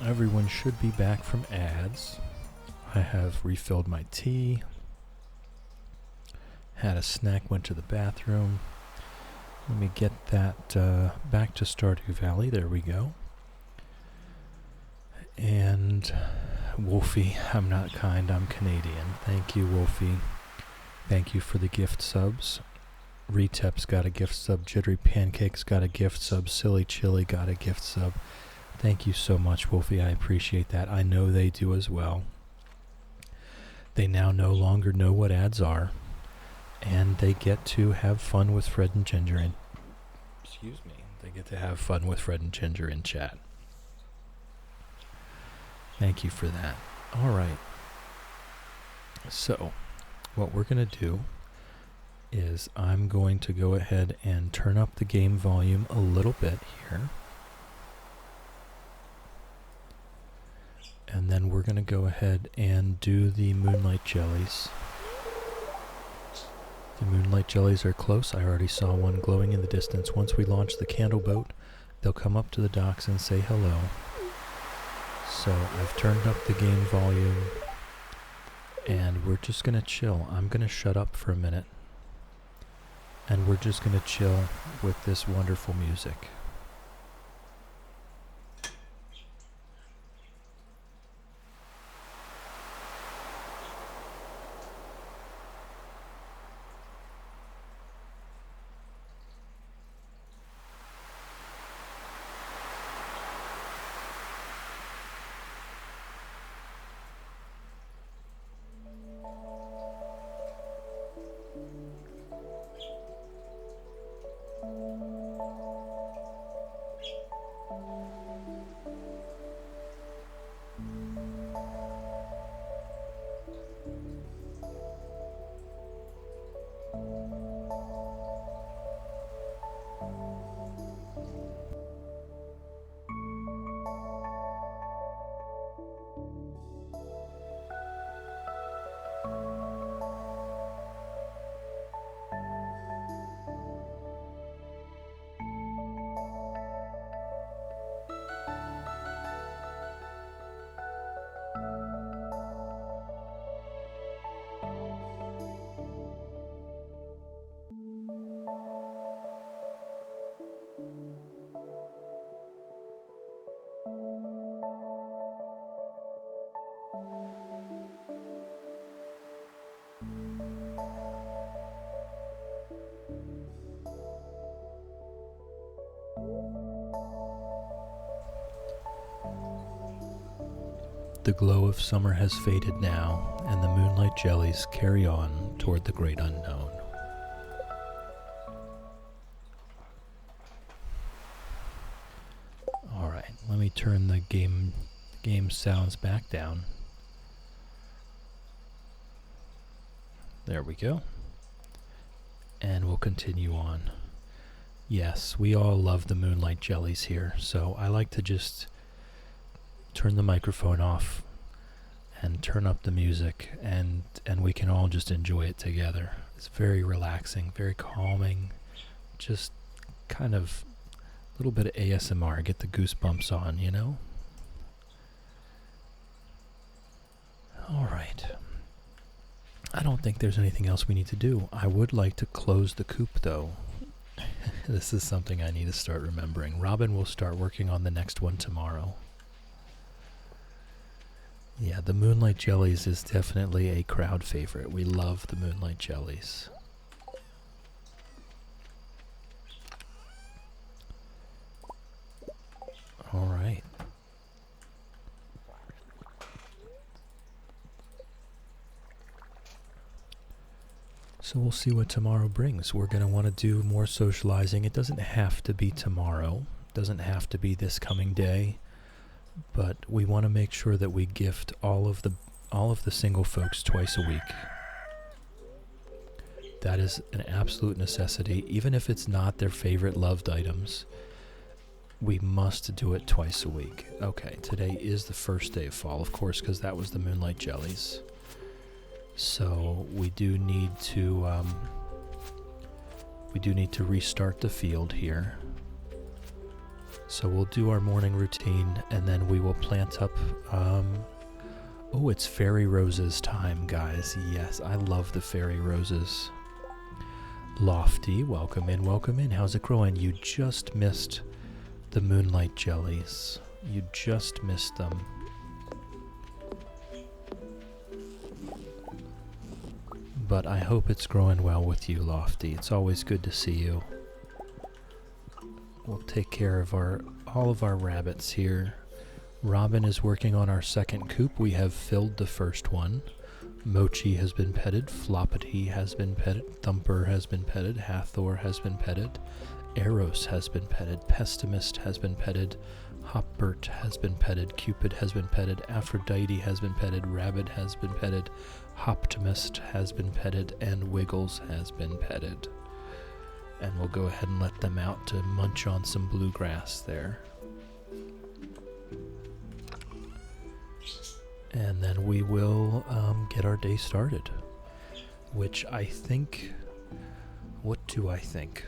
Everyone should be back from ads. I have refilled my tea, Had a snack, went to the bathroom. Let me get that back to Stardew Valley. There we go. And Wolfie, I'm not kind, I'm Canadian. Thank you, Wolfie. Thank you for the gift subs. Retep's got a gift sub. Jittery Pancake's got a gift sub. Silly Chili got a gift sub. Thank you so much, Wolfie. I appreciate that. I know they do as well. They now no longer know what ads are. And they get to have fun with Fred and Ginger in... Excuse me. They get to have fun with Fred and Ginger in chat. Thank you for that. Alright. So, what we're going to do is I'm going to go ahead and turn up the game volume a little bit here. And then we're going to go ahead and do the Moonlight Jellies. The Moonlight Jellies are close. I already saw one glowing in the distance. Once we launch the candle boat, they'll come up to the docks and say hello. So I've turned up the game volume and we're just going to chill. I'm going to shut up for a minute and we're just going to chill with this wonderful music. The glow of summer has faded now, and the moonlight jellies carry on toward the great unknown. Alright, let me turn the game sounds back down. There we go. And we'll continue on. Yes, we all love the moonlight jellies here, so I like to just turn the microphone off and turn up the music and we can all just enjoy it together. It's very relaxing, very calming, just kind of a little bit of ASMR, get the goosebumps on, you know? Alright. I don't think there's anything else we need to do. I would like to close the coop though. This is something I need to start remembering. Robin will start working on the next one tomorrow. Yeah, the Moonlight Jellies is definitely a crowd favorite. We love the Moonlight Jellies. All right. So we'll see what tomorrow brings. We're going to want to do more socializing. It doesn't have to be tomorrow. It doesn't have to be this coming day. But we want to make sure that we gift all of the single folks twice a week. That is an absolute necessity. Even if it's not their favorite loved items, we must do it twice a week. Okay, today is the first day of fall, of course, because that was the Moonlight Jellies. So we do need to restart the field here. So we'll do our morning routine, and then we will plant up, oh, it's fairy roses time, guys. Yes, I love the fairy roses. Lofty, welcome in, welcome in. How's it growing? You just missed the moonlight jellies. You just missed them. But I hope it's growing well with you, Lofty. It's always good to see you. We'll take care of all of our rabbits here. Robin is working on our second coop. We have filled the first one. Mochi has been petted. Floppity has been petted. Thumper has been petted. Hathor has been petted. Eros has been petted. Pessimist has been petted. Hopbert has been petted. Cupid has been petted. Aphrodite has been petted. Rabbit has been petted. Hoptimist has been petted. And Wiggles has been petted. And we'll go ahead and let them out to munch on some bluegrass there. And then we will get our day started. Which I think... What do I think?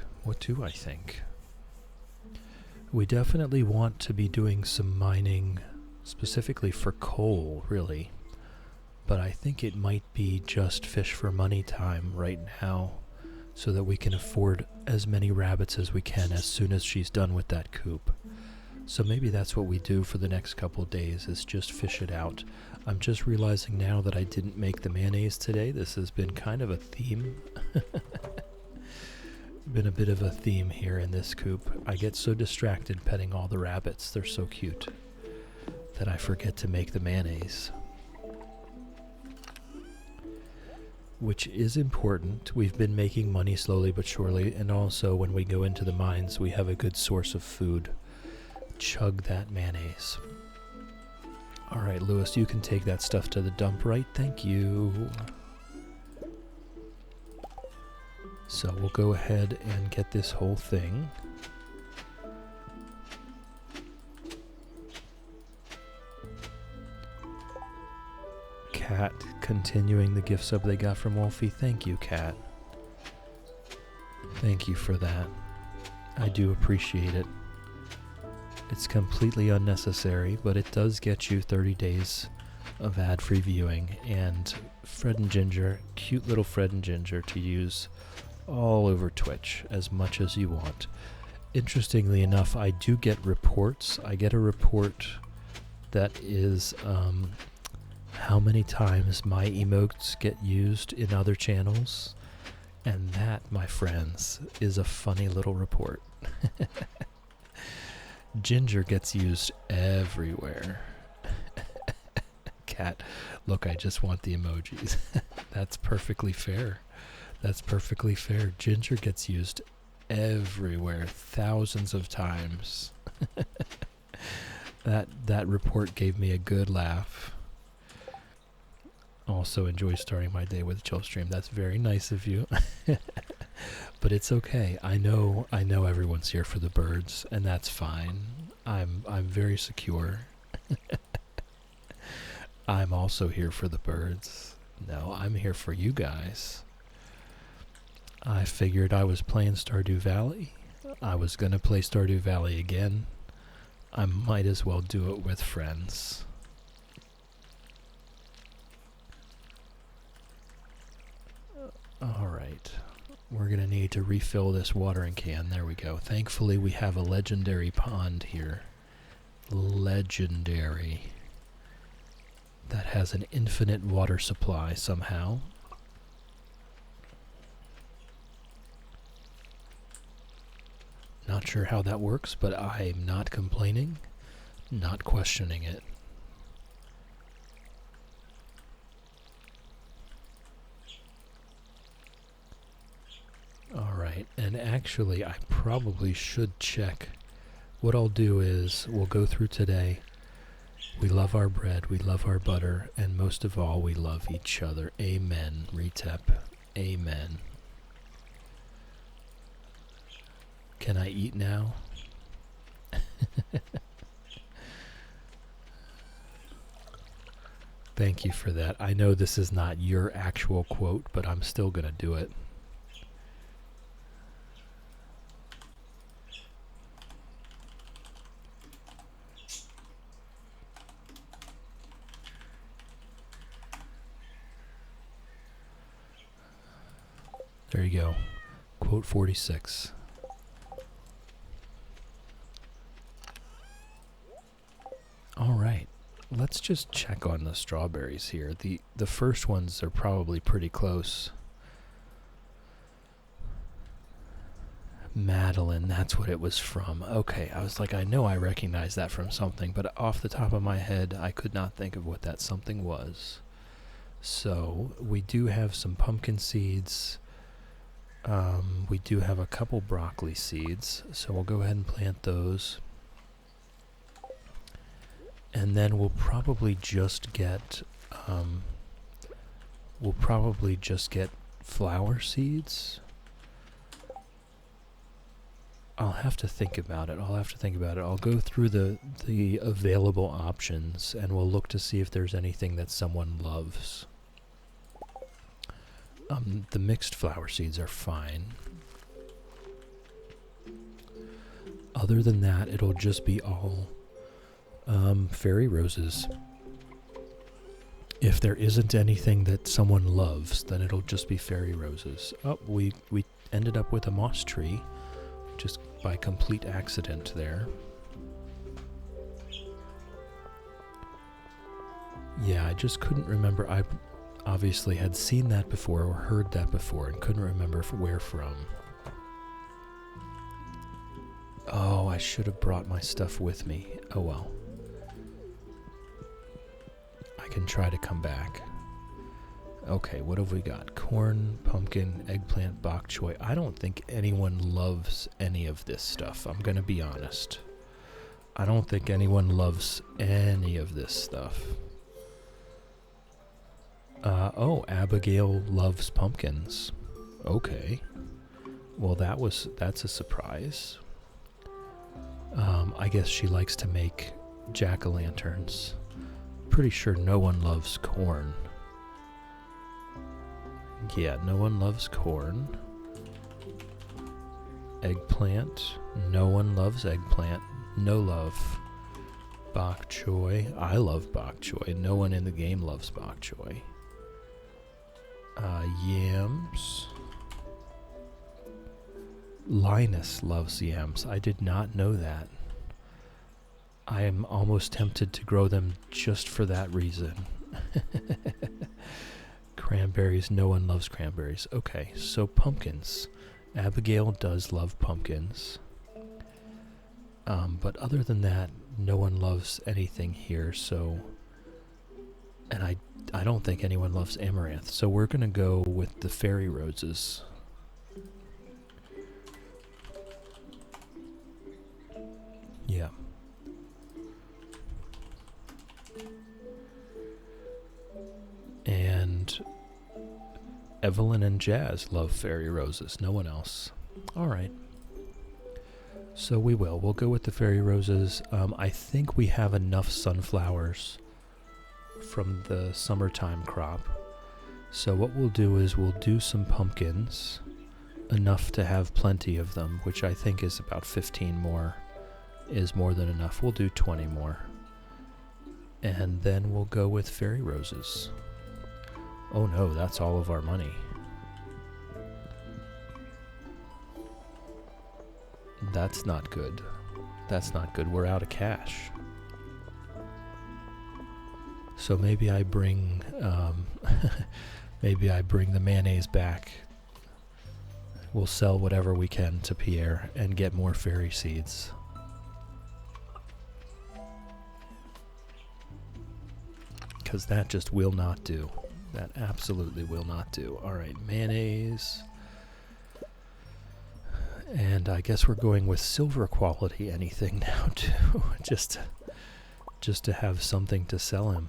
We definitely want to be doing some mining, specifically for coal, really. But I think it might be just fish for money time right now, so that we can afford as many rabbits as we can as soon as she's done with that coop. So maybe that's what we do for the next couple of days, is just fish it out. I'm just realizing now that I didn't make the mayonnaise today. This has been kind of a theme. Been a bit of a theme here in this coop. I get so distracted petting all the rabbits, they're so cute, that I forget to make the mayonnaise. Which is important. We've been making money slowly but surely, and also when we go into the mines, we have a good source of food. Chug that mayonnaise. Alright, Lewis, you can take that stuff to the dump, right? Thank you. So we'll go ahead and get this whole thing. Cat continuing the gift sub they got from Wolfie. Thank you, Cat. Thank you for that. I do appreciate it. It's completely unnecessary, but it does get you 30 days of ad-free viewing, and Fred and Ginger, cute little Fred and Ginger to use all over Twitch as much as you want. Interestingly enough, I do get reports. I get a report that is how many times my emotes get used in other channels, and that, my friends, is a funny little report. Ginger gets used everywhere. Cat, look, I just want the emojis. That's perfectly fair. That's perfectly fair. Ginger gets used everywhere, thousands of times. That report gave me a good laugh. Also enjoy starting my day with a chill stream. That's very nice of you. But it's okay. I know everyone's here for the birds, and that's fine. I'm very secure. I'm also here for the birds. No, I'm here for you guys. I figured I was playing Stardew Valley. I was gonna play Stardew Valley again. I might as well do it with friends. Alright. We're gonna need to refill this watering can. There we go. Thankfully we have a legendary pond here. Legendary. That has an infinite water supply somehow. Not sure how that works, but I'm not complaining, not questioning it. Alright, and actually I probably should check. What I'll do is, we'll go through today. We love our bread, we love our butter, and most of all, we love each other. Amen, Retep. Amen. Can I eat now? Thank you for that. I know this is not your actual quote, but I'm still gonna do it. There you go. Vote 46. Alright, let's just check on the strawberries here. The first ones are probably pretty close. Madeline, that's what it was from. Okay, I was like, I know I recognize that from something, but off the top of my head, I could not think of what that something was. So, we do have some pumpkin seeds. We do have a couple broccoli seeds, so we'll go ahead and plant those. And then we'll probably just get, flower seeds. I'll have to think about it. I'll go through the available options, and we'll look to see if there's anything that someone loves. The mixed flower seeds are fine. Other than that, it'll just be all fairy roses. If there isn't anything that someone loves, then it'll just be fairy roses. Oh, we ended up with a moss tree. Just by complete accident there. Yeah, I just couldn't remember. I obviously had seen that before or heard that before and couldn't remember where from. Oh, I should have brought my stuff with me. Oh well. I can try to come back. Okay, what have we got? Corn, pumpkin, eggplant, bok choy. I don't think anyone loves any of this stuff. I'm going to be honest. I don't think anyone loves any of this stuff. Oh, Abigail loves pumpkins. Okay. Well, that's a surprise. I guess she likes to make jack-o'-lanterns. Pretty sure no one loves corn. Yeah, no one loves corn. Eggplant. No one loves eggplant. No love. Bok choy. I love bok choy. No one in the game loves bok choy. Yams. Linus loves yams. I did not know that. I am almost tempted to grow them just for that reason. Cranberries, no one loves cranberries. Okay, so pumpkins. Abigail does love pumpkins. But other than that, no one loves anything here, so... And I don't think anyone loves amaranth, so we're going to go with the fairy roses. Yeah. And Evelyn and Jazz love fairy roses. No one else. All right. So we'll go with the fairy roses. I think we have enough sunflowers from the summertime crop. So what we'll do is we'll do some pumpkins, enough to have plenty of them, which I think is about 15 more, is more than enough. We'll do 20 more. And then we'll go with fairy roses. Oh no, that's all of our money. That's not good. That's not good. We're out of cash. So maybe I bring, maybe I bring the mayonnaise back. We'll sell whatever we can to Pierre and get more fairy seeds. Because that just will not do. That absolutely will not do. Alright, mayonnaise. And I guess we're going with silver quality anything now too. just to have something to sell him.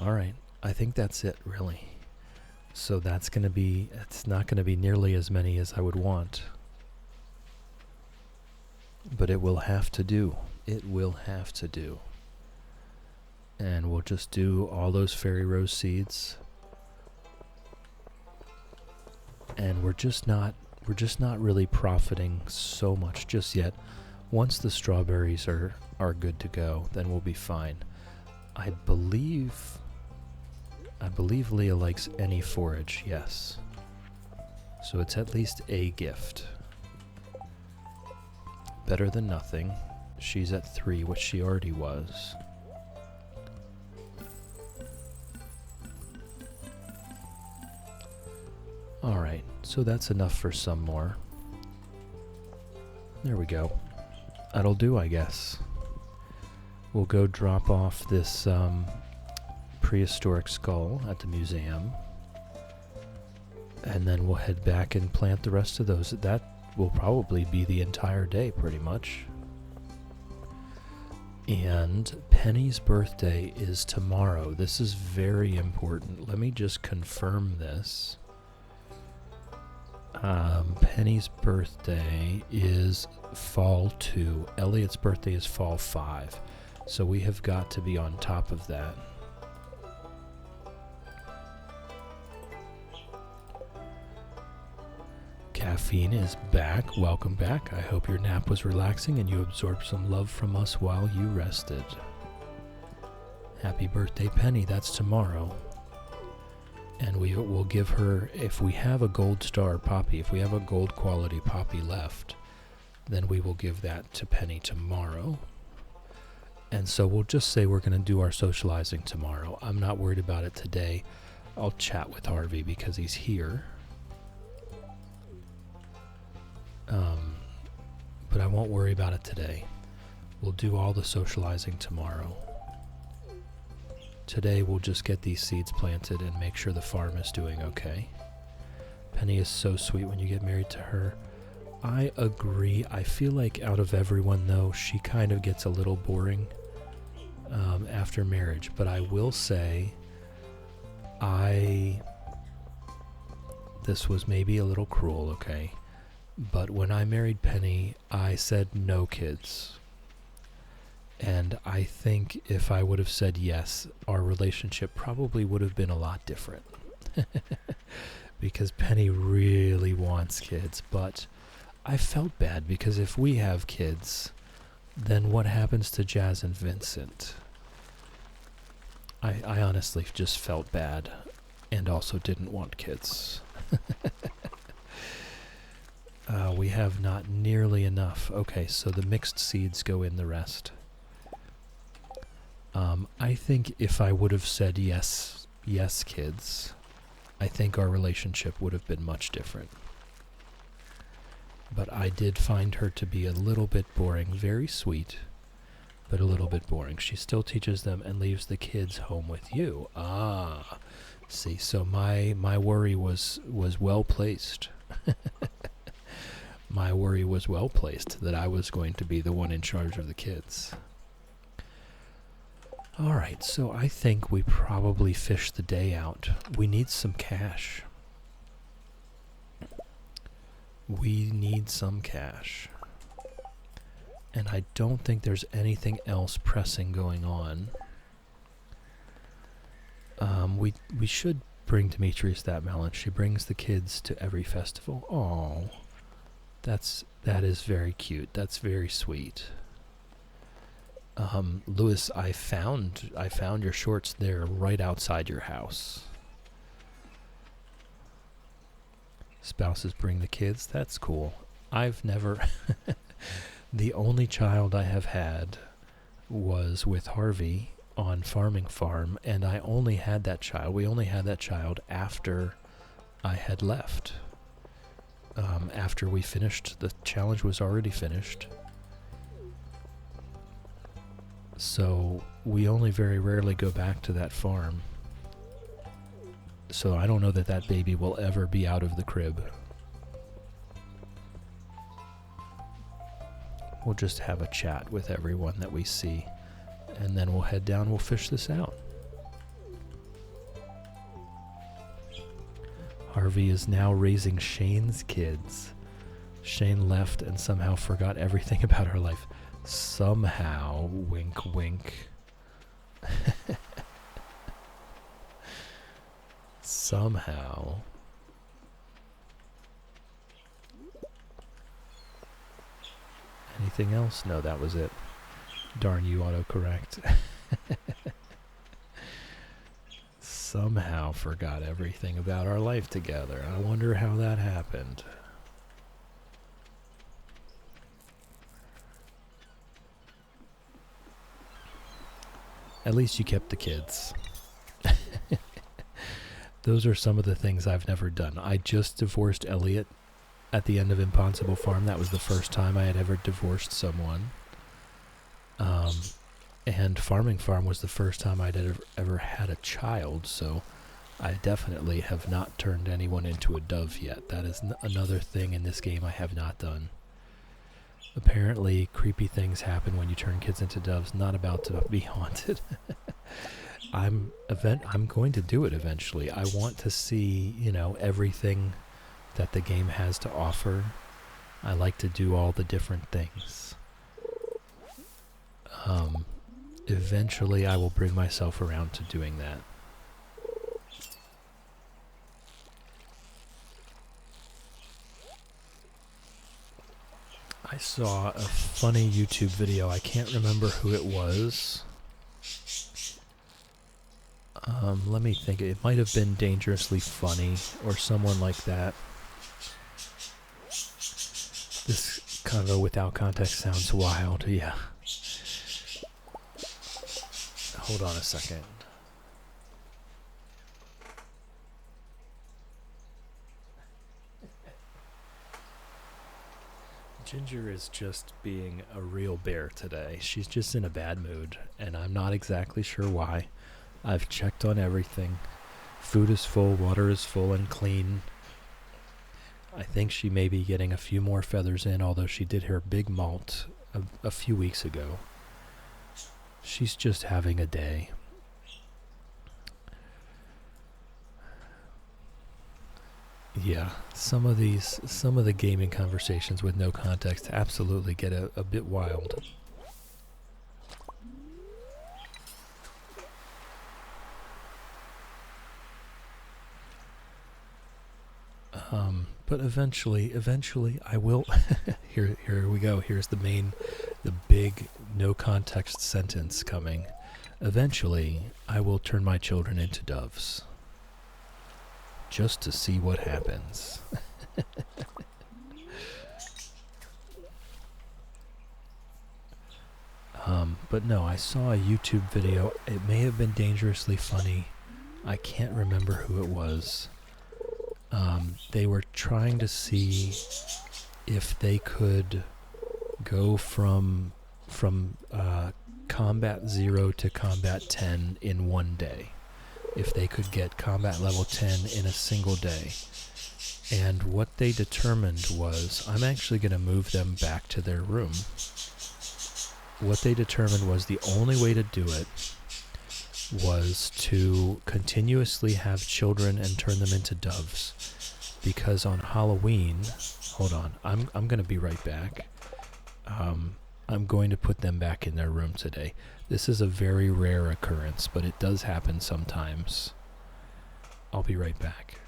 Alright, I think that's it really. So that's going to be, it's not going to be nearly as many as I would want. But it will have to do. It will have to do. And we'll just do all those fairy rose seeds. And we're just not really profiting so much just yet. Once the strawberries are good to go, then we'll be fine. I believe Leah likes any forage, yes. So it's at least a gift. Better than nothing. She's at 3, which she already was. Alright, so that's enough for some more. There we go. That'll do, I guess. We'll go drop off this prehistoric skull at the museum. And then we'll head back and plant the rest of those. That will probably be the entire day, pretty much. And Penny's birthday is tomorrow. This is very important. Let me just confirm this. Penny's birthday is fall 2. Elliot's birthday is fall 5. So we have got to be on top of that. Caffeine is back. Welcome back. I hope your nap was relaxing and you absorbed some love from us while you rested. Happy birthday, Penny. That's tomorrow. And we will give her, if we have a gold star poppy, if we have a gold quality poppy left, then we will give that to Penny tomorrow. And so we'll just say we're going to do our socializing tomorrow. I'm not worried about it today. I'll chat with Harvey because he's here. But I won't worry about it today. We'll do all the socializing tomorrow. Today we'll just get these seeds planted and make sure the farm is doing okay. Penny is so sweet when you get married to her. I agree. I feel like out of everyone though, she kind of gets a little boring after marriage. But I will say, this was maybe a little cruel, okay? But when I married Penny, I said no kids. And I think if I would have said yes, our relationship probably would have been a lot different. Because Penny really wants kids. But I felt bad because if we have kids, then what happens to Jazz and Vincent? I honestly just felt bad and also didn't want kids. We have not nearly enough. Okay, so the mixed seeds go in the rest. I think if I would have said yes, kids, I think our relationship would have been much different. But I did find her to be a little bit boring, very sweet, but a little bit boring. She still teaches them and leaves the kids home with you. Ah, see, so my worry was well placed. My worry was well placed that I was going to be the one in charge of the kids. Alright, so I think we probably fished the day out. We need some cash. We need some cash. And I don't think there's anything else pressing going on. We should bring Demetrius that melon. She brings the kids to every festival. Oh, that is very cute. That's very sweet. Louis, I found your shorts there right outside your house. Spouses bring the kids. That's cool. I've never... The only child I have had was with Harvey on Farming Farm, and I only had that child. We only had that child after I had left. After we finished, the challenge was already finished. So we only very rarely go back to that farm. So I don't know that baby will ever be out of the crib. We'll just have a chat with everyone that we see, and then we'll head down, we'll fish this out. Harvey is now raising Shane's kids. Shane left and somehow forgot everything about her life. Somehow, wink wink. Somehow. Anything else? No, that was it. Darn you, autocorrect. somehow forgot everything about our life together. I wonder how that happened. At least you kept the kids. Those are some of the things I've never done. I just divorced Elliot at the end of Impossible Farm. That was the first time I had ever divorced someone. And Farming Farm was the first time I'd ever had a child, so I definitely have not turned anyone into a dove yet. That is another thing in this game I have not done. Apparently, creepy things happen when you turn kids into doves. Not about to be haunted. I'm going to do it eventually. I want to see, everything that the game has to offer. I like to do all the different things. Eventually I will bring myself around to doing that. I saw a funny YouTube video. I can't remember who it was. Let me think. It might have been Dangerously Funny or someone like that. This convo without context sounds wild. Yeah. Hold on a second. Ginger is just being a real bear today. She's just in a bad mood, and I'm not exactly sure why. I've checked on everything. Food is full, water is full and clean. I think she may be getting a few more feathers in, although she did her big molt a few weeks ago. She's just having a day. Yeah, some of the gaming conversations with no context absolutely get a bit wild. But eventually I will. Here we go. Here's the big no context sentence coming. Eventually, I will turn my children into doves. Just to see what happens. But no, I saw a YouTube video. It may have been Dangerously Funny. I can't remember who it was. They were trying to see if they could go from combat 0 to combat 10 in one day. If they could get combat level 10 in a single day. And what they determined was, I'm actually going to move them back to their room. What they determined was the only way to do it was to continuously have children and turn them into doves. Because on Halloween, hold on, I'm going to be right back. I'm going to put them back in their room today. This is a very rare occurrence, but it does happen sometimes. I'll be right back.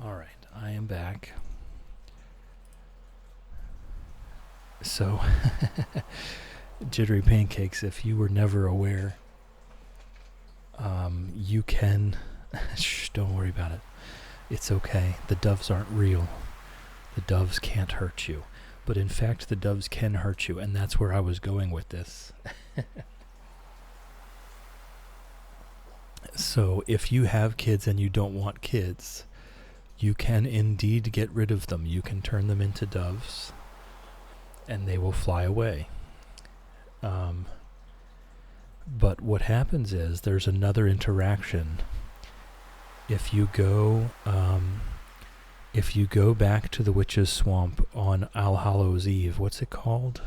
Alright, I am back. So, Jittery Pancakes, if you were never aware, you can... Shh, don't worry about it. It's okay. The doves aren't real. The doves can't hurt you. But in fact, the doves can hurt you, and that's where I was going with this. So, if you have kids and you don't want kids... You can indeed get rid of them. You can turn them into doves, and they will fly away. But what happens is there's another interaction. If you go back to the Witch's Swamp on All Hallows Eve, what's it called?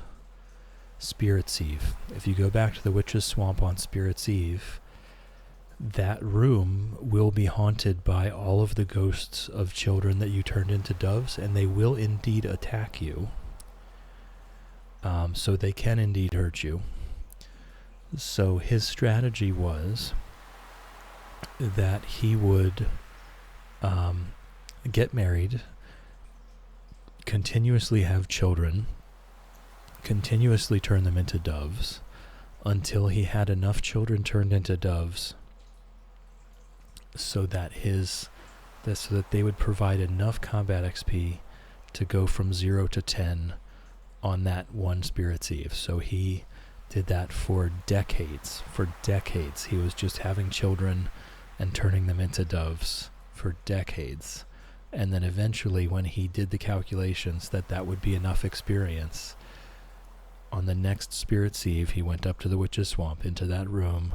Spirit's Eve. If you go back to the Witch's Swamp on Spirit's Eve, that room will be haunted by all of the ghosts of children that you turned into doves, and they will indeed attack you. So they can indeed hurt you. So his strategy was that he would get married, continuously have children, continuously turn them into doves, until he had enough children turned into doves so that they would provide enough combat XP to go from 0 to 10 on that one Spirit's Eve. So he did that for decades. For decades. He was just having children and turning them into doves for decades. And then eventually, when he did the calculations that would be enough experience, on the next Spirit's Eve, he went up to the Witch's Swamp into that room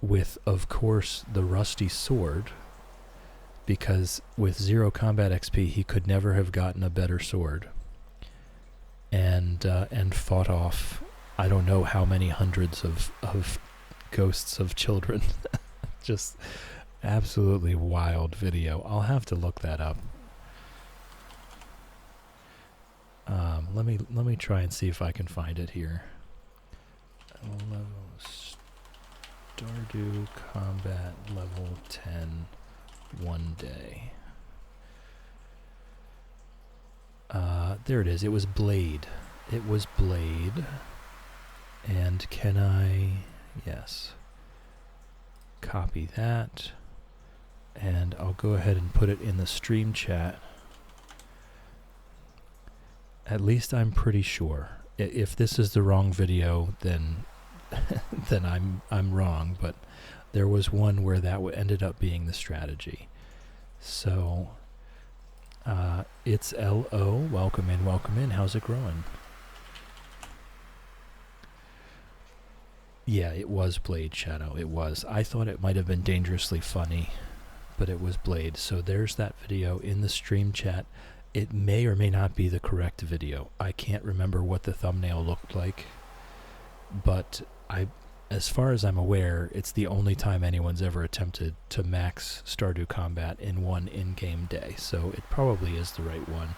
with, of course, the rusty sword, because with 0 combat XP, he could never have gotten a better sword. And fought off, I don't know how many hundreds of ghosts of children. Just absolutely wild video. I'll have to look that up. Let me try and see if I can find it here. Stardew Combat level 10 one day. There it is. It was Blade. It was Blade. And can I... Yes. Copy that. And I'll go ahead and put it in the stream chat. At least I'm pretty sure. If this is the wrong video, then then I'm wrong. But there was one where that ended up being the strategy. So... it's L.O. Welcome in, welcome in. How's it growing? Yeah, it was Blade, Shadow. It was. I thought it might have been Dangerously Funny, but it was Blade. So there's that video in the stream chat. It may or may not be the correct video. I can't remember what the thumbnail looked like, but as far as I'm aware, it's the only time anyone's ever attempted to max Stardew Combat in one in-game day, so it probably is the right one.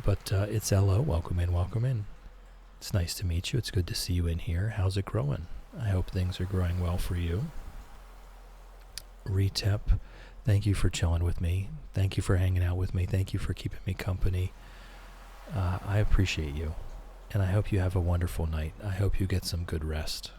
But it's L.O. Welcome in, welcome in. It's nice to meet you. It's good to see you in here. How's it growing? I hope things are growing well for you. Retep, thank you for chilling with me. Thank you for hanging out with me. Thank you for keeping me company. I appreciate you. And I hope you have a wonderful night. I hope you get some good rest.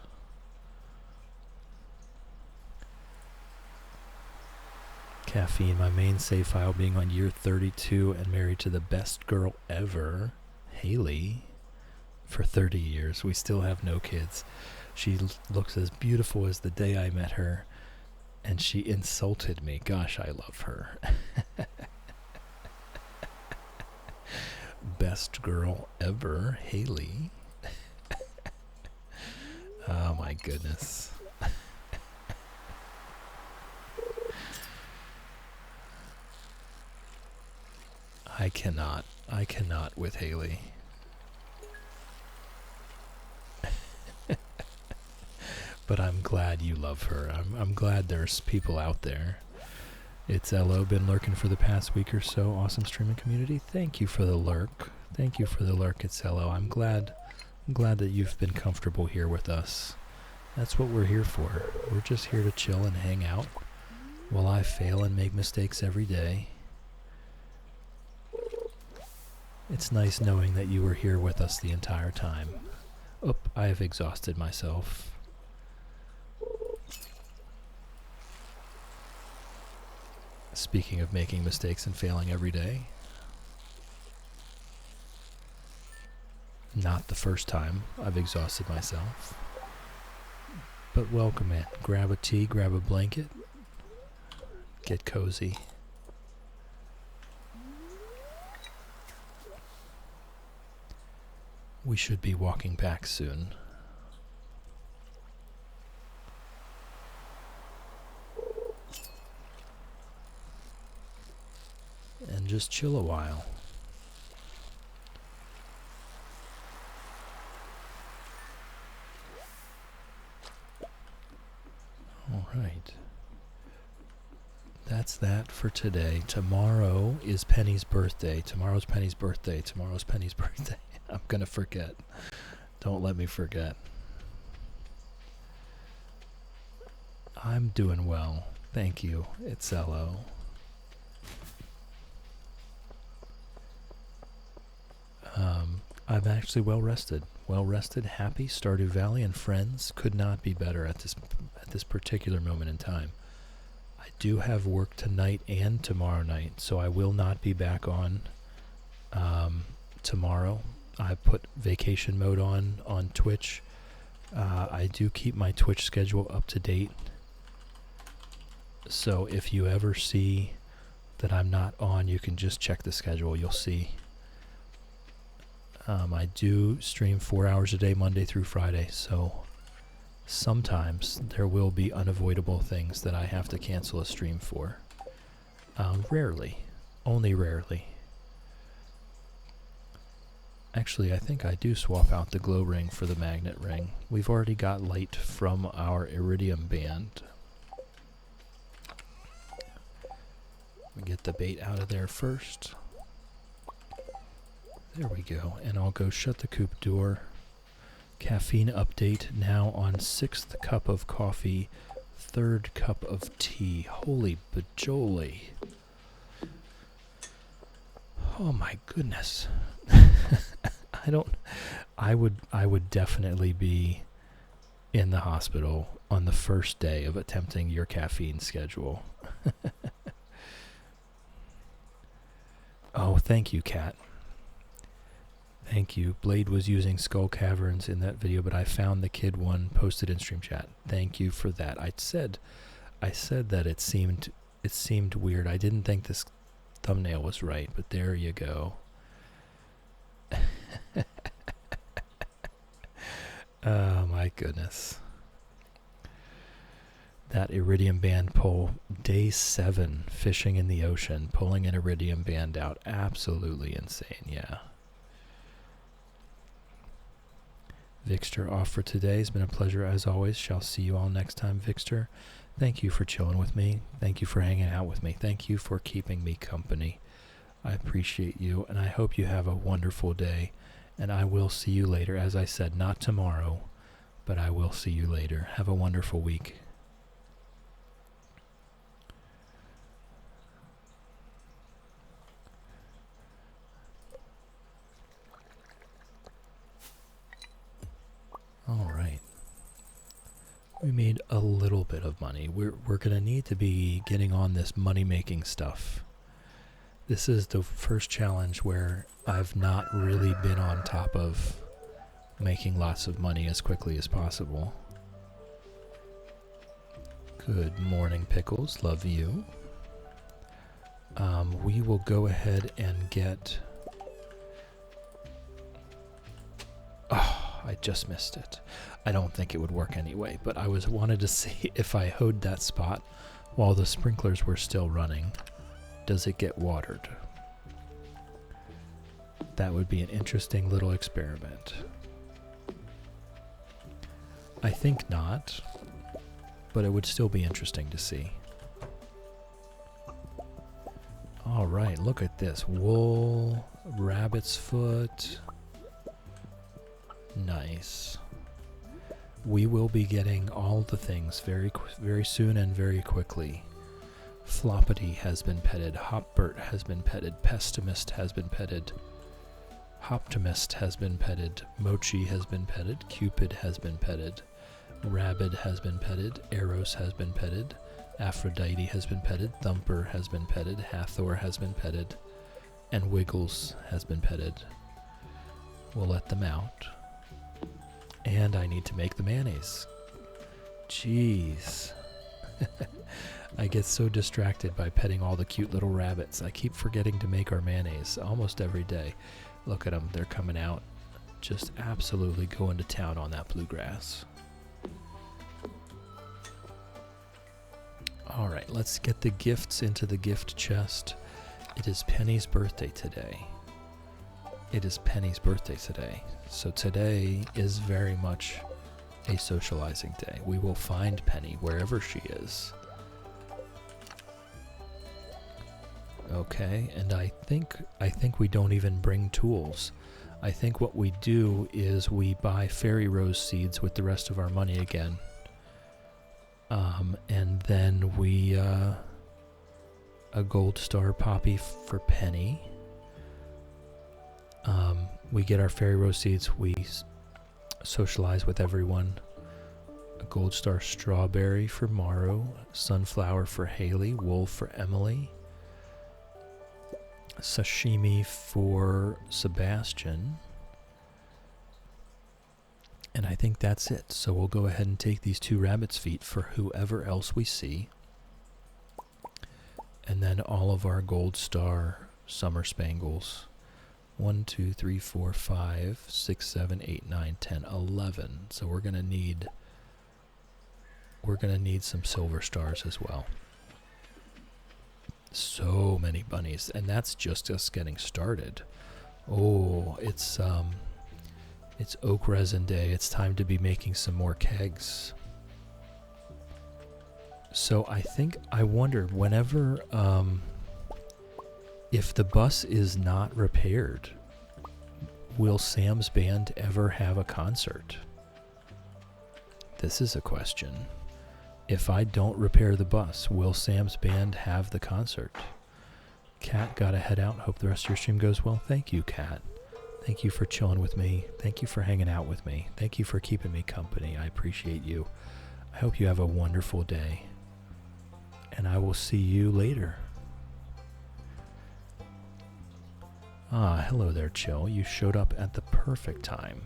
Caffeine, my main save file being on year 32 and married to the best girl ever, Haley, for 30 years. We still have no kids. She looks as beautiful as the day I met her, and she insulted me. Gosh, I love her. Best girl ever, Haley. Oh my goodness. I cannot with Haley. But I'm glad you love her. I'm glad there's people out there. It's L.O. been lurking for the past week or so. Awesome streaming community. Thank you for the lurk. Thank you for the lurk. It's L.O. I'm glad that you've been comfortable here with us. That's what we're here for. We're just here to chill and hang out while I fail and make mistakes every day. It's nice knowing that you were here with us the entire time. Oop, I have exhausted myself. Speaking of making mistakes and failing every day. Not the first time I've exhausted myself. But welcome in. Grab a tea, grab a blanket. Get cozy. We should be walking back soon. and just chill a while. All right. That's that for today. Tomorrow is Penny's birthday. Tomorrow's Penny's birthday. Tomorrow's Penny's birthday. I'm going to forget. Don't let me forget. I'm doing well. Thank you. It's Ello. I'm actually well rested. Well rested, happy. Stardew Valley and friends could not be better at this particular moment in time. I do have work tonight and tomorrow night, so I will not be back on tomorrow. I put vacation mode on Twitch. I do keep my Twitch schedule up to date. So if you ever see that I'm not on, you can just check the schedule. You'll see. I do stream 4 hours a day, Monday through Friday, so sometimes there will be unavoidable things that I have to cancel a stream for. Rarely. Only rarely. Actually, I think I do swap out the glow ring for the magnet ring. We've already got light from our iridium band. We get the bait out of there first. There we go. And I'll go shut the coop door. Caffeine update now on 6th cup of coffee, 3rd cup of tea. Holy bajoli. Oh my goodness. I would definitely be in the hospital on the first day of attempting your caffeine schedule. Oh, thank you, Kat. Thank you. Blade was using Skull Caverns in that video, but I found the kid one posted in stream chat. Thank you for that. I said that it seemed weird. I didn't think this thumbnail was right, but there you go. Oh my goodness. That iridium band pull, day 7, fishing in the ocean, pulling an iridium band out. Absolutely insane, yeah. Vixter off for today. It's been a pleasure as always. Shall see you all next time, Vixter. Thank you for chilling with me. Thank you for hanging out with me. Thank you for keeping me company. I appreciate you, and I hope you have a wonderful day. And I will see you later. As I said, not tomorrow, but I will see you later. Have a wonderful week. All right. We made a little bit of money. We're going to need to be getting on this money-making stuff. This is the first challenge where I've not really been on top of making lots of money as quickly as possible. Good morning, Pickles. Love you. We will go ahead and get... Oh, I just missed it. I don't think it would work anyway, but I wanted to see if I hoed that spot while the sprinklers were still running. Does it get watered? That would be an interesting little experiment. I think not, but it would still be interesting to see. All right, look at this. Wool, rabbit's foot. Nice. We will be getting all the things very soon and very quickly. Floppity has been petted. Hopbert has been petted. Pessimist has been petted. Hoptimist has been petted. Mochi has been petted. Cupid has been petted. Rabid has been petted. Eros has been petted. Aphrodite has been petted. Thumper has been petted. Hathor has been petted. And Wiggles has been petted. We'll let them out. And I need to make the mayonnaise. Jeez. I get so distracted by petting all the cute little rabbits. I keep forgetting to make our mayonnaise almost every day. Look at them. They're coming out. Just absolutely going to town on that bluegrass. All right, let's get the gifts into the gift chest. It is Penny's birthday today. It is Penny's birthday today. So today is very much a socializing day. We will find Penny wherever she is. Okay, and I think we don't even bring tools. I think what we do is we buy fairy rose seeds with the rest of our money again. And then we, a gold star poppy for Penny. We get our fairy rose seeds, we socialize with everyone. A gold star strawberry for Maru, sunflower for Haley, wool for Emily, sashimi for Sebastian. And I think that's it. So we'll go ahead and take these 2 rabbit's feet for whoever else we see. And then all of our gold star summer spangles. 1, 2, 3, 4, 5, 6, 7, 8, 9, 10, 11. So we're gonna need some silver stars as well. So many bunnies, and that's just us getting started. Oh, it's oak resin day. It's time to be making some more kegs. So I wonder whenever, if the bus is not repaired, will Sam's band ever have a concert? This is a question. If I don't repair the bus, will Sam's band have the concert? Kat, gotta head out. Hope the rest of your stream goes well. Thank you, Kat. Thank you for chilling with me. Thank you for hanging out with me. Thank you for keeping me company. I appreciate you. I hope you have a wonderful day. And I will see you later. Ah, hello there, Chill. You showed up at the perfect time.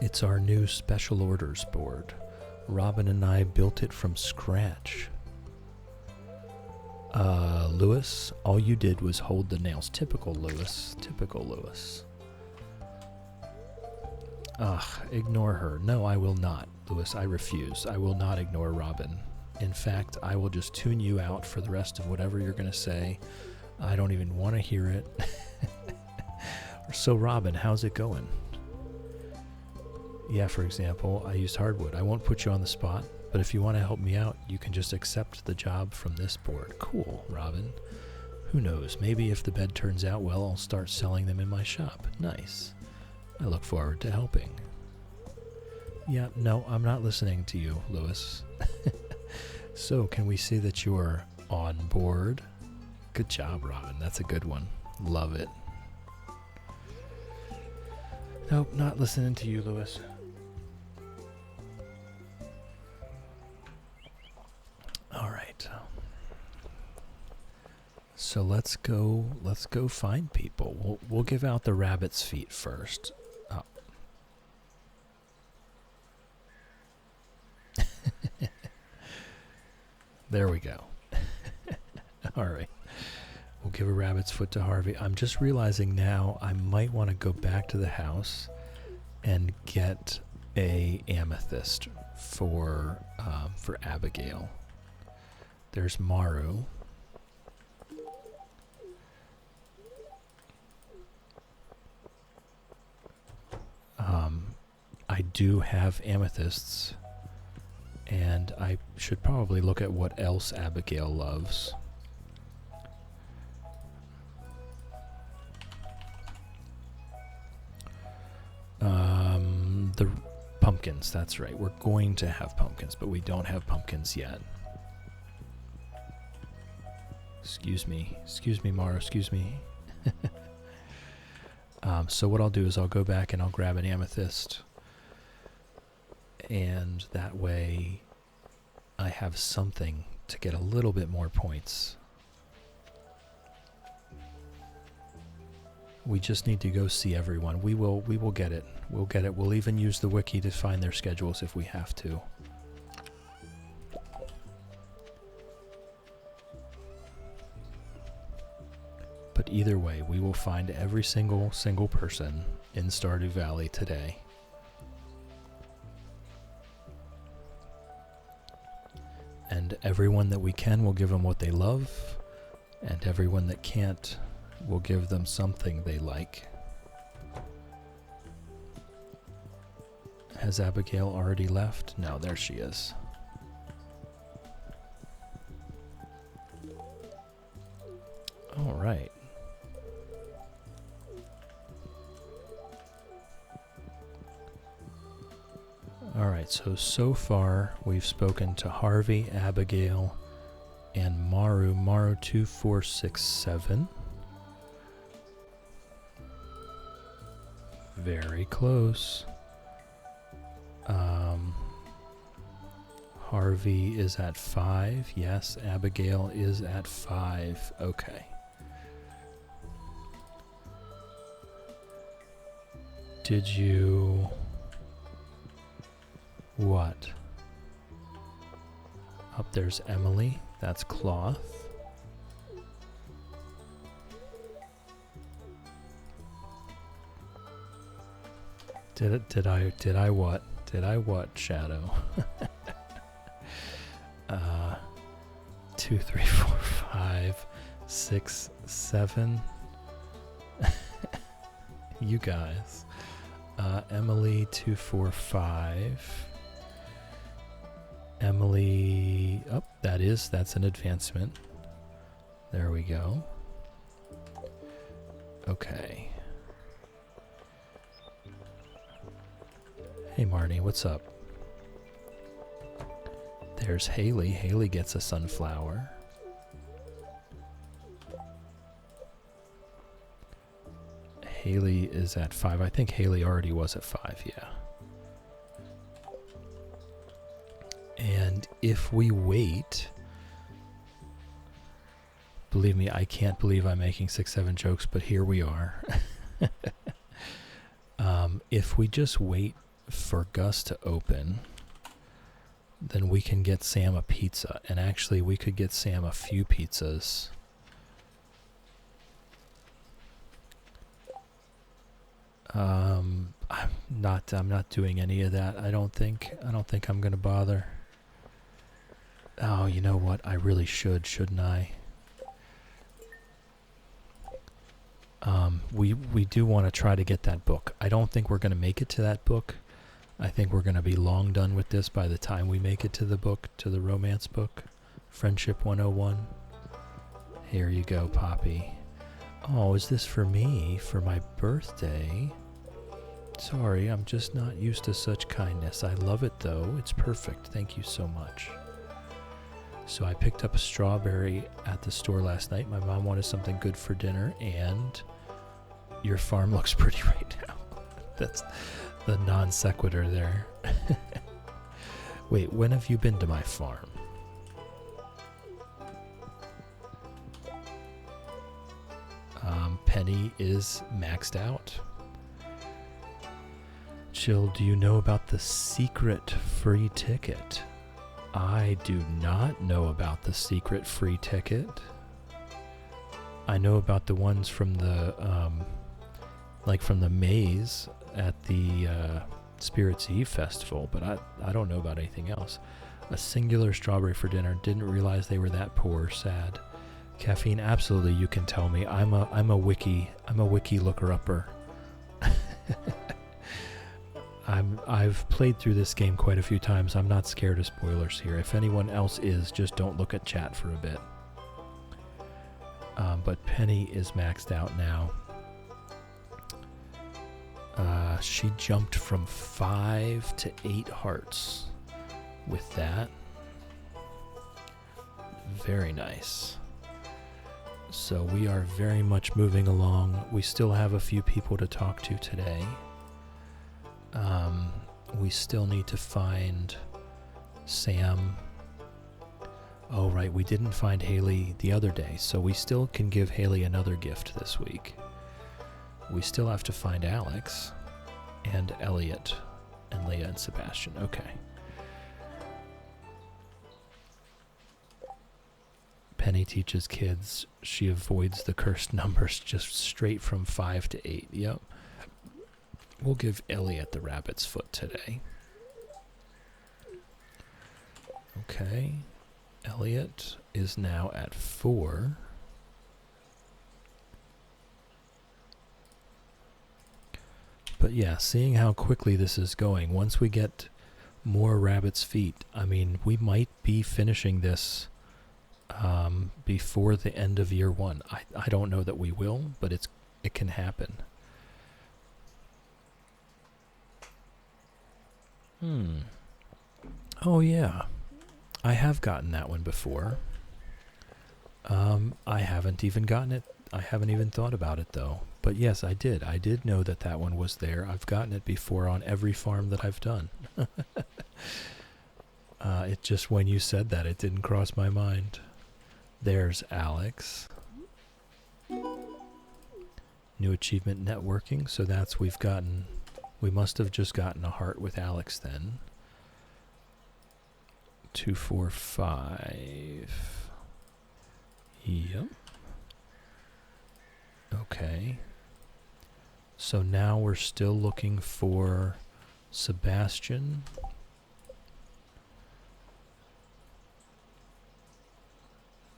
It's our new special orders board. Robin and I built it from scratch. Lewis, all you did was hold the nails. Typical Lewis. Typical Lewis. Ugh, ignore her. No, I will not. Lewis, I refuse. I will not ignore Robin. In fact, I will just tune you out for the rest of whatever you're going to say. I don't even want to hear it. So, Robin, how's it going? Yeah, for example, I used hardwood. I won't put you on the spot, but if you want to help me out, you can just accept the job from this board. Cool, Robin. Who knows? Maybe if the bed turns out well, I'll start selling them in my shop. Nice. I look forward to helping. Yeah, no, I'm not listening to you, Lewis. So, can we see that you're on board? Good job, Robin. That's a good one. Love it. Nope, not listening to you, Lewis. All right. So let's go find people. We'll give out the rabbit's feet first. Oh. There we go. All right. We'll give a rabbit's foot to Harvey. I'm just realizing now I might want to go back to the house and get a amethyst for Abigail. There's Maru. I do have amethysts, and I should probably look at what else Abigail loves. The pumpkins, that's right. We're going to have pumpkins, but we don't have pumpkins yet. Excuse me, Maru, excuse me. So what I'll do is I'll go back and I'll grab an amethyst, and that way I have something to get a little bit more points. We just need to go see everyone. We will get it. We'll get it. We'll even use the wiki to find their schedules if we have to. But either way, we will find every single person in Stardew Valley today. And everyone that we can, we'll give them what they love. And everyone that can't, we'll give them something they like. Has Abigail already left? No, there she is. All right. All right, so far we've spoken to Harvey, Abigail, and Maru. Maru 2467. Very close. Harvey is at 5. Yes, Abigail is at 5. Okay. Did you... What? Up there's Emily. That's cloth. Did I what? Did I what, Shadow? 2, 3, 4, 5, 6, 7. You guys. Emily 245. Emily, oh, that's an advancement. There we go. Okay. Hey Marnie, what's up? There's Haley. Haley gets a sunflower. Haley is at 5. I think Haley already was at 5, yeah. And if we wait, believe me, I can't believe I'm making 6, 7 jokes, but here we are. If we just wait for Gus to open, then we can get Sam a pizza. And actually, we could get Sam a few pizzas. I'm not doing any of that. I don't think I'm gonna bother. Oh, you know what? I really shouldn't I? We do want to try to get that book. I don't think we're gonna make it to that book. I think we're gonna be long done with this by the time we make it to the book, to the romance book, Friendship 101. Here you go, Poppy. Oh, is this for me? For my birthday? Sorry, I'm just not used to such kindness. I love it though. It's perfect. Thank you so much. So I picked up a strawberry at the store last night. My mom wanted something good for dinner, and your farm looks pretty right now. That's the non sequitur there. Wait, when have you been to my farm? Penny is maxed out. Jill, do you know about the secret free ticket? I do not know about the secret free ticket. I know about the ones from the, from the maze at the Spirits Eve festival, but I don't know about anything else. A singular strawberry for dinner. Didn't realize they were that poor. Sad. Caffeine, absolutely. You can tell me. I'm a wiki looker upper. I've played through this game quite a few times. I'm not scared of spoilers here. If anyone else is, just don't look at chat for a bit. But Penny is maxed out now. She jumped from 5 to 8 hearts with that. Very nice. So we are very much moving along. We still have a few people to talk to today. We still need to find Sam. Oh, right, we didn't find Haley the other day, so we still can give Haley another gift this week. We still have to find Alex and Elliot and Leah and Sebastian. Okay. Penny teaches kids. She avoids the cursed numbers just straight from 5 to 8. Yep. We'll give Elliot the rabbit's foot today. Okay. Elliot is now at 4. But yeah, seeing how quickly this is going, once we get more rabbit's feet, I mean, we might be finishing this before the end of year 1. I don't know that we will, but it can happen. Oh yeah, I have gotten that one before. I haven't even gotten it. I haven't even thought about it though. But yes, I did. I did know that that one was there. I've gotten it before on every farm that I've done. It just, when you said that, it didn't cross my mind. There's Alex. New achievement networking. So that's, we must have just gotten a heart with Alex then. 2, 4, 5. Yep. Okay. So now we're still looking for Sebastian.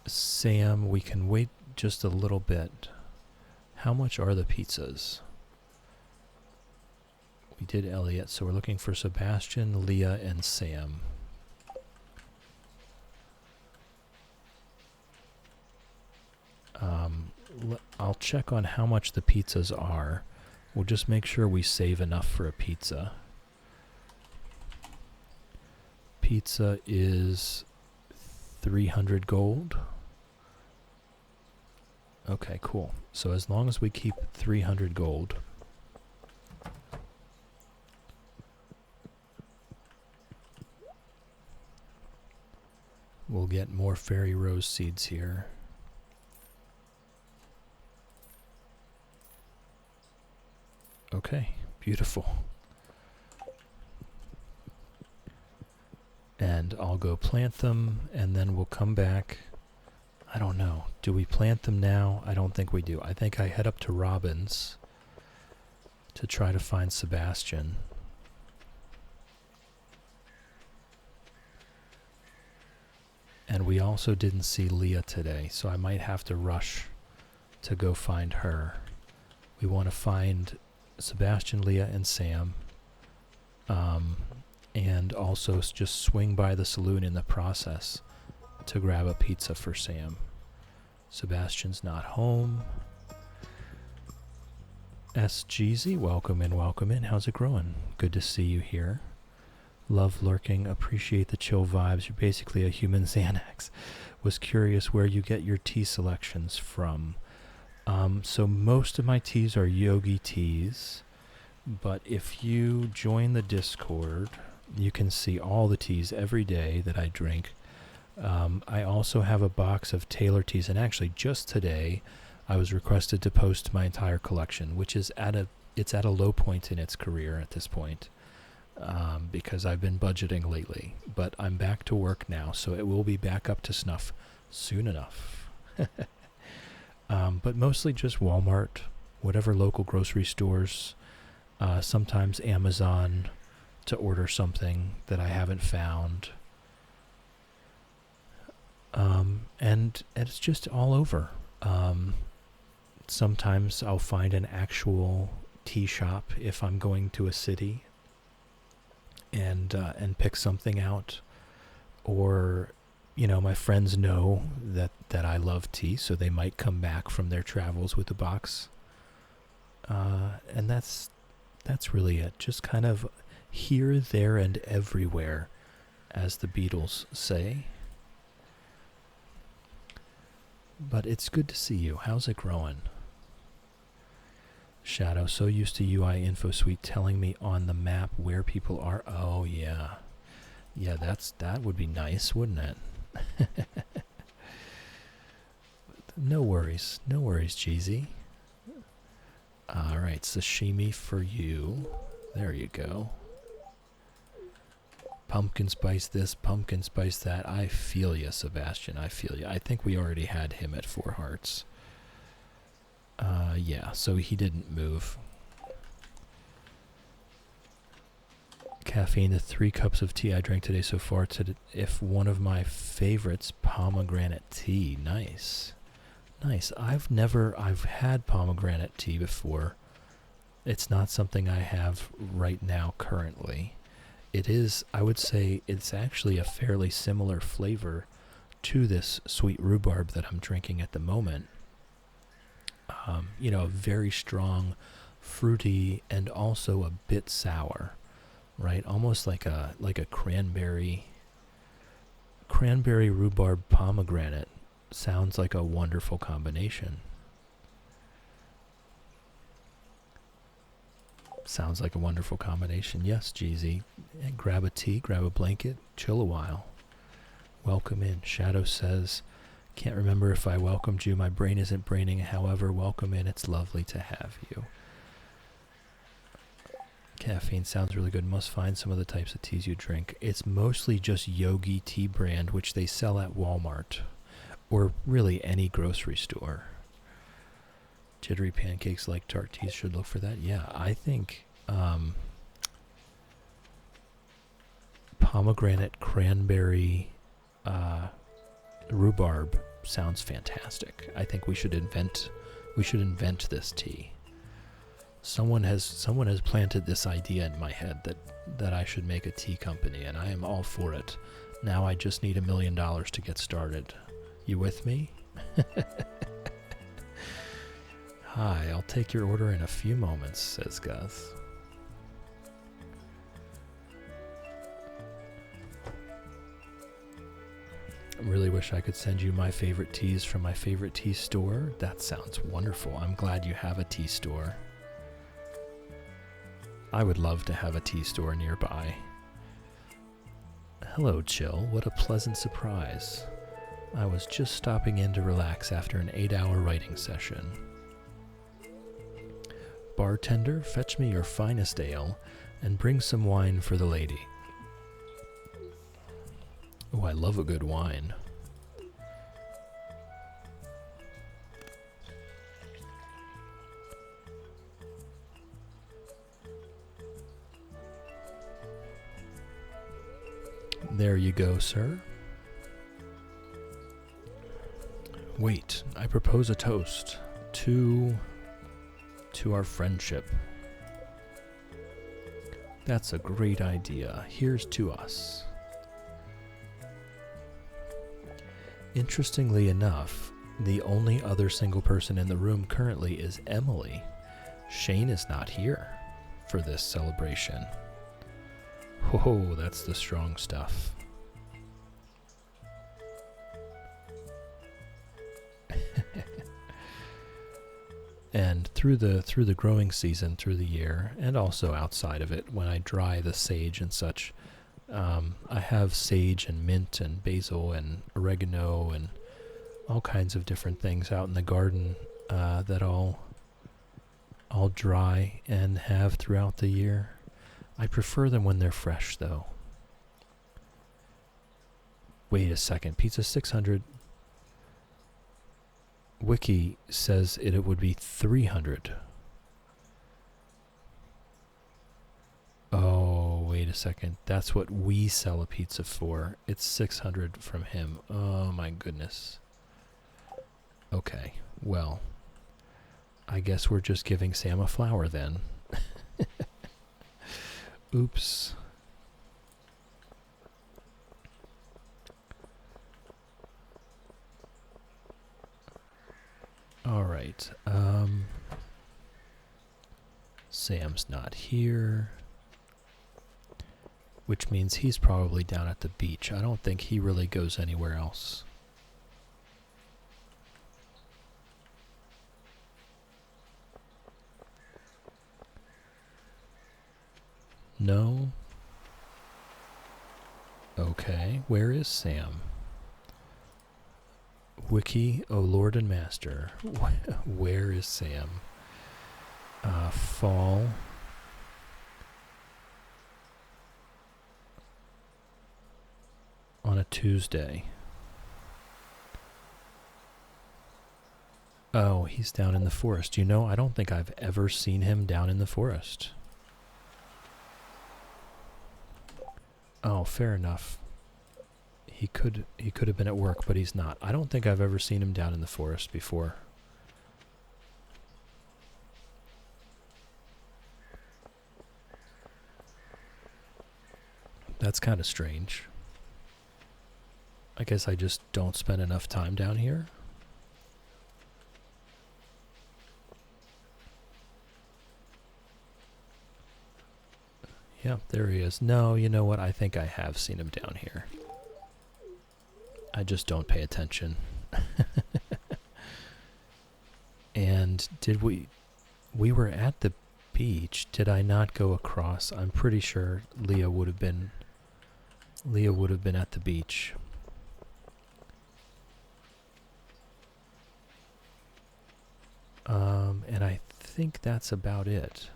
Sam, we can wait just a little bit. How much are the pizzas? We did Elliot, so we're looking for Sebastian, Leah, and Sam. I'll check on how much the pizzas are. We'll just make sure we save enough for a pizza. Pizza is 300 gold. Okay, cool. So as long as we keep 300 gold. We'll get more fairy rose seeds here. Okay, beautiful. And I'll go plant them, and then we'll come back. I don't know. Do we plant them now? I don't think we do. I think I head up to Robin's to try to find Sebastian. And we also didn't see Leah today, so I might have to rush to go find her. We want to find Sebastian, Leah, and Sam. And also just swing by the saloon in the process to grab a pizza for Sam. Sebastian's not home. SGZ, welcome in, welcome in. How's it growing? Good to see you here. Love lurking, appreciate the chill vibes. You're basically a human Xanax. Was curious where you get your tea selections from. So most of my teas are yogi teas, but if you join the Discord, you can see all the teas every day that I drink. I also have a box of Taylor teas, and actually just today I was requested to post my entire collection, which is at a low point in its career at this point, because I've been budgeting lately. But I'm back to work now, so it will be back up to snuff soon enough. But mostly just Walmart, whatever local grocery stores, sometimes Amazon to order something that I haven't found. And it's just all over. Sometimes I'll find an actual tea shop if I'm going to a city and pick something out. Or, my friends know that I love tea, so they might come back from their travels with a box. And that's really it. Just kind of here, there, and everywhere, as the Beatles say. But it's good to see you. How's it growing? Shadow, so used to UI Info Suite telling me on the map where people are. Oh, yeah. Yeah, that would be nice, wouldn't it? No worries. No worries, Jeezy. Alright, sashimi for you. There you go. Pumpkin spice this, pumpkin spice that. I feel you, Sebastian. I feel you. I think we already had him at 4 hearts. Yeah, so he didn't move. Caffeine, the 3 cups of tea I drank today so far, if one of my favorites, pomegranate tea. Nice. Nice. I've had pomegranate tea before. It's not something I have right now currently. It is, I would say, it's actually a fairly similar flavor to this sweet rhubarb that I'm drinking at the moment. A very strong, fruity, and also a bit sour, right? Almost like a cranberry rhubarb pomegranate. Sounds like a wonderful combination. Sounds like a wonderful combination. Yes, Jeezy. Grab a tea, grab a blanket, chill a while. Welcome in. Shadow says, can't remember if I welcomed you. My brain isn't braining. However, welcome in. It's lovely to have you. Caffeine sounds really good. Must find some of the types of teas you drink. It's mostly just Yogi Tea brand, which they sell at Walmart or really any grocery store. Jittery pancakes like tart teas, should look for that. Yeah, I think pomegranate cranberry rhubarb sounds fantastic. I think we should invent this tea. Someone has planted this idea in my head that I should make a tea company, and I am all for it. Now I just need $1 million to get started. You with me? Hi, I'll take your order in a few moments, says Gus. I really wish I could send you my favorite teas from my favorite tea store. That sounds wonderful. I'm glad you have a tea store. I would love to have a tea store nearby. Hello, Chill. What a pleasant surprise. I was just stopping in to relax after an 8-hour writing session. Bartender, fetch me your finest ale and bring some wine for the lady. Oh, I love a good wine. There you go, sir. Wait, I propose a toast to our friendship. That's a great idea. Here's to us. Interestingly enough, the only other single person in the room currently is Emily. Shane is not here for this celebration. Oh, that's the strong stuff. And through the growing season, through the year, and also outside of it, when I dry the sage and such, I have sage and mint and basil and oregano and all kinds of different things out in the garden that I'll dry and have throughout the year. I prefer them when they're fresh, though. Wait a second. Pizza 600. Wiki says it would be 300. Oh, wait a second. That's what we sell a pizza for. It's 600 from him. Oh, my goodness. Okay. Well, I guess we're just giving Sam a flower then. Oops. All right. Sam's not here, which means he's probably down at the beach. I don't think he really goes anywhere else. No? Okay, where is Sam? Wiki, oh Lord and Master, where is Sam? Fall. On a Tuesday. Oh, he's down in the forest. You know, I don't think I've ever seen him down in the forest. Oh, fair enough. He could have been at work, but he's not. I don't think I've ever seen him down in the forest before. That's kind of strange. I guess I just don't spend enough time down here. Yep, there he is. No, you know what? I think I have seen him down here. I just don't pay attention. And did we were at the beach. Did I not go across? I'm pretty sure Leah would have been at the beach. And I think that's about it.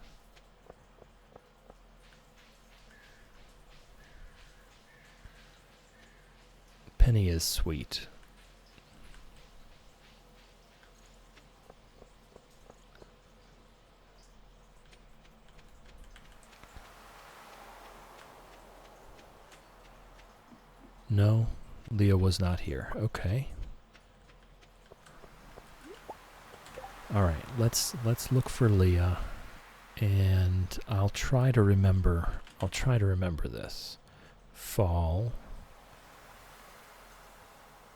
Penny is sweet. No, Leah was not here. Okay. All right, let's look for Leah, and I'll try to remember this. Fall,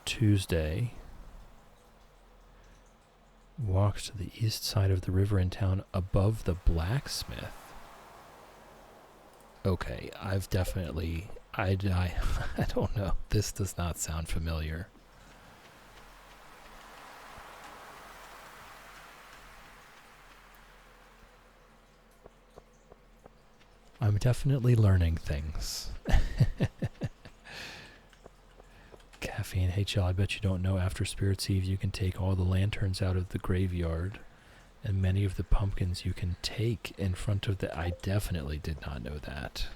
Tuesday. Walk to the east side of the river in town above the blacksmith. Okay, I've definitely I don't know. This does not sound familiar. I'm definitely learning things. Caffeine. Hey, Chill, I bet you don't know after Spirits Eve you can take all the lanterns out of the graveyard, and many of the pumpkins you can take in front of the... I definitely did not know that.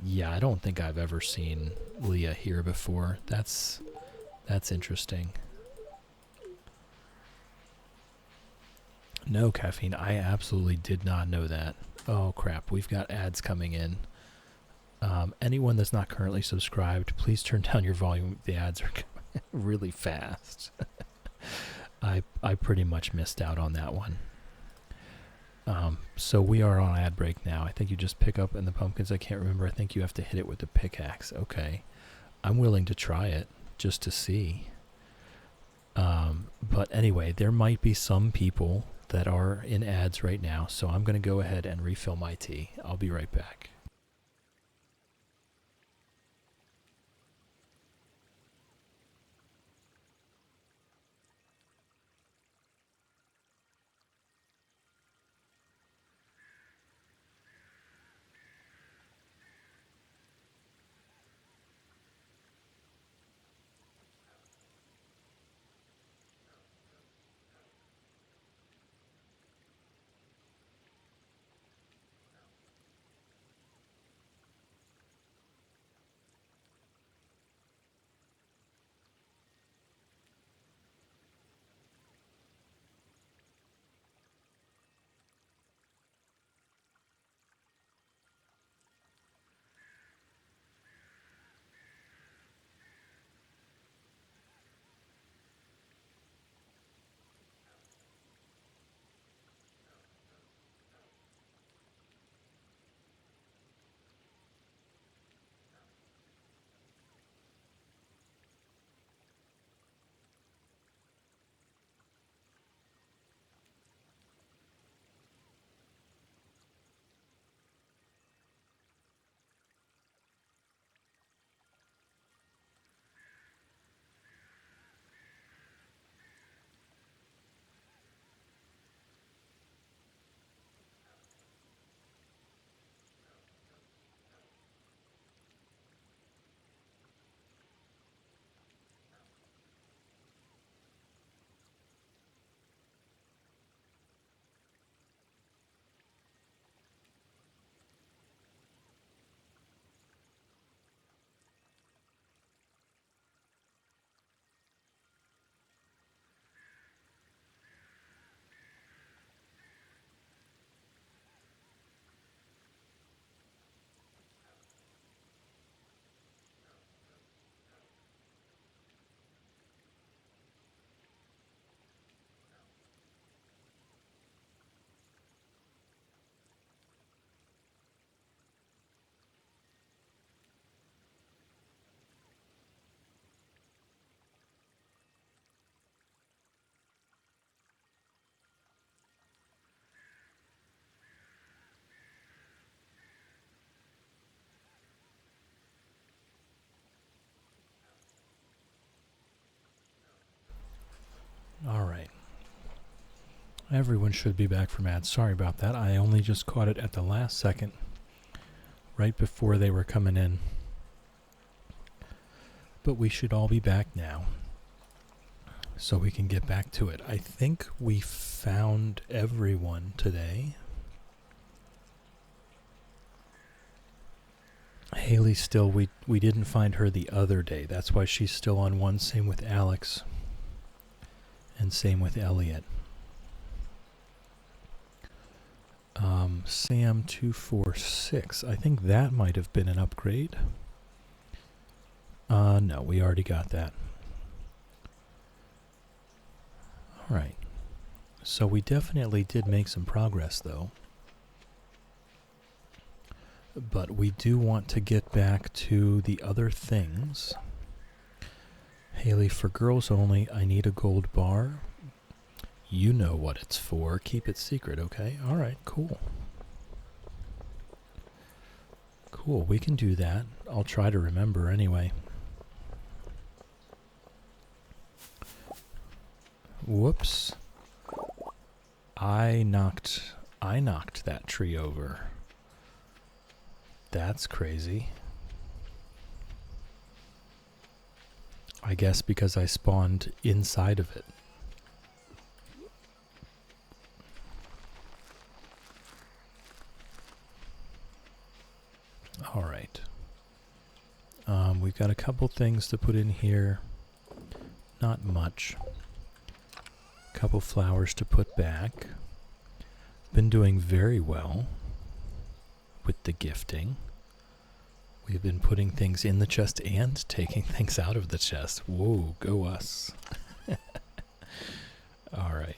Yeah, I don't think I've ever seen Leah here before. That's interesting. No, Caffeine, I absolutely did not know that. Oh, crap. We've got ads coming in. Anyone that's not currently subscribed, please turn down your volume. The ads are coming really fast. I pretty much missed out on that one. So we are on ad break now. I think you just pick up in the pumpkins. I can't remember. I think you have to hit it with the pickaxe. Okay. I'm willing to try it just to see. But anyway, there might be some people that are in ads right now, so I'm going to go ahead and refill my tea. I'll be right back. Everyone should be back from ads. Sorry about that. I only just caught it at the last second, right before they were coming in. But we should all be back now, so we can get back to it. I think we found everyone today. Haley still, we didn't find her the other day. That's why she's still on one. Same with Alex. And same with Elliot. Sam 246. I think that might have been an upgrade. No, we already got that. Alright. So we definitely did make some progress, though. But we do want to get back to the other things. Haley, for girls only, I need a gold bar. You know what it's for. Keep it secret, okay? Alright, cool. Cool, we can do that. I'll try to remember anyway. Whoops. I knocked that tree over. That's crazy. I guess because I spawned inside of it. Alright. We've got a couple things to put in here. Not much. Couple flowers to put back. Been doing very well with the gifting. We've been putting things in the chest and taking things out of the chest. Whoa, go us. Alright.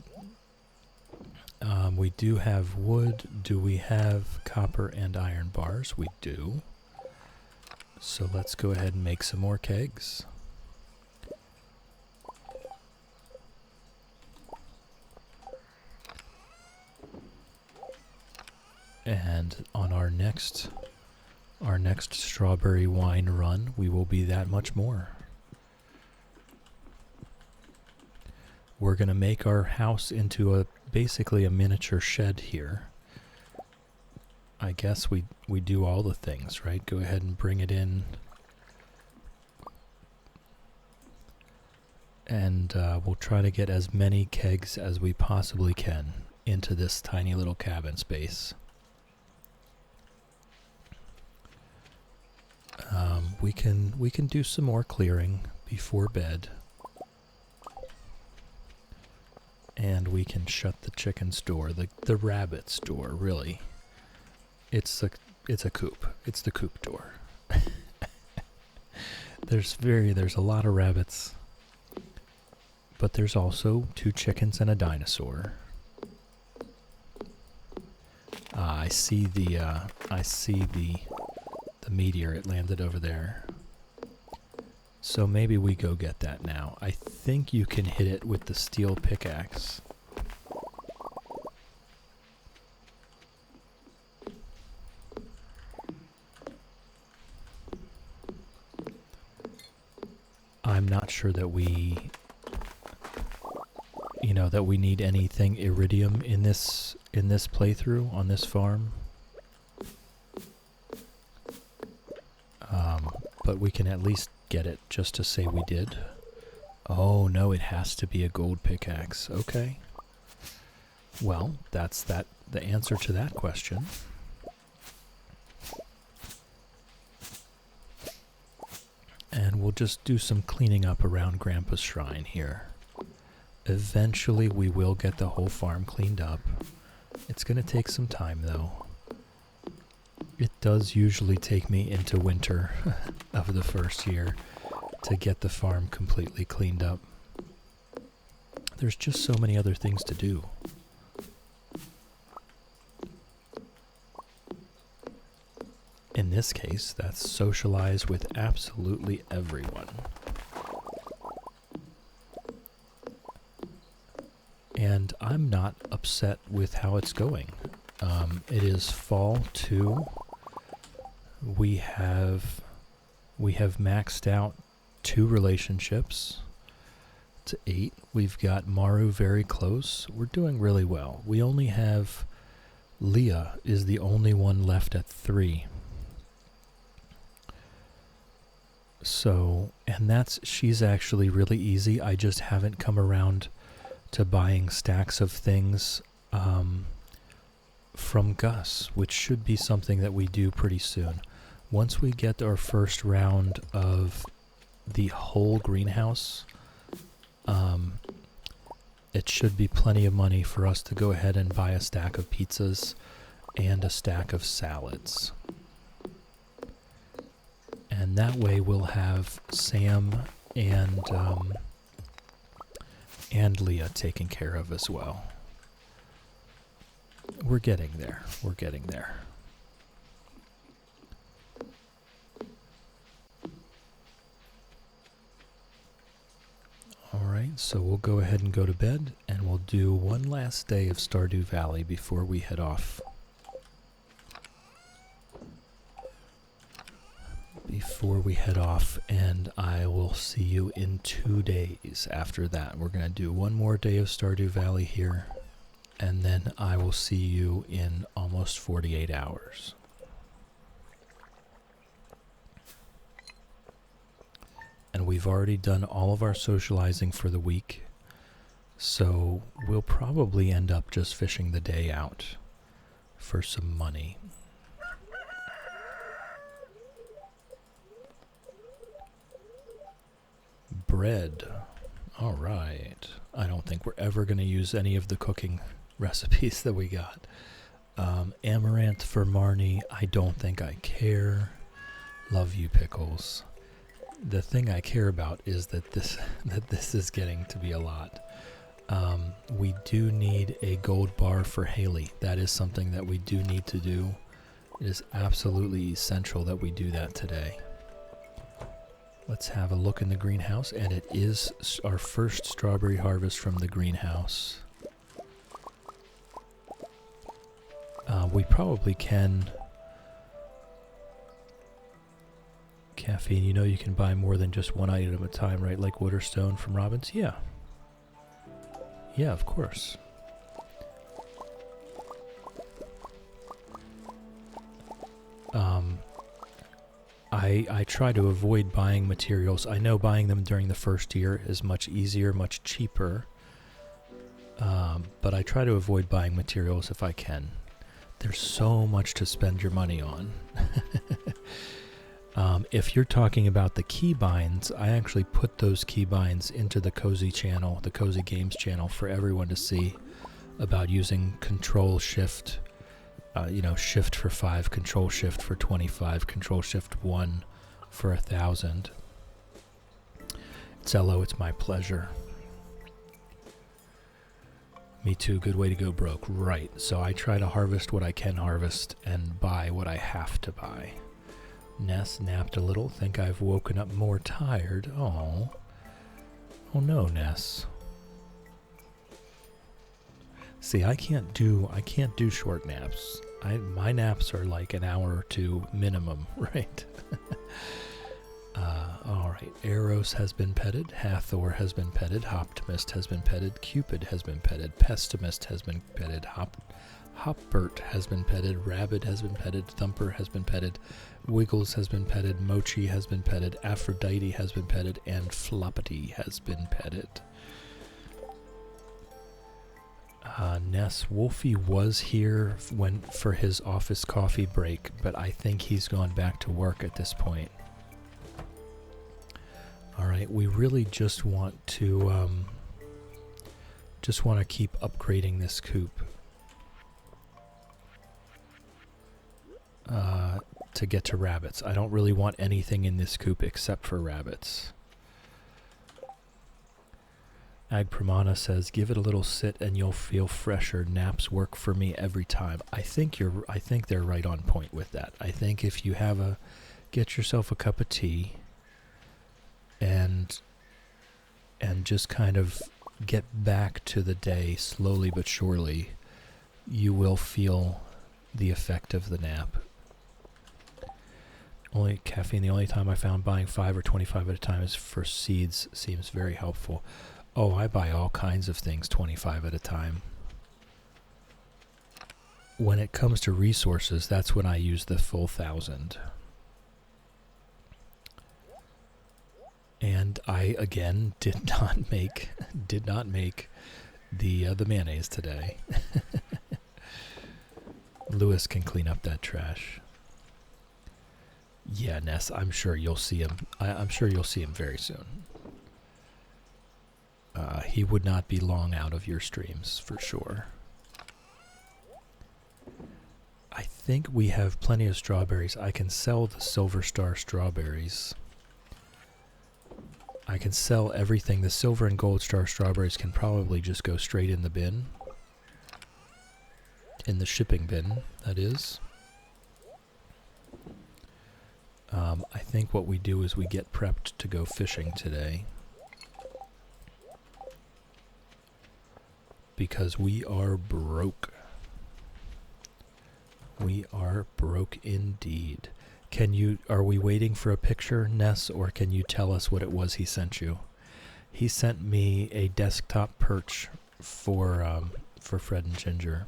We do have wood. Do we have copper and iron bars? We do. So let's go ahead and make some more kegs. And on our next strawberry wine run, we will be that much more. We're going to make our house into basically a miniature shed here. I guess we do all the things, right? Go ahead and bring it in. And we'll try to get as many kegs as we possibly can into this tiny little cabin space. We can do some more clearing before bed. And we can shut the chicken's door, the rabbit's door, really. It's a coop. It's the coop door. There's a lot of rabbits. But there's also 2 chickens and a dinosaur. I see the meteor. It landed over there. So maybe we go get that now. I think you can hit it with the steel pickaxe. I'm not sure that we need anything iridium in this playthrough on this farm. But we can at least get it just to say we did. Oh no, it has to be a gold pickaxe. Okay. Well, that's the answer to that question. And we'll just do some cleaning up around Grandpa's shrine here. Eventually we will get the whole farm cleaned up. It's going to take some time though. It does usually take me into winter of the first year to get the farm completely cleaned up. There's just so many other things to do. In this case, that's socialize with absolutely everyone. And I'm not upset with how it's going. It is fall 2. We have maxed out 2 relationships. to 8. We've got Maru very close. We're doing really well. We only have Leah is the only one left at 3. So, and she's actually really easy. I just haven't come around to buying stacks of things from Gus, which should be something that we do pretty soon. Once we get our first round of the whole greenhouse, it should be plenty of money for us to go ahead and buy a stack of pizzas and a stack of salads. And that way we'll have Sam and Leah taken care of as well. We're getting there. We're getting there. Alright, so we'll go ahead and go to bed, and we'll do one last day of Stardew Valley before we head off. And I will see you in 2 days after that. We're going to do one more day of Stardew Valley here, and then I will see you in almost 48 hours. And we've already done all of our socializing for the week, so we'll probably end up just fishing the day out for some money. Bread. All right. I don't think we're ever going to use any of the cooking recipes that we got. Amaranth for Marnie. I don't think I care. Love you, Pickles. The thing I care about is that this is getting to be a lot. We do need a gold bar for Haley. That is something that we do need to do. It is absolutely essential that we do that today. Let's have a look in the greenhouse, and it is our first strawberry harvest from the greenhouse. We probably can... Caffeine, you know you can buy more than just one item at a time, right? Like wood or stone from Robbins? Yeah. Yeah, of course. I try to avoid buying materials. I know buying them during the first year is much easier, much cheaper. But I try to avoid buying materials if I can. There's so much to spend your money on. If you're talking about the keybinds, I actually put those keybinds into the Cozy channel, the Cozy Games channel, for everyone to see about using Control Shift, Shift for 5, Control Shift for 25, Control Shift 1 for 1,000. Zello, it's my pleasure. Me too, good way to go broke. Right, so I try to harvest what I can harvest and buy what I have to buy. Ness napped a little. Think I've woken up more tired. Oh no, Ness. See, I can't do short naps. My naps are like an hour or two minimum, right? All right. Eros has been petted. Hathor has been petted. Optimist has been petted. Cupid has been petted. Pessimist has been petted. Hopbert has been petted. Rabbit has been petted. Thumper has been petted. Wiggles has been petted. Mochi has been petted. Aphrodite has been petted. And Floppity has been petted. Ness Wolfie was here for his office coffee break, but I think he's gone back to work at this point. All right, we really just want to keep upgrading this coop to get to rabbits. I don't really want anything in this coop except for rabbits. Ag Pramana says, "Give it a little sit and you'll feel fresher. Naps work for me every time." I think they're right on point with that. I think if you get yourself a cup of tea and just kind of get back to the day slowly but surely, you will feel the effect of the nap. Only caffeine, the only time I found buying 5 or 25 at a time is for seeds seems very helpful. Oh, I buy all kinds of things 25 at a time. When it comes to resources, that's when I use the full 1,000. And I again did not make the mayonnaise today. Lewis can clean up that trash. Yeah, Ness, I'm sure you'll see him. I'm sure you'll see him very soon. He would not be long out of your streams for sure. I think we have plenty of strawberries. I can sell the Silver Star strawberries. I can sell everything. The Silver and Gold Star strawberries can probably just go straight in the bin. In the shipping bin, that is. I think what we do is we get prepped to go fishing today. Because we are broke. We are broke indeed. Are we waiting for a picture, Ness, or can you tell us what it was he sent you? He sent me a desktop perch for Fred and Ginger.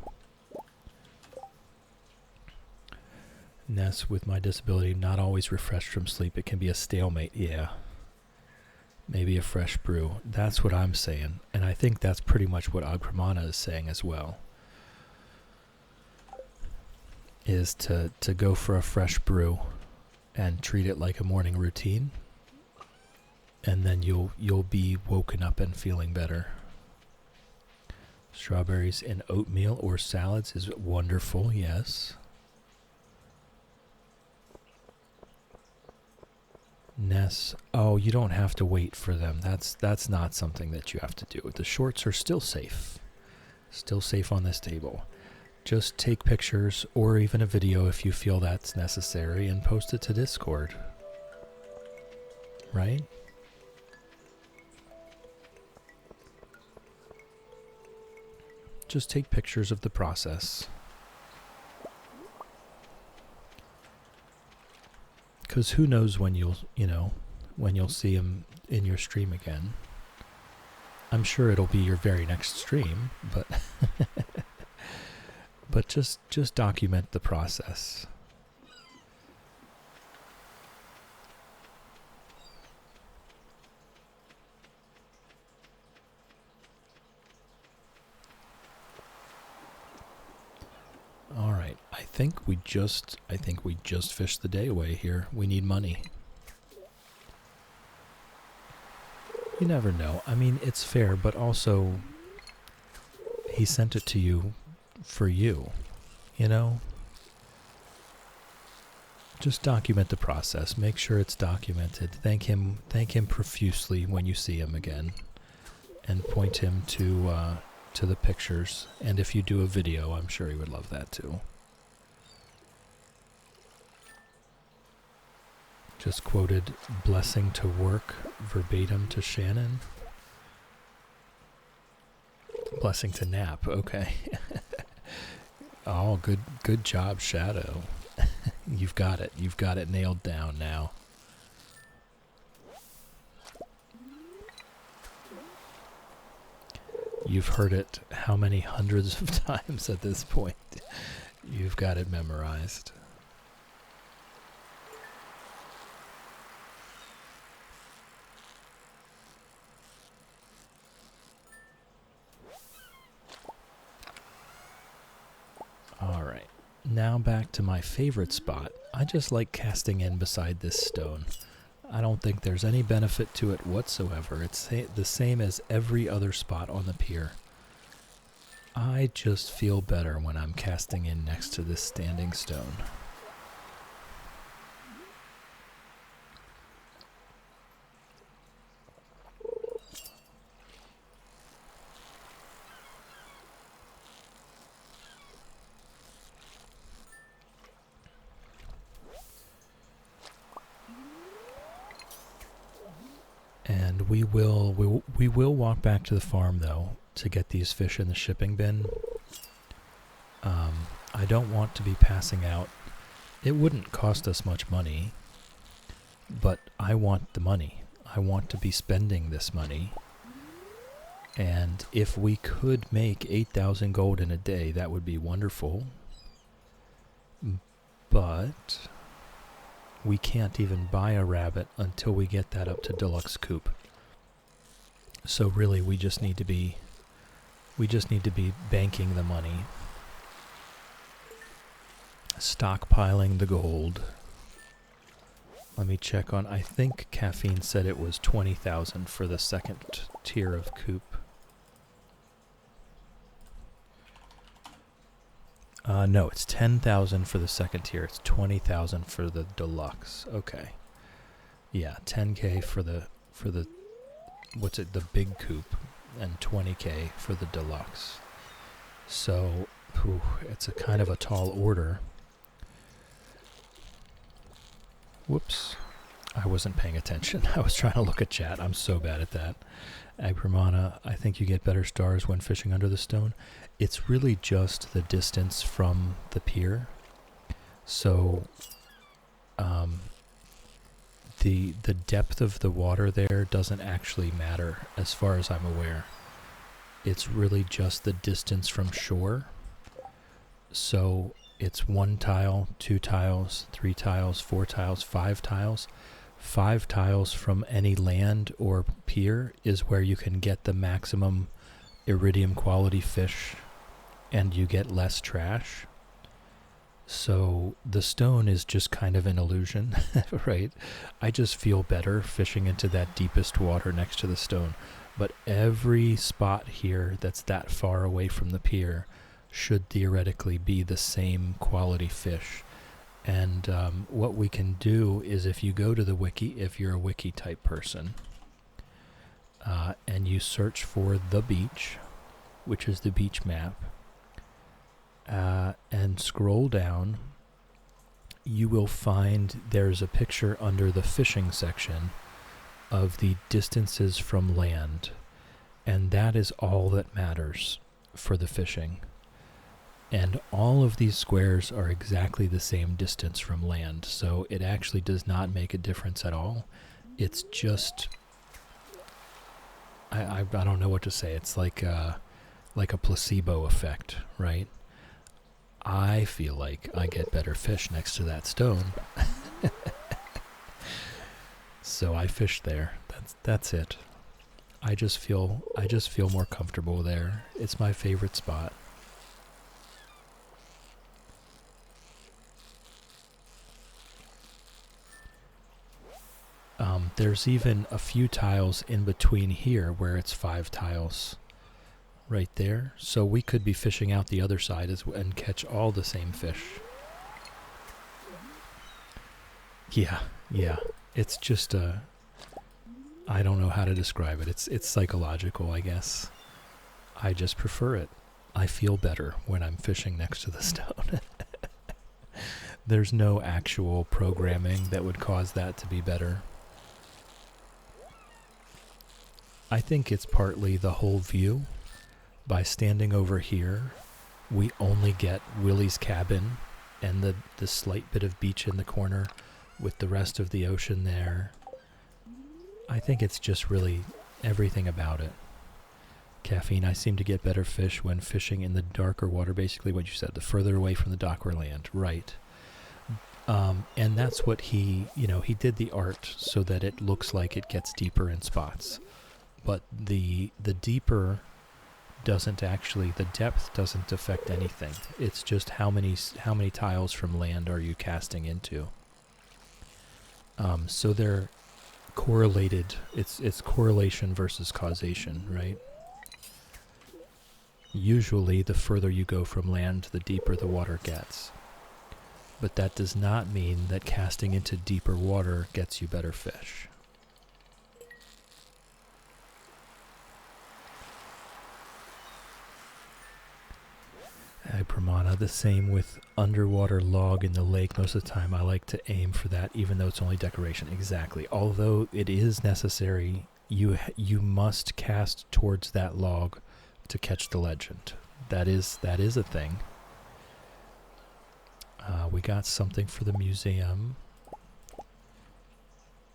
Ness, with my disability, not always refreshed from sleep. It can be a stalemate, yeah. Maybe a fresh brew. That's what I'm saying. And I think that's pretty much what Agramana is saying as well. Is to go for a fresh brew and treat it like a morning routine. And then you'll be woken up and feeling better. Strawberries in oatmeal or salads is wonderful, yes. Ness, oh, you don't have to wait for them. That's not something that you have to do. The shorts are still safe. Still safe on this table. Just take pictures or even a video if you feel that's necessary and post it to Discord. Right? Just take pictures of the process. Because who knows when you'll see him in your stream again. I'm sure it'll be your very next stream, but but just document the process. All right, I think we just fished the day away here. We need money. You never know. I mean, it's fair, but also he sent it to you for you, you know? Just document the process. Make sure it's documented. Thank him profusely when you see him again, and point him to the pictures. And if you do a video, I'm sure he would love that too. Just quoted blessing to work verbatim to Shannon. Blessing to nap, okay. Oh, good job, Shadow. You've got it nailed down now. You've heard it how many hundreds of times at this point? You've got it memorized. Alright, now back to my favorite spot. I just like casting in beside this stone. I don't think there's any benefit to it whatsoever. It's the same as every other spot on the pier. I just feel better when I'm casting in next to this standing stone. And we will walk back to the farm though to get these fish in the shipping bin. I don't want to be passing out. It wouldn't cost us much money, but I want the money. I want to be spending this money And if we could make 8,000 gold in a day, that would be wonderful. But we can't even buy a rabbit until we get that up to deluxe coop. So really we just need to be banking the money, stockpiling the gold. Let me check on, I think Caffeine said it was 20,000 for the second tier of coop. No, it's 10,000 for the second tier. It's 20,000 for the deluxe. Okay. Yeah, 10k for the what's it, the big coop, and 20k for the deluxe. So, it's a kind of a tall order. Whoops. I wasn't paying attention. I was trying to look at chat. I'm so bad at that. Agramana, I think you get better stars when fishing under the stone. It's really just the distance from the pier. So, the depth of the water there doesn't actually matter as far as I'm aware. It's really just the distance from shore. So it's 1 tile, 2 tiles, 3 tiles, 4 tiles, 5 tiles. 5 tiles from any land or pier is where you can get the maximum iridium quality fish and you get less trash. So the stone is just kind of an illusion, right? I just feel better fishing into that deepest water next to the stone. But every spot here that's that far away from the pier should theoretically be the same quality fish. And what we can do is, if you go to the wiki, if you're a wiki type person, and you search for the beach, which is the beach map, and scroll down, you will find there's a picture under the fishing section of the distances from land, and that is all that matters for the fishing. And all of these squares are exactly the same distance from land, so it actually does not make a difference at all. It's just, I don't know what to say. It's like a placebo effect, right? I feel like I get better fish next to that stone. So I fish there. That's it. I just feel more comfortable there. It's my favorite spot. There's even a few tiles in between here where it's 5 tiles right there. So we could be fishing out the other side and catch all the same fish. Yeah. It's just I don't know how to describe it. It's psychological, I guess. I just prefer it. I feel better when I'm fishing next to the stone. There's no actual programming that would cause that to be better. I think it's partly the whole view. By standing over here, we only get Willie's cabin and the slight bit of beach in the corner with the rest of the ocean there. I think it's just really everything about it. Caffeine, I seem to get better fish when fishing in the darker water, basically what you said, the further away from the dock or land, right. And that's what he did the art so that it looks like it gets deeper in spots. But the deeper doesn't actually, the depth doesn't affect anything. It's just how many tiles from land are you casting into. So they're correlated. It's correlation versus causation, right? Usually the further you go from land, the deeper the water gets. But that does not mean that casting into deeper water gets you better fish. Pramana, the same with underwater log in the lake. Most of the time I like to aim for that, even though it's only decoration. Exactly. Although it is necessary, you must cast towards that log to catch the legend. That is a thing. We got something for the museum.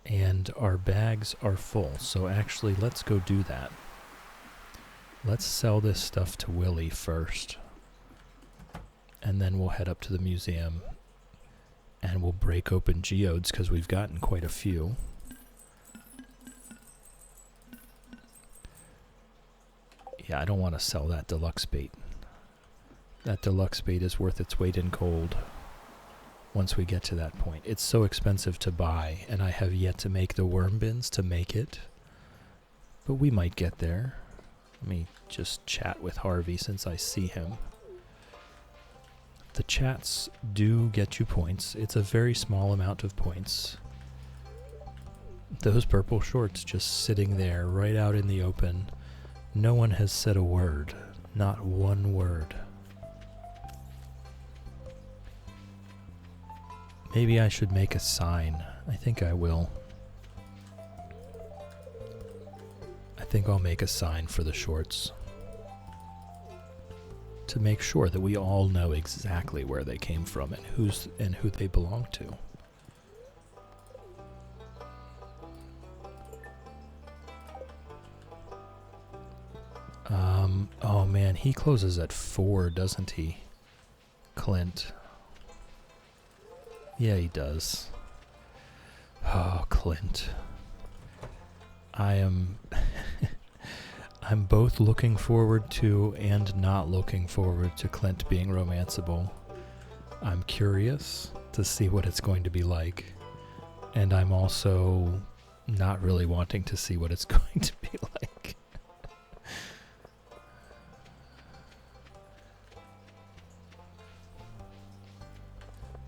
And our bags are full. So actually, let's go do that. Let's sell this stuff to Willie first. And then we'll head up to the museum. And we'll break open geodes because we've gotten quite a few. Yeah, I don't want to sell that deluxe bait. That deluxe bait is worth its weight in gold once we get to that point. It's so expensive to buy, and I have yet to make the worm bins to make it. But we might get there. Let me just chat with Harvey since I see him. The chats do get you points. It's a very small amount of points. Those purple shorts just sitting there right out in the open. No one has said a word. Not one word. Maybe I should make a sign. I think I will. I think I'll make a sign for the shorts. To make sure that we all know exactly where they came from and who they belong to. Oh man, he closes at 4, doesn't he? Clint. Yeah, he does. Oh, Clint. I'm both looking forward to and not looking forward to Clint being romanceable. I'm curious to see what it's going to be like. And I'm also not really wanting to see what it's going to be like.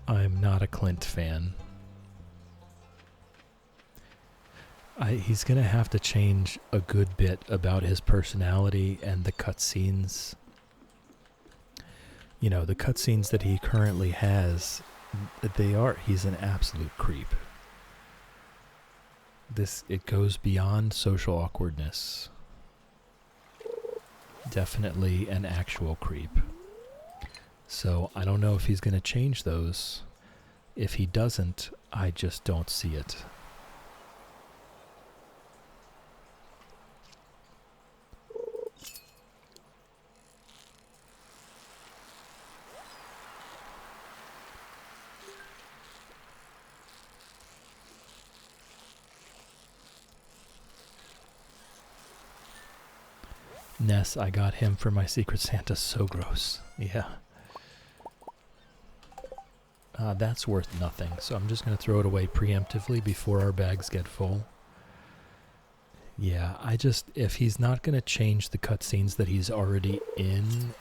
I'm not a Clint fan. He's going to have to change a good bit about his personality and the cutscenes. You know, the cutscenes that he currently has, he's an absolute creep. It goes beyond social awkwardness. Definitely an actual creep. So I don't know if he's going to change those. If he doesn't, I just don't see it. Ness, I got him for my Secret Santa. So gross. Yeah. That's worth nothing, so I'm just going to throw it away preemptively before our bags get full. Yeah, if he's not going to change the cutscenes that he's already in,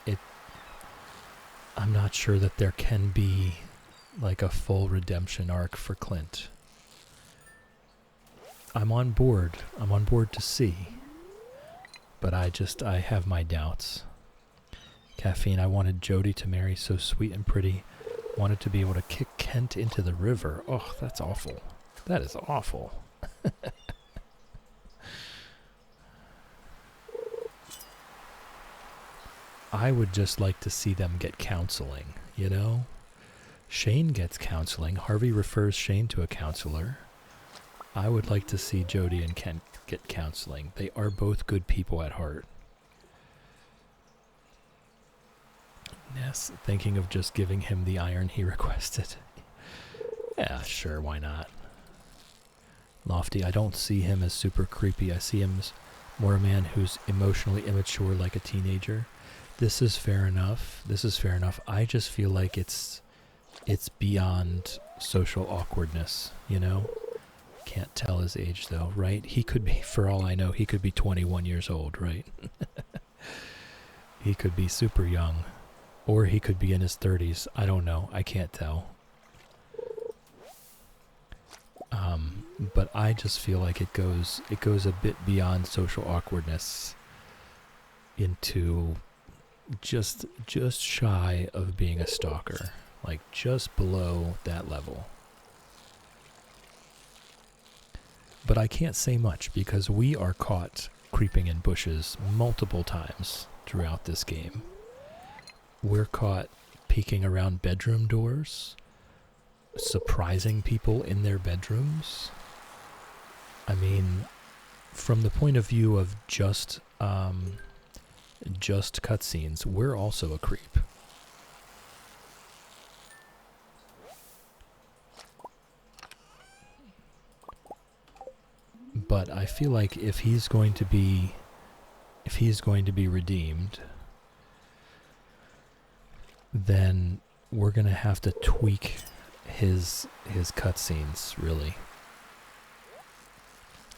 I'm not sure that there can be like a full redemption arc for Clint. I'm on board to see. But I have my doubts. Caffeine, I wanted Jody to marry so sweet and pretty. Wanted to be able to kick Kent into the river. Oh, that's awful. That is awful. I would just like to see them get counseling, you know? Shane gets counseling. Harvey refers Shane to a counselor. I would like to see Jody and Kent get counseling. They are both good people at heart. Ness, thinking of just giving him the iron he requested. Yeah, sure, why not? Lofty, I don't see him as super creepy. I see him as more a man who's emotionally immature like a teenager. This is fair enough. I just feel like it's beyond social awkwardness, you know? Can't tell his age though, right? He could be, for all I know, he could be 21 years old, right? He could be super young. Or he could be in his 30s. I don't know. I can't tell. But I just feel like it goes a bit beyond social awkwardness into just shy of being a stalker. Like just below that level. But I can't say much because we are caught creeping in bushes multiple times throughout this game. We're caught peeking around bedroom doors, surprising people in their bedrooms. I mean, from the point of view of just just cutscenes, we're also a creep. But I feel like if he's going to be redeemed, then we're going to have to tweak his cutscenes, really.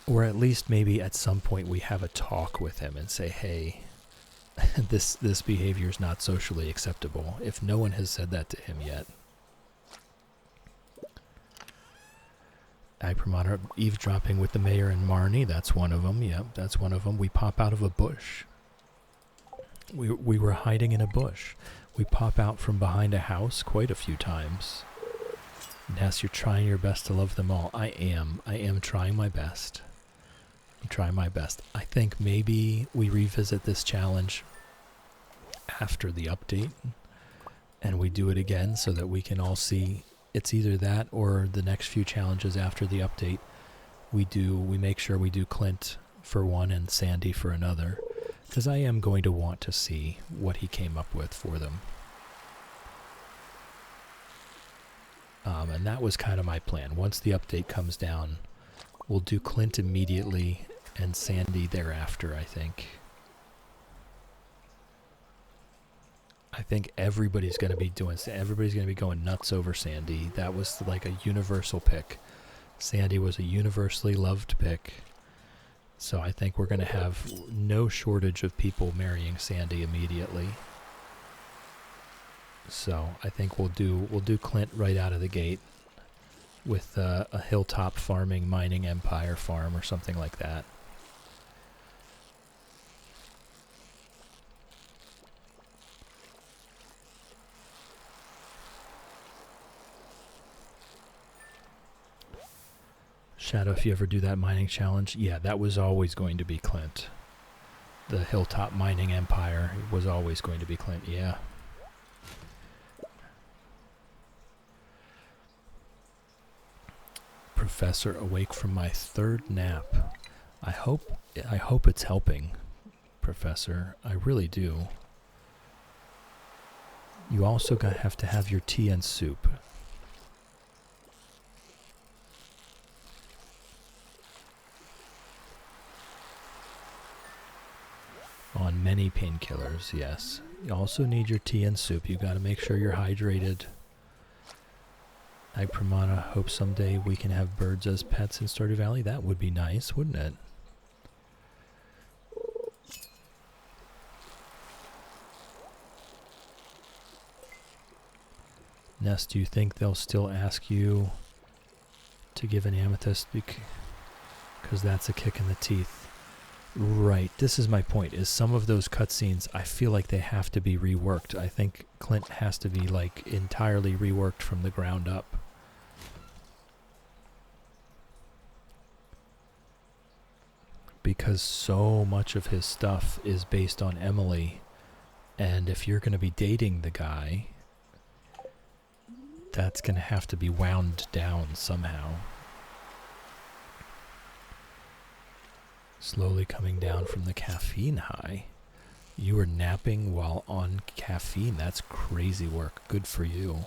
Or at least maybe at some point we have a talk with him and say, hey, this behavior is not socially acceptable, if no one has said that to him yet. Agpromoter eavesdropping with the mayor and Marnie, that's one of them. Yep, that's one of them. We pop out of a bush. We were hiding in a bush. We pop out from behind a house quite a few times. Ness, you're trying your best to love them all. I am trying my best. I'm trying my best. I think maybe we revisit this challenge after the update, and we do it again so that we can all see. It's either that or the next few challenges after the update. We make sure we do Clint for one and Sandy for another, because I am going to want to see what he came up with for them. And that was kind of my plan. Once the update comes down, we'll do Clint immediately and Sandy thereafter, I think. I think everybody's going to be going nuts over Sandy. That was like a universal pick. Sandy was a universally loved pick. So I think we're going to have no shortage of people marrying Sandy immediately. So I think we'll do Clint right out of the gate with a hilltop farming mining empire farm or something like that. Shadow, if you ever do that mining challenge, yeah, that was always going to be Clint. The hilltop mining empire was always going to be Clint, yeah. Professor, awake from my third nap. I hope it's helping, Professor. I really do. You also have to have your tea and soup. On many painkillers, yes. You also need your tea and soup. You got to make sure you're hydrated. Agpramana, hope someday we can have birds as pets in Stardew Valley. That would be nice, wouldn't it? Ness, do you think they'll still ask you to give an amethyst because that's a kick in the teeth? Right, this is my point, is some of those cutscenes, I feel like they have to be reworked. I think Clint has to be, like, entirely reworked from the ground up. Because so much of his stuff is based on Emily, and if you're going to be dating the guy, that's going to have to be wound down somehow. Slowly coming down from the caffeine high. You were napping while on caffeine. That's crazy work. Good for you.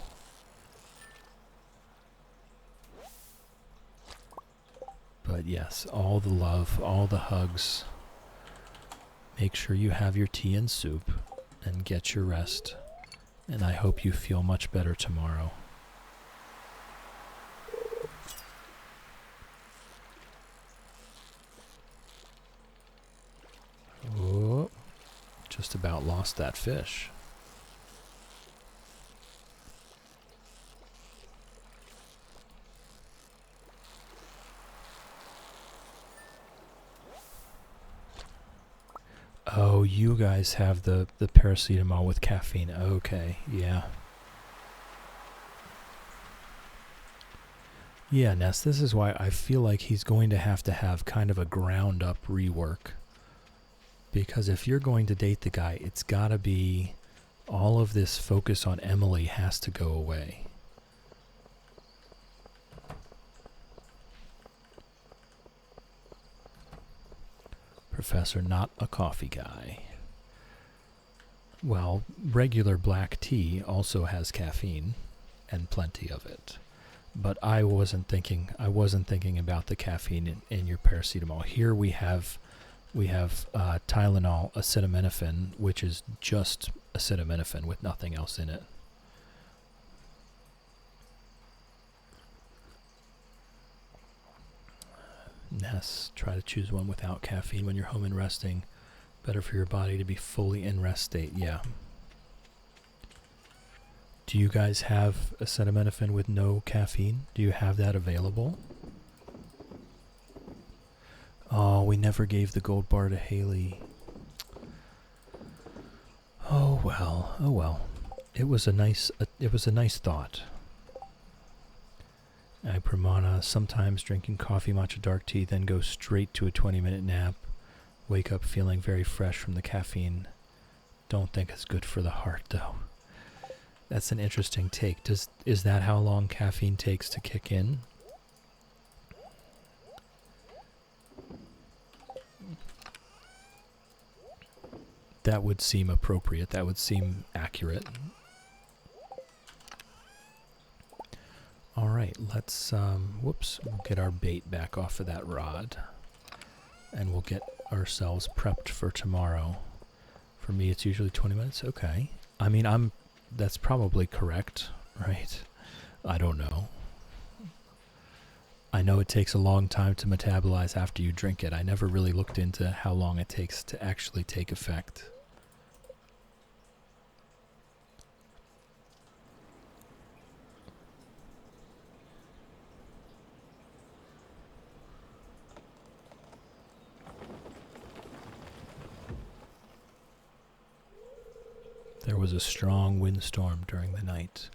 But yes, all the love, all the hugs. Make sure you have your tea and soup and get your rest. And I hope you feel much better tomorrow. Oh, just about lost that fish. Oh, you guys have the paracetamol with caffeine. Okay, yeah. Yeah, Ness, this is why I feel like he's going to have kind of a ground-up rework. Because if you're going to date the guy, it's got to be... all of this focus on Emily has to go away. Professor, not a coffee guy. Well, regular black tea also has caffeine, and plenty of it. But I wasn't thinking about the caffeine in your paracetamol. Here we have Tylenol acetaminophen, which is just acetaminophen with nothing else in it. Ness, try to choose one without caffeine when you're home and resting. Better for your body to be fully in rest state. Yeah. Do you guys have acetaminophen with no caffeine? Do you have that available? Oh, we never gave the gold bar to Haley. Oh well, oh well. It was a nice thought. I Pramana, sometimes drinking coffee, matcha, dark tea, then go straight to a 20-minute nap. Wake up feeling very fresh from the caffeine. Don't think it's good for the heart, though. That's an interesting take. Is that how long caffeine takes to kick in? That would seem appropriate. That would seem accurate. All right, let's, we'll get our bait back off of that rod. And we'll get ourselves prepped for tomorrow. For me, it's usually 20 minutes. Okay. I mean, that's probably correct, right? I don't know. I know it takes a long time to metabolize after you drink it. I never really looked into how long it takes to actually take effect. There was a strong windstorm during the night,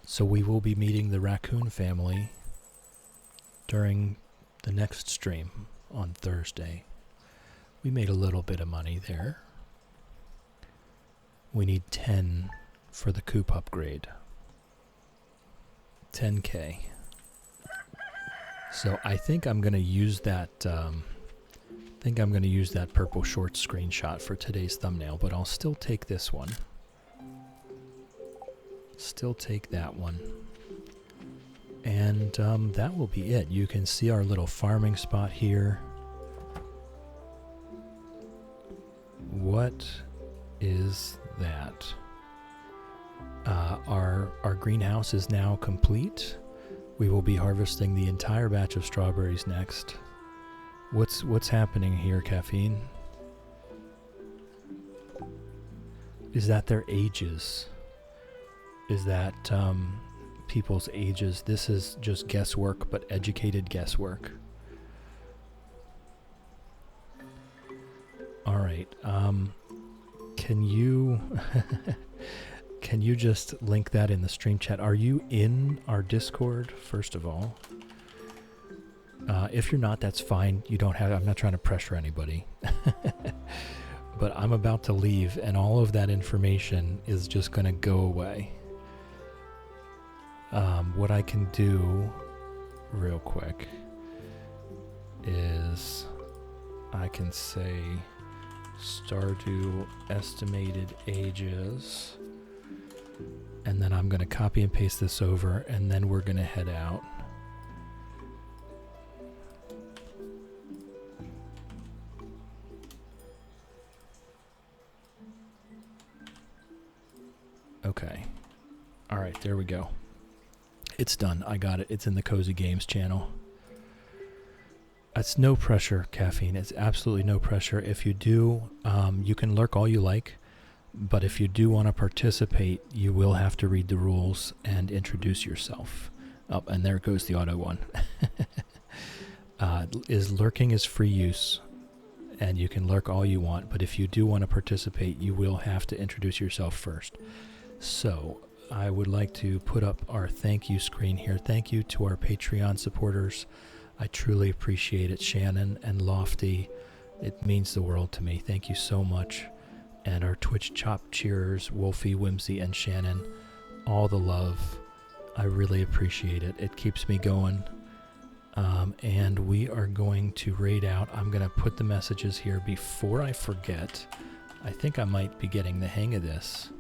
so we will be meeting the raccoon family during the next stream on Thursday. We made a little bit of money there. We need 10 for the coop upgrade. 10K. So I think I'm going to use that purple shorts screenshot for today's thumbnail, but I'll still take this one. Still take that one. And that will be it. You can see our little farming spot here. What is that? Our greenhouse is now complete. We will be harvesting the entire batch of strawberries next. What's happening here, Caffeine? Is that their ages? Is that people's ages? This is just guesswork, but educated guesswork. All right. Can you can you just link that in the stream chat? Are you in our Discord, first of all? If you're not, that's fine. You don't have. I'm not trying to pressure anybody. But I'm about to leave, and all of that information is just going to go away. What I can do real quick is I can say Stardew estimated ages, and then I'm going to copy and paste this over, and then we're going to head out. Okay. All right, there we go. It's done. I got it. It's in the Cozy Games channel. It's no pressure, Caffeine. It's absolutely no pressure. If you do, you can lurk all you like, but if you do want to participate, you will have to read the rules and introduce yourself. Oh, and there goes the auto one. Lurking is free use, and you can lurk all you want, but if you do want to participate, you will have to introduce yourself first. So I would like to put up our thank you screen here. Thank you to our Patreon supporters. I truly appreciate it. Shannon and Lofty, it means the world to me. Thank you so much. And our Twitch chop cheerers, Wolfie, Whimsy, and Shannon, all the love. I really appreciate it. It keeps me going. And we are going to raid out. I'm going to put the messages here before I forget. I think I might be getting the hang of this.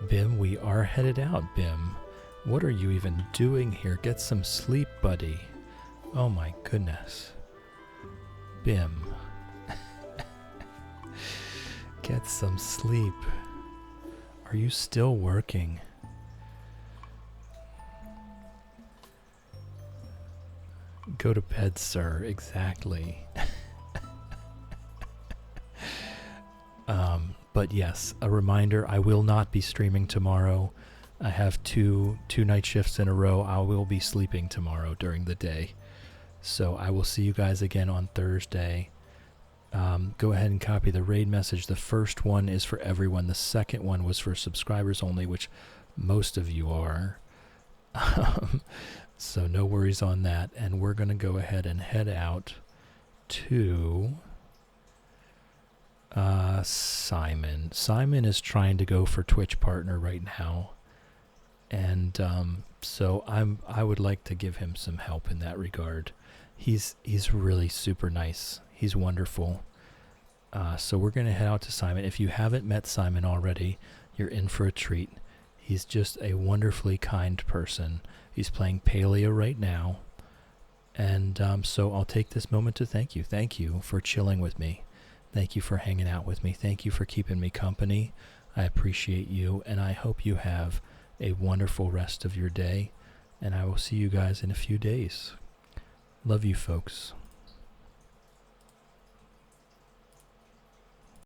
Bim, we are headed out, Bim. What are you even doing here? Get some sleep, buddy. Oh my goodness. Bim. Get some sleep. Are you still working? Go to bed, sir. Exactly. But yes, a reminder, I will not be streaming tomorrow. I have two night shifts in a row. I will be sleeping tomorrow during the day. So I will see you guys again on Thursday. Go ahead and copy the raid message. The first one is for everyone. The second one was for subscribers only, which most of you are. So no worries on that. And we're going to go ahead and head out to Simon. Simon is trying to go for Twitch partner right now. And so I would like to give him some help in that regard. He's really super nice. He's wonderful. So we're going to head out to Simon. If you haven't met Simon already, you're in for a treat. He's just a wonderfully kind person. He's playing Paleo right now. And so I'll take this moment to thank you. Thank you for chilling with me. Thank you for hanging out with me. Thank you for keeping me company. I appreciate you, and I hope you have a wonderful rest of your day. And I will see you guys in a few days. Love you, folks.